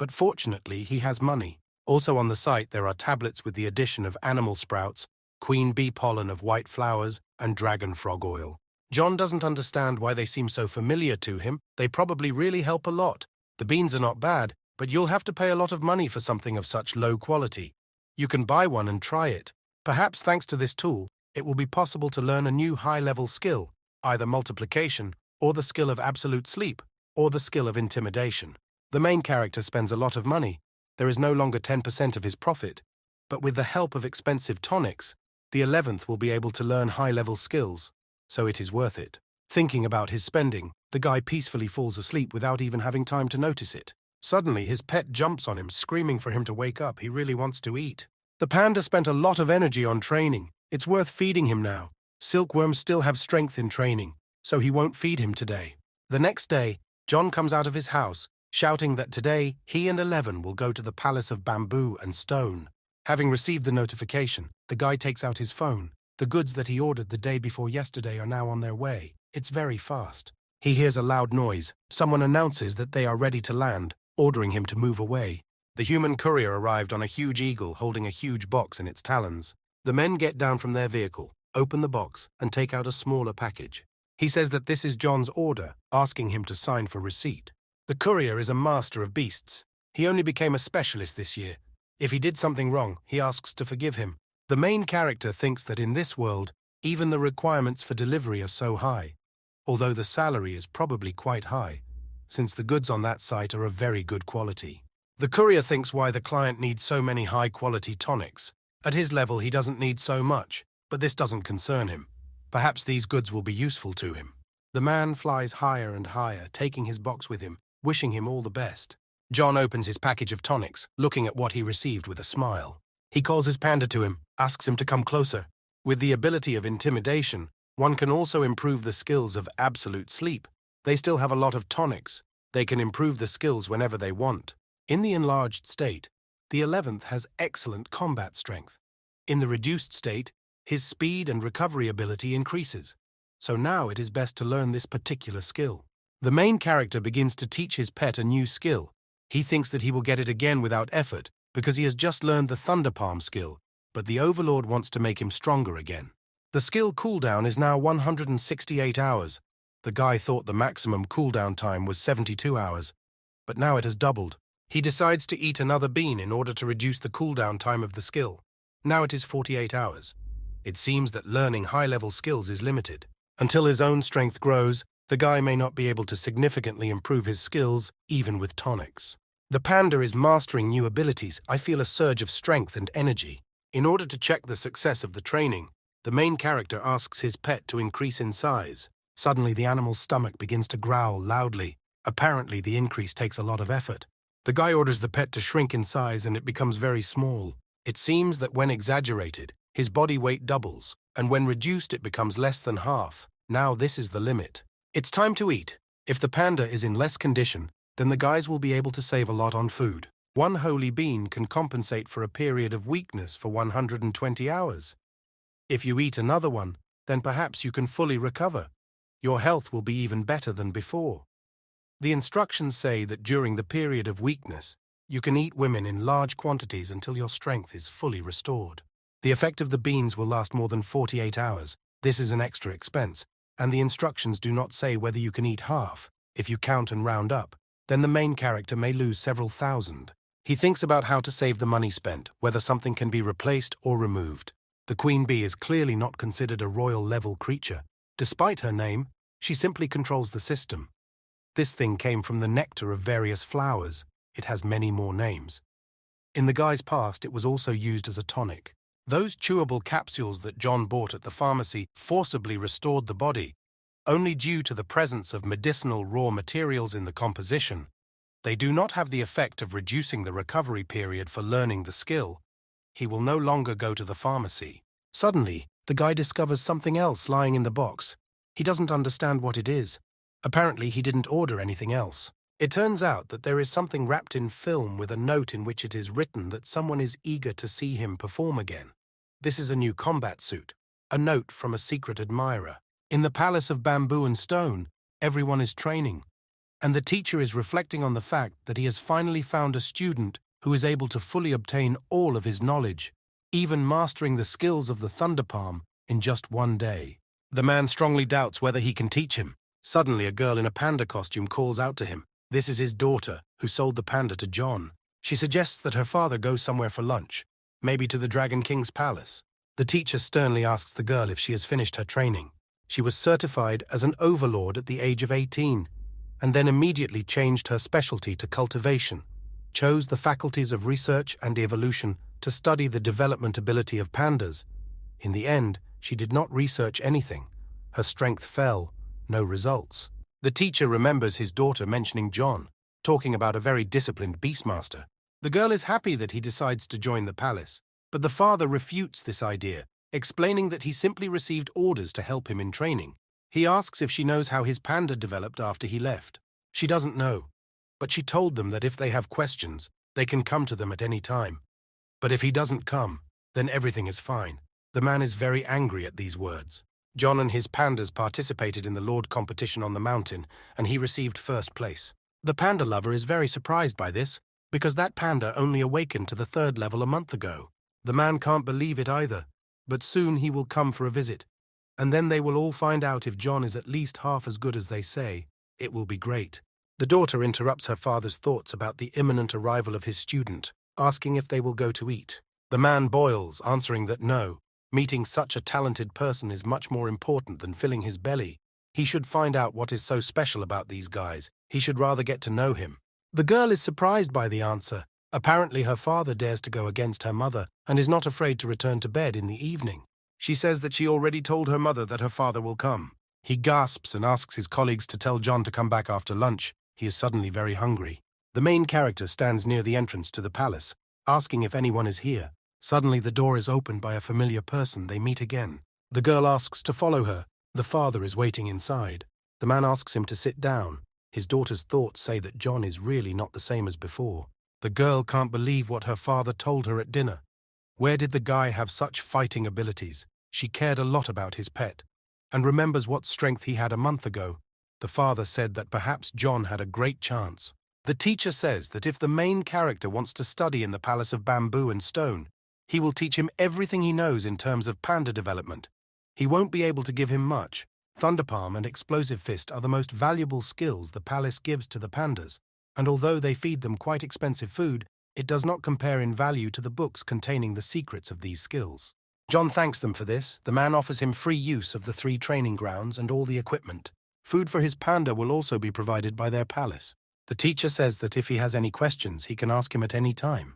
but fortunately he has money. Also on the site there are tablets with the addition of animal sprouts, queen bee pollen of white flowers, and dragon frog oil. John doesn't understand why they seem so familiar to him. They probably really help a lot. The beans are not bad, but you'll have to pay a lot of money for something of such low quality. You can buy one and try it. Perhaps thanks to this tool, it will be possible to learn a new high-level skill, either multiplication, or the skill of absolute sleep, or the skill of intimidation. The main character spends a lot of money. There is no longer 10% of his profit, but with the help of expensive tonics, the 11th will be able to learn high-level skills, so it is worth it. Thinking about his spending, the guy peacefully falls asleep without even having time to notice it. Suddenly, his pet jumps on him, screaming for him to wake up. He really wants to eat. The panda spent a lot of energy on training. It's worth feeding him now. Silkworms still have strength in training, so he won't feed him today. The next day, John comes out of his house, shouting that today he and 11 will go to the Palace of Bamboo and Stone. Having received the notification, the guy takes out his phone. The goods that he ordered the day before yesterday are now on their way. It's very fast. He hears a loud noise. Someone announces that they are ready to land, ordering him to move away. The human courier arrived on a huge eagle holding a huge box in its talons. The men get down from their vehicle, open the box, and take out a smaller package. He says that this is John's order, asking him to sign for receipt. The courier is a master of beasts. He only became a specialist this year. If he did something wrong, he asks to forgive him. The main character thinks that in this world, even the requirements for delivery are so high, although the salary is probably quite high, since the goods on that site are of very good quality. The courier thinks why the client needs so many high-quality tonics. At his level, he doesn't need so much, but this doesn't concern him. Perhaps these goods will be useful to him. The man flies higher and higher, taking his box with him, wishing him all the best. John opens his package of tonics, looking at what he received with a smile. He calls his panda to him, asks him to come closer. With the ability of intimidation, one can also improve the skills of absolute sleep. They still have a lot of tonics. They can improve the skills whenever they want. In the enlarged state, the 11th has excellent combat strength. In the reduced state, his speed and recovery ability increases. So now it is best to learn this particular skill. The main character begins to teach his pet a new skill. He thinks that he will get it again without effort because he has just learned the Thunder Palm skill, but the Overlord wants to make him stronger again. The skill cooldown is now 168 hours. The guy thought the maximum cooldown time was 72 hours, but now it has doubled. He decides to eat another bean in order to reduce the cooldown time of the skill. Now it is 48 hours. It seems that learning high-level skills is limited. Until his own strength grows, the guy may not be able to significantly improve his skills, even with tonics. The panda is mastering new abilities. I feel a surge of strength and energy. In order to check the success of the training, the main character asks his pet to increase in size. Suddenly, the animal's stomach begins to growl loudly. Apparently, the increase takes a lot of effort. The guy orders the pet to shrink in size and it becomes very small. It seems that when exaggerated, his body weight doubles, and when reduced it becomes less than half. Now this is the limit. It's time to eat. If the panda is in less condition, then the guys will be able to save a lot on food. One holy bean can compensate for a period of weakness for 120 hours. If you eat another one, then perhaps you can fully recover. Your health will be even better than before. The instructions say that during the period of weakness, you can eat women in large quantities until your strength is fully restored. The effect of the beans will last more than 48 hours. This is an extra expense, and the instructions do not say whether you can eat half. If you count and round up, then the main character may lose several thousand. He thinks about how to save the money spent, whether something can be replaced or removed. The queen bee is clearly not considered a royal-level creature. Despite her name, she simply controls the system. This thing came from the nectar of various flowers. It has many more names. In the guy's past, it was also used as a tonic. Those chewable capsules that John bought at the pharmacy forcibly restored the body. Only due to the presence of medicinal raw materials in the composition, they do not have the effect of reducing the recovery period for learning the skill. He will no longer go to the pharmacy. Suddenly, the guy discovers something else lying in the box. He doesn't understand what it is. Apparently, he didn't order anything else. It turns out that there is something wrapped in film with a note in which it is written that someone is eager to see him perform again. This is a new combat suit, a note from a secret admirer. In the palace of bamboo and stone, everyone is training, and the teacher is reflecting on the fact that he has finally found a student who is able to fully obtain all of his knowledge, even mastering the skills of the Thunder Palm in just one day. The man strongly doubts whether he can teach him. Suddenly, a girl in a panda costume calls out to him. This is his daughter, who sold the panda to John. She suggests that her father goes somewhere for lunch, maybe to the Dragon King's palace. The teacher sternly asks the girl if she has finished her training. She was certified as an overlord at the age of 18, and then immediately changed her specialty to cultivation, chose the faculties of research and evolution to study the development ability of pandas. In the end, she did not research anything. Her strength fell, no results. The teacher remembers his daughter mentioning John, talking about a very disciplined beastmaster. The girl is happy that he decides to join the palace, but the father refutes this idea, explaining that he simply received orders to help him in training. He asks if she knows how his panda developed after he left. She doesn't know, but she told them that if they have questions, they can come to them at any time. But if he doesn't come, then everything is fine. The man is very angry at these words. John and his pandas participated in the Lord competition on the mountain, and he received first place. The panda lover is very surprised by this, because that panda only awakened to the 3rd level a month ago. The man can't believe it either, but soon he will come for a visit. and then they will all find out if John is at least half as good as they say. It will be great. The daughter interrupts her father's thoughts about the imminent arrival of his student, asking if they will go to eat. The man boils, answering that no, meeting such a talented person is much more important than filling his belly. He should find out what is so special about these guys. He should rather get to know him. The girl is surprised by the answer. Apparently her father dares to go against her mother and is not afraid to return to bed in the evening. She says that she already told her mother that her father will come. He gasps and asks his colleagues to tell John to come back after lunch. He is suddenly very hungry. The main character stands near the entrance to the palace, asking if anyone is here. Suddenly the door is opened by a familiar person. They meet again. The girl asks to follow her. The father is waiting inside. The man asks him to sit down. His daughter's thoughts say that John is really not the same as before. The girl can't believe what her father told her at dinner. Where did the guy have such fighting abilities? She cared a lot about his pet, and remembers what strength he had a month ago. The father said that perhaps John had a great chance. The teacher says that if the main character wants to study in the Palace of Bamboo and Stone, he will teach him everything he knows in terms of panda development. He won't be able to give him much. Thunderpalm and Explosive Fist are the most valuable skills the palace gives to the pandas, and although they feed them quite expensive food, it does not compare in value to the books containing the secrets of these skills. John thanks them for this. The man offers him free use of the 3 training grounds and all the equipment. Food for his panda will also be provided by their palace. The teacher says that if he has any questions, he can ask him at any time.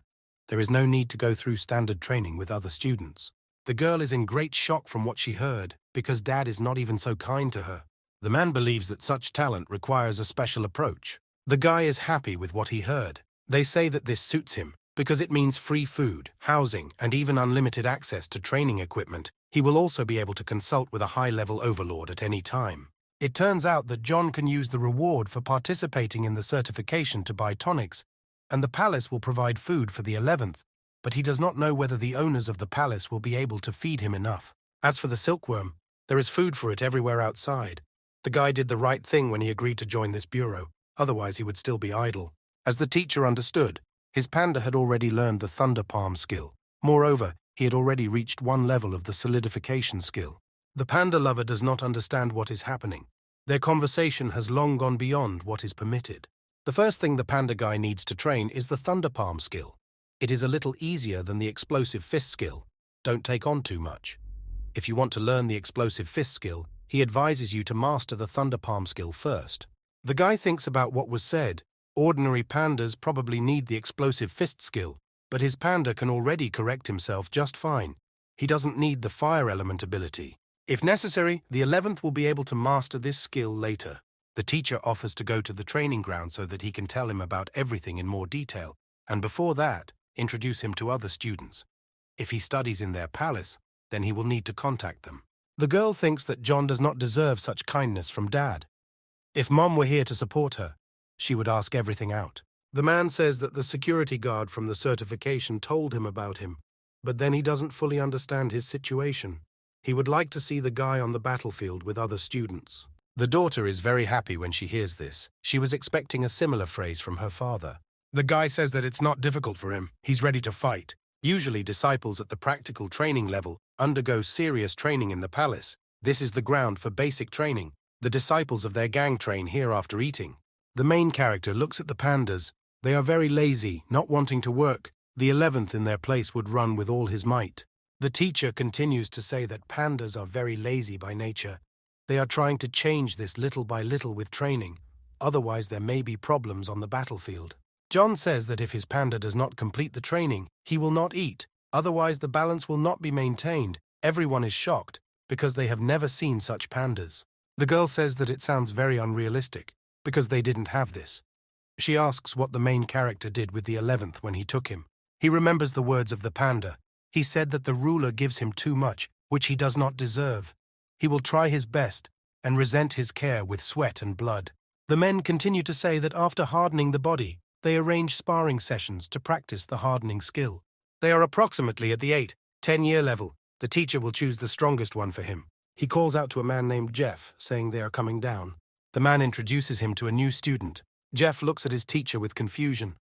There is no need to go through standard training with other students. The girl is in great shock from what she heard, because Dad is not even so kind to her. The man believes that such talent requires a special approach. The guy is happy with what he heard. They say that this suits him, because it means free food, housing, and even unlimited access to training equipment. He will also be able to consult with a high-level overlord at any time. It turns out that John can use the reward for participating in the certification to buy tonics, and the palace will provide food for the 11th, but he does not know whether the owners of the palace will be able to feed him enough. As for the silkworm, there is food for it everywhere outside. The guy did the right thing when he agreed to join this bureau, otherwise he would still be idle. As the teacher understood, his panda had already learned the Thunderpalm skill. Moreover, he had already reached 1 level of the solidification skill. The panda lover does not understand what is happening. Their conversation has long gone beyond what is permitted. The first thing the panda guy needs to train is the Thunderpalm skill. It is a little easier than the Explosive Fist skill. Don't take on too much. If you want to learn the Explosive Fist skill, he advises you to master the Thunderpalm skill first. The guy thinks about what was said. Ordinary pandas probably need the Explosive Fist skill, but his panda can already correct himself just fine. He doesn't need the fire element ability. If necessary, the 11th will be able to master this skill later. The teacher offers to go to the training ground so that he can tell him about everything in more detail, and before that, introduce him to other students. If he studies in their palace, then he will need to contact them. The girl thinks that John does not deserve such kindness from Dad. If Mom were here to support her, she would ask everything out. The man says that the security guard from the certification told him about him, but then he doesn't fully understand his situation. He would like to see the guy on the battlefield with other students. The daughter is very happy when she hears this. She was expecting a similar phrase from her father. The guy says that it's not difficult for him. He's ready to fight. Usually disciples at the practical training level undergo serious training in the palace. This is the ground for basic training. The disciples of their gang train here after eating. The main character looks at the pandas. They are very lazy, not wanting to work. The 11th in their place would run with all his might. The teacher continues to say that pandas are very lazy by nature. They are trying to change this little by little with training. Otherwise there may be problems on the battlefield. John says that if his panda does not complete the training, he will not eat. Otherwise the balance will not be maintained. Everyone is shocked because they have never seen such pandas. The girl says that it sounds very unrealistic because they didn't have this. She asks what the main character did with the 11th when he took him. He remembers the words of the panda. He said that the ruler gives him too much, which he does not deserve. He will try his best and resent his care with sweat and blood. The men continue to say that after hardening the body, they arrange sparring sessions to practice the hardening skill. They are approximately at the 8-10-year level. The teacher will choose the strongest one for him. He calls out to a man named Jeff, saying they are coming down. The man introduces him to a new student. Jeff looks at his teacher with confusion.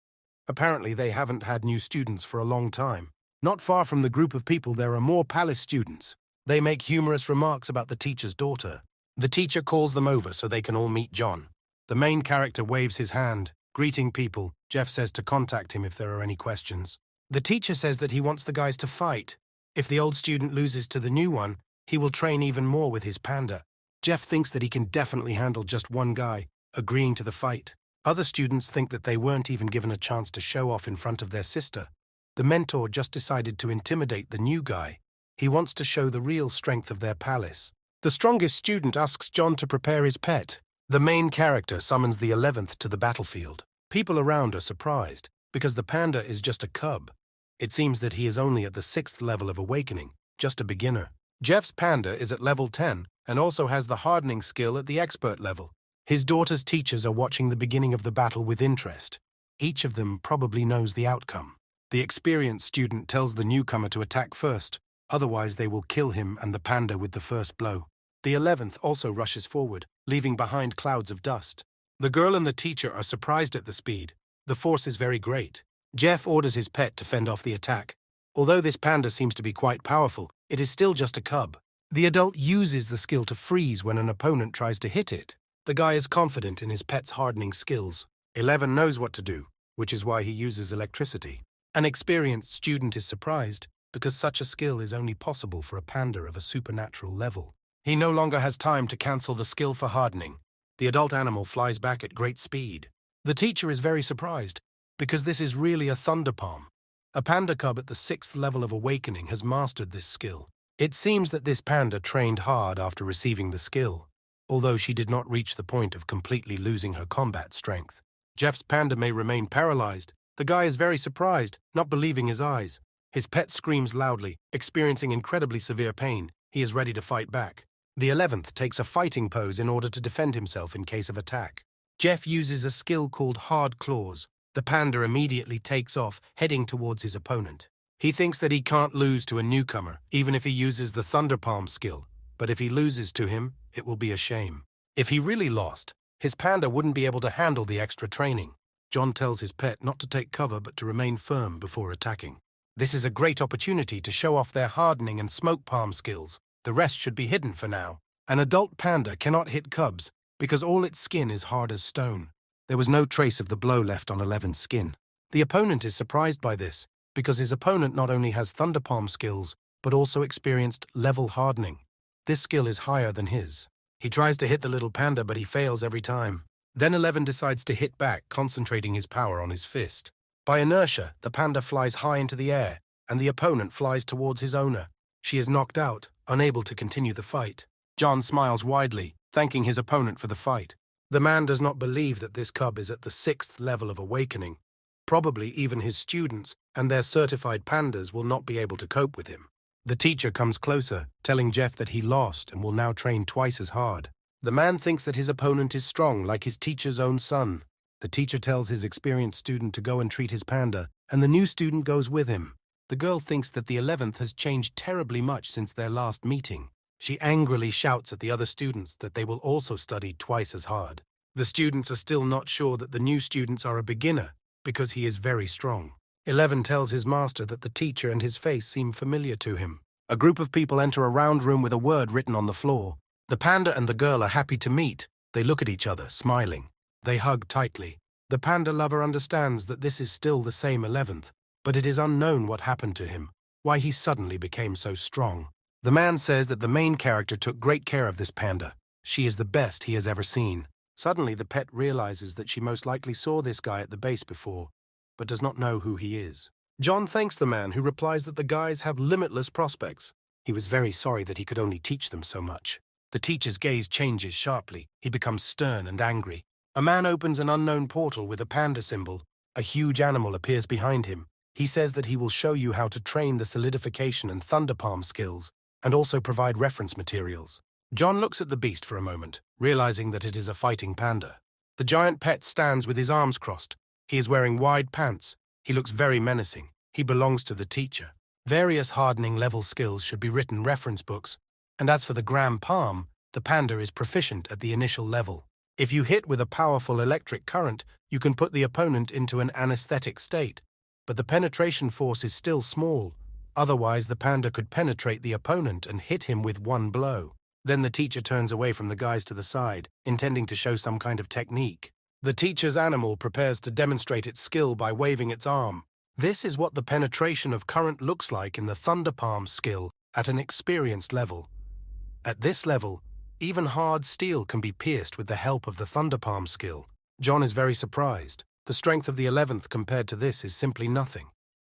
Apparently they haven't had new students for a long time. Not far from the group of people there are more palace students. They make humorous remarks about the teacher's daughter. The teacher calls them over so they can all meet John. The main character waves his hand, greeting people. Jeff says to contact him if there are any questions. The teacher says that he wants the guys to fight. If the old student loses to the new one, he will train even more with his panda. Jeff thinks that he can definitely handle just one guy, agreeing to the fight. Other students think that they weren't even given a chance to show off in front of their sister. The mentor just decided to intimidate the new guy. He wants to show the real strength of their palace. The strongest student asks John to prepare his pet. The main character summons the 11th to the battlefield. People around are surprised, because the panda is just a cub. It seems that he is only at the 6th level of awakening, just a beginner. Jeff's panda is at level 10 and also has the hardening skill at the expert level. His daughter's teachers are watching the beginning of the battle with interest. Each of them probably knows the outcome. The experienced student tells the newcomer to attack first, otherwise they will kill him and the panda with the first blow. The 11th also rushes forward, leaving behind clouds of dust. The girl and the teacher are surprised at the speed. The force is very great. Jeff orders his pet to fend off the attack. Although this panda seems to be quite powerful, it is still just a cub. The adult uses the skill to freeze when an opponent tries to hit it. The guy is confident in his pet's hardening skills. 11 knows what to do, which is why he uses electricity. An experienced student is surprised because such a skill is only possible for a panda of a supernatural level. He no longer has time to cancel the skill for hardening. The adult animal flies back at great speed. The teacher is very surprised because this is really a thunder palm. A panda cub at the 6th level of awakening has mastered this skill. It seems that this panda trained hard after receiving the skill, although she did not reach the point of completely losing her combat strength. Jeff's panda may remain paralyzed. The guy is very surprised, not believing his eyes. His pet screams loudly, experiencing incredibly severe pain. He is ready to fight back. The 11th takes a fighting pose in order to defend himself in case of attack. Jeff uses a skill called Hard Claws. The panda immediately takes off, heading towards his opponent. He thinks that he can't lose to a newcomer, even if he uses the Thunder Palm skill. But if he loses to him, it will be a shame. If he really lost, his panda wouldn't be able to handle the extra training. John tells his pet not to take cover but to remain firm before attacking. This is a great opportunity to show off their hardening and smoke palm skills. The rest should be hidden for now. An adult panda cannot hit cubs because all its skin is hard as stone. There was no trace of the blow left on 11's skin. The opponent is surprised by this because his opponent not only has thunder palm skills but also experienced level hardening. This skill is higher than his. He tries to hit the little panda but he fails every time. Then 11 decides to hit back, concentrating his power on his fist. By inertia, the panda flies high into the air, and the opponent flies towards his owner. She is knocked out, unable to continue the fight. John smiles widely, thanking his opponent for the fight. The man does not believe that this cub is at the 6th level of awakening. Probably even his students and their certified pandas will not be able to cope with him. The teacher comes closer, telling Jeff that he lost and will now train twice as hard. The man thinks that his opponent is strong, like his teacher's own son. The teacher tells his experienced student to go and treat his panda, and the new student goes with him. The girl thinks that the 11th has changed terribly much since their last meeting. She angrily shouts at the other students that they will also study twice as hard. The students are still not sure that the new students are a beginner, because he is very strong. 11 tells his master that the teacher and his face seem familiar to him. A group of people enter a round room with a word written on the floor. The panda and the girl are happy to meet. They look at each other, smiling. They hug tightly. The panda lover understands that this is still the same 11th, but it is unknown what happened to him, why he suddenly became so strong. The man says that the main character took great care of this panda. She is the best he has ever seen. Suddenly, the pet realizes that she most likely saw this guy at the base before, but does not know who he is. John thanks the man, who replies that the guys have limitless prospects. He was very sorry that he could only teach them so much. The teacher's gaze changes sharply. He becomes stern and angry. A man opens an unknown portal with a panda symbol. A huge animal appears behind him. He says that he will show you how to train the solidification and thunder palm skills, and also provide reference materials. John looks at the beast for a moment, realizing that it is a fighting panda. The giant pet stands with his arms crossed. He is wearing wide pants. He looks very menacing. He belongs to the teacher. Various hardening level skills should be written reference books, and as for the gram palm, the panda is proficient at the initial level. If you hit with a powerful electric current, you can put the opponent into an anesthetic state, but the penetration force is still small, Otherwise, the panda could penetrate the opponent and hit him with one blow. Then the teacher turns away from the guys to the side, intending to show some kind of technique. The teacher's animal prepares to demonstrate its skill by waving its arm. This is what the penetration of current looks like in the thunder palm skill at an experienced level. At this level, even hard steel can be pierced with the help of the thunder palm skill. John is very surprised. The strength of the 11th compared to this is simply nothing.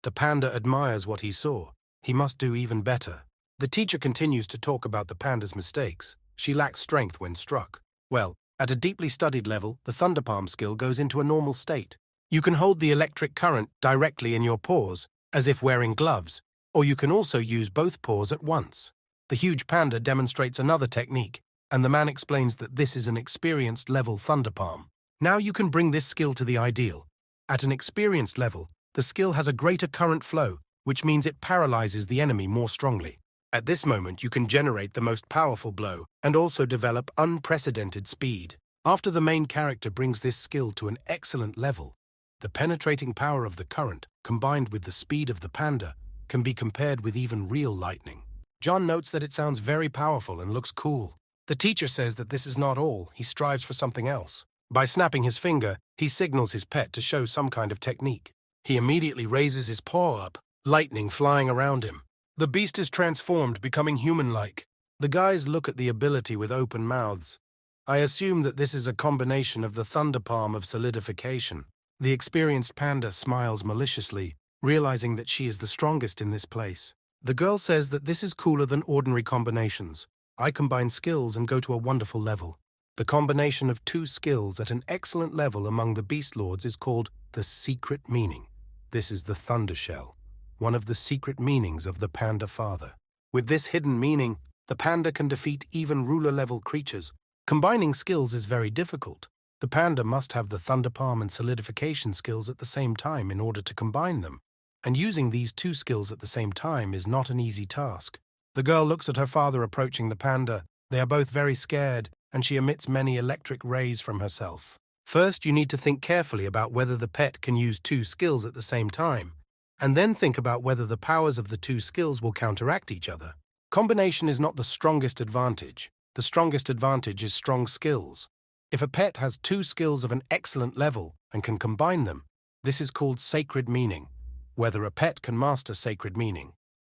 The panda admires what he saw. He must do even better. The teacher continues to talk about the panda's mistakes. She lacks strength when struck. Well, at a deeply studied level, the thunder palm skill goes into a normal state. You can hold the electric current directly in your paws, as if wearing gloves, or you can also use both paws at once. The huge panda demonstrates another technique, and the man explains that this is an experienced level thunder palm. Now you can bring this skill to the ideal. At an experienced level, the skill has a greater current flow, which means it paralyzes the enemy more strongly. At this moment, you can generate the most powerful blow and also develop unprecedented speed. After the main character brings this skill to an excellent level, the penetrating power of the current, combined with the speed of the panda, can be compared with even real lightning. John notes that it sounds very powerful and looks cool. The teacher says that this is not all. He strives for something else. By snapping his finger, he signals his pet to show some kind of technique. He immediately raises his paw up, lightning flying around him. The beast is transformed, becoming human-like. The guys look at the ability with open mouths. I assume that this is a combination of the thunder palm of solidification. The experienced panda smiles maliciously, realizing that she is the strongest in this place. The girl says that this is cooler than ordinary combinations. I combine skills and go to a wonderful level. The combination of two skills at an excellent level among the beast lords is called the secret meaning. This is the thunder shell, one of the secret meanings of the panda father. With this hidden meaning, the panda can defeat even ruler-level creatures. Combining skills is very difficult. The panda must have the thunder palm and solidification skills at the same time in order to combine them. And using these two skills at the same time is not an easy task. The girl looks at her father approaching the panda. They are both very scared, and she emits many electric rays from herself. First, you need to think carefully about whether the pet can use two skills at the same time, and then think about whether the powers of the two skills will counteract each other. Combination is not the strongest advantage. The strongest advantage is strong skills. If a pet has two skills of an excellent level and can combine them, this is called sacred meaning. Whether a pet can master sacred meaning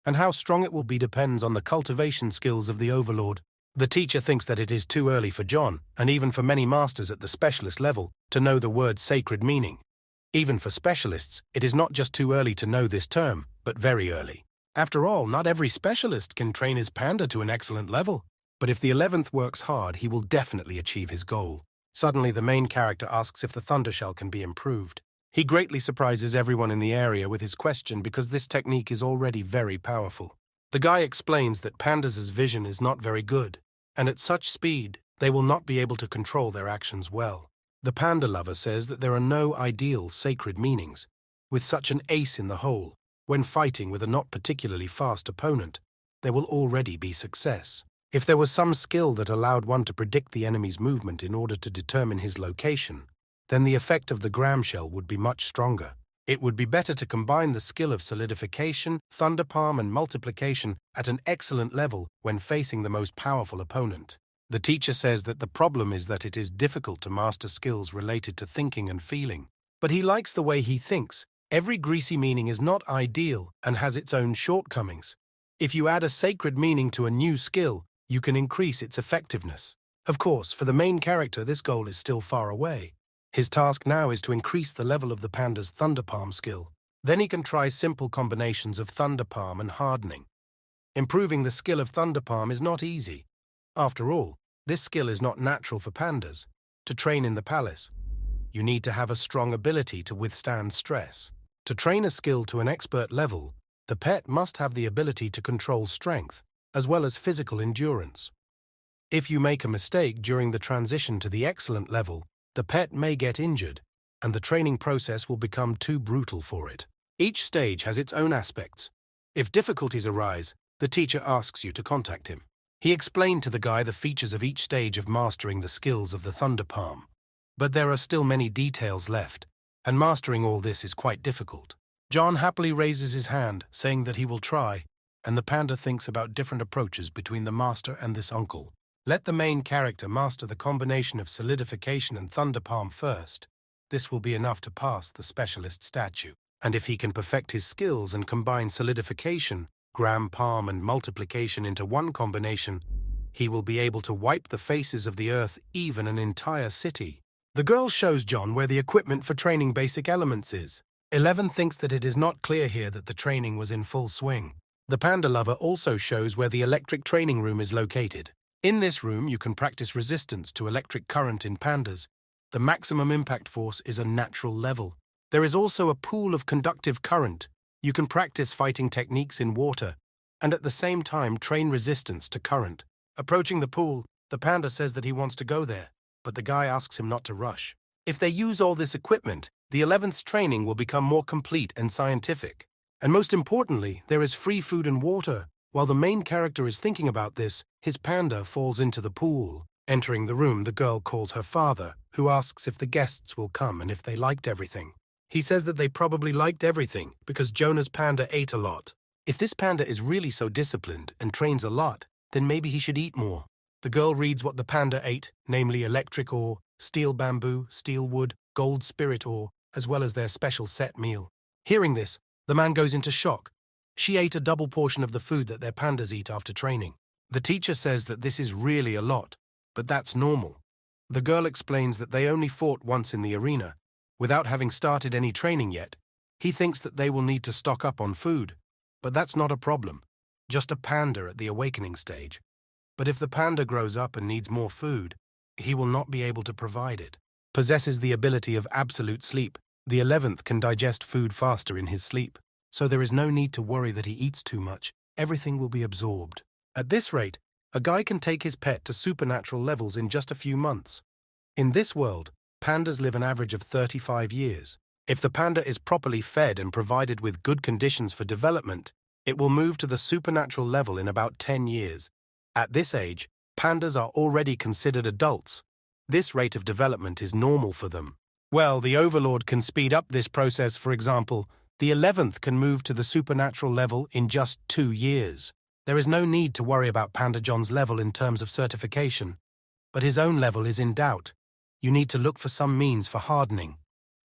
and how strong it will be depends on the cultivation skills of the overlord. The teacher thinks that it is too early for John, and even for many masters at the specialist level, to know the word sacred meaning. Even for specialists, it is not just too early to know this term, but very early. After all, not every specialist can train his panda to an excellent level. But if the 11th works hard, he will definitely achieve his goal. Suddenly, the main character asks if the thunder shell can be improved. He greatly surprises everyone in the area with his question because this technique is already very powerful. The guy explains that pandas' vision is not very good, and at such speed, they will not be able to control their actions well. The panda lover says that there are no ideal sacred meanings. With such an ace in the hole, when fighting with a not particularly fast opponent, there will already be success. If there was some skill that allowed one to predict the enemy's movement in order to determine his location, then the effect of the gram shell would be much stronger. It would be better to combine the skill of solidification, thunder palm, and multiplication at an excellent level when facing the most powerful opponent. The teacher says that the problem is that it is difficult to master skills related to thinking and feeling. But he likes the way he thinks. Every greasy meaning is not ideal and has its own shortcomings. If you add a sacred meaning to a new skill, you can increase its effectiveness. Of course, for the main character, this goal is still far away. His task now is to increase the level of the panda's thunder palm skill. Then he can try simple combinations of thunder palm and hardening. Improving the skill of thunder palm is not easy. After all, this skill is not natural for pandas. To train in the palace, you need to have a strong ability to withstand stress. To train a skill to an expert level, the pet must have the ability to control strength, as well as physical endurance. If you make a mistake during the transition to the excellent level, the pet may get injured, and the training process will become too brutal for it. Each stage has its own aspects. If difficulties arise, the teacher asks you to contact him. He explained to the guy the features of each stage of mastering the skills of the thunder palm. But there are still many details left, and mastering all this is quite difficult. John happily raises his hand, saying that he will try, and the panda thinks about different approaches between the master and this uncle. Let the main character master the combination of solidification and thunder palm first. This will be enough to pass the specialist statue. And if he can perfect his skills and combine solidification, gram palm and multiplication into one combination, he will be able to wipe the faces of the earth, even an entire city. The girl shows John where the equipment for training basic elements is. 11 thinks that it is not clear here that the training was in full swing. The panda lover also shows where the electric training room is located. In this room, you can practice resistance to electric current in pandas. The maximum impact force is a natural level. There is also a pool of conductive current. You can practice fighting techniques in water, and at the same time train resistance to current. Approaching the pool, the panda says that he wants to go there, but the guy asks him not to rush. If they use all this equipment, the 11th's training will become more complete and scientific. And most importantly, there is free food and water. While the main character is thinking about this, his panda falls into the pool. Entering the room, the girl calls her father, who asks if the guests will come and if they liked everything. He says that they probably liked everything because Jonah's panda ate a lot. If this panda is really so disciplined and trains a lot, then maybe he should eat more. The girl reads what the panda ate, namely electric ore, steel bamboo, steel wood, gold spirit ore, as well as their special set meal. Hearing this, the man goes into shock. She ate a double portion of the food that their pandas eat after training. The teacher says that this is really a lot, but that's normal. The girl explains that they only fought once in the arena, without having started any training yet. He thinks that they will need to stock up on food, but that's not a problem. Just a panda at the awakening stage. But if the panda grows up and needs more food, he will not be able to provide it. Possesses the ability of absolute sleep. The 11th can digest food faster in his sleep, so there is no need to worry that he eats too much. Everything will be absorbed. At this rate, a guy can take his pet to supernatural levels in just a few months. In this world, pandas live an average of 35 years. If the panda is properly fed and provided with good conditions for development, it will move to the supernatural level in about 10 years. At this age, pandas are already considered adults. This rate of development is normal for them. Well, the Overlord can speed up this process. For example, the 11th can move to the supernatural level in just 2 years. There is no need to worry about Panda John's level in terms of certification, but his own level is in doubt. You need to look for some means for hardening.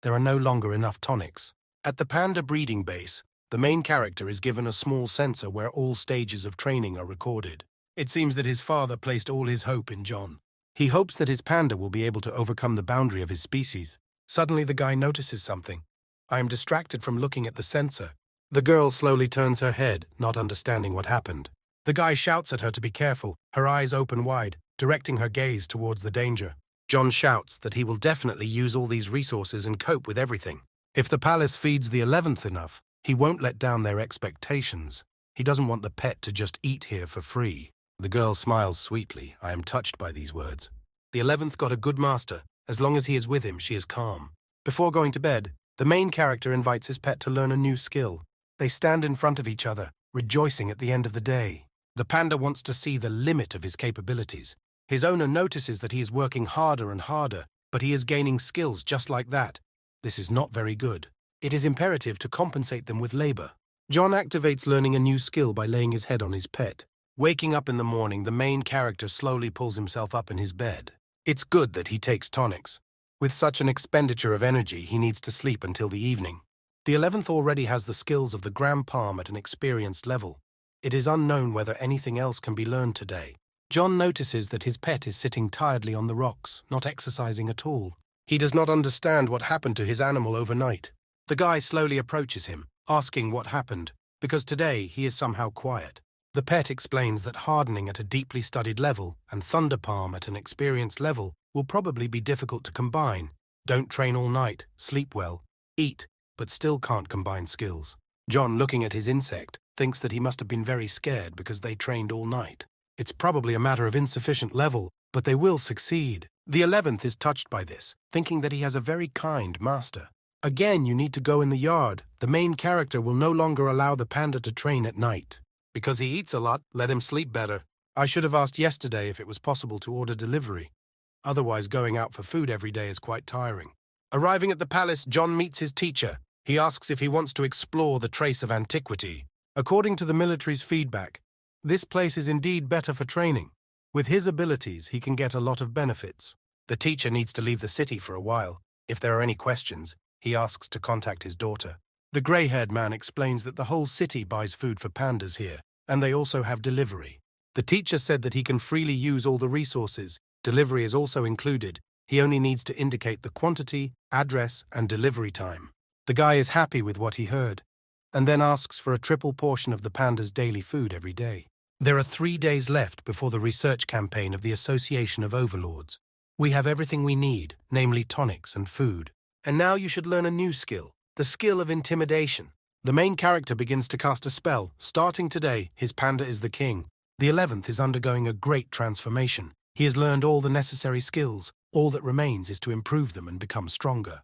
There are no longer enough tonics. At the panda breeding base, the main character is given a small sensor where all stages of training are recorded. It seems that his father placed all his hope in John. He hopes that his panda will be able to overcome the boundary of his species. Suddenly the guy notices something. I am distracted from looking at the sensor. The girl slowly turns her head, not understanding what happened. The guy shouts at her to be careful, her eyes open wide, directing her gaze towards the danger. John shouts that he will definitely use all these resources and cope with everything. If the palace feeds the 11th enough, he won't let down their expectations. He doesn't want the pet to just eat here for free. The girl smiles sweetly. I am touched by these words. The 11th got a good master. As long as he is with him, she is calm. Before going to bed, the main character invites his pet to learn a new skill. They stand in front of each other, rejoicing at the end of the day. The panda wants to see the limit of his capabilities. His owner notices that he is working harder and harder, but he is gaining skills just like that. This is not very good. It is imperative to compensate them with labor. John activates learning a new skill by laying his head on his pet. Waking up in the morning, the main character slowly pulls himself up in his bed. It's good that he takes tonics. With such an expenditure of energy, he needs to sleep until the evening. The 11th already has the skills of the gram palm at an experienced level. It is unknown whether anything else can be learned today. John notices that his pet is sitting tiredly on the rocks, not exercising at all. He does not understand what happened to his animal overnight. The guy slowly approaches him, asking what happened, because today he is somehow quiet. The pet explains that hardening at a deeply studied level and thunder palm at an experienced level will probably be difficult to combine. Don't train all night, sleep well, eat, but still can't combine skills. John, looking at his insect, thinks that he must have been very scared because they trained all night. It's probably a matter of insufficient level, but they will succeed. The 11th is touched by this, thinking that he has a very kind master. Again, you need to go in the yard. The main character will no longer allow the panda to train at night. Because he eats a lot, let him sleep better. I should have asked yesterday if it was possible to order delivery. Otherwise, going out for food every day is quite tiring. Arriving at the palace, John meets his teacher. He asks if he wants to explore the trace of antiquity. According to the military's feedback, this place is indeed better for training. With his abilities, he can get a lot of benefits. The teacher needs to leave the city for a while. If there are any questions, he asks to contact his daughter. The grey-haired man explains that the whole city buys food for pandas here, and they also have delivery. The teacher said that he can freely use all the resources. Delivery is also included. He only needs to indicate the quantity, address, and delivery time. The guy is happy with what he heard, and then asks for a triple portion of the panda's daily food every day. There are 3 days left before the research campaign of the Association of Overlords. We have everything we need, namely tonics and food. And now you should learn a new skill, the skill of intimidation. The main character begins to cast a spell. Starting today, his panda is the king. The 11th is undergoing a great transformation. He has learned all the necessary skills. All that remains is to improve them and become stronger.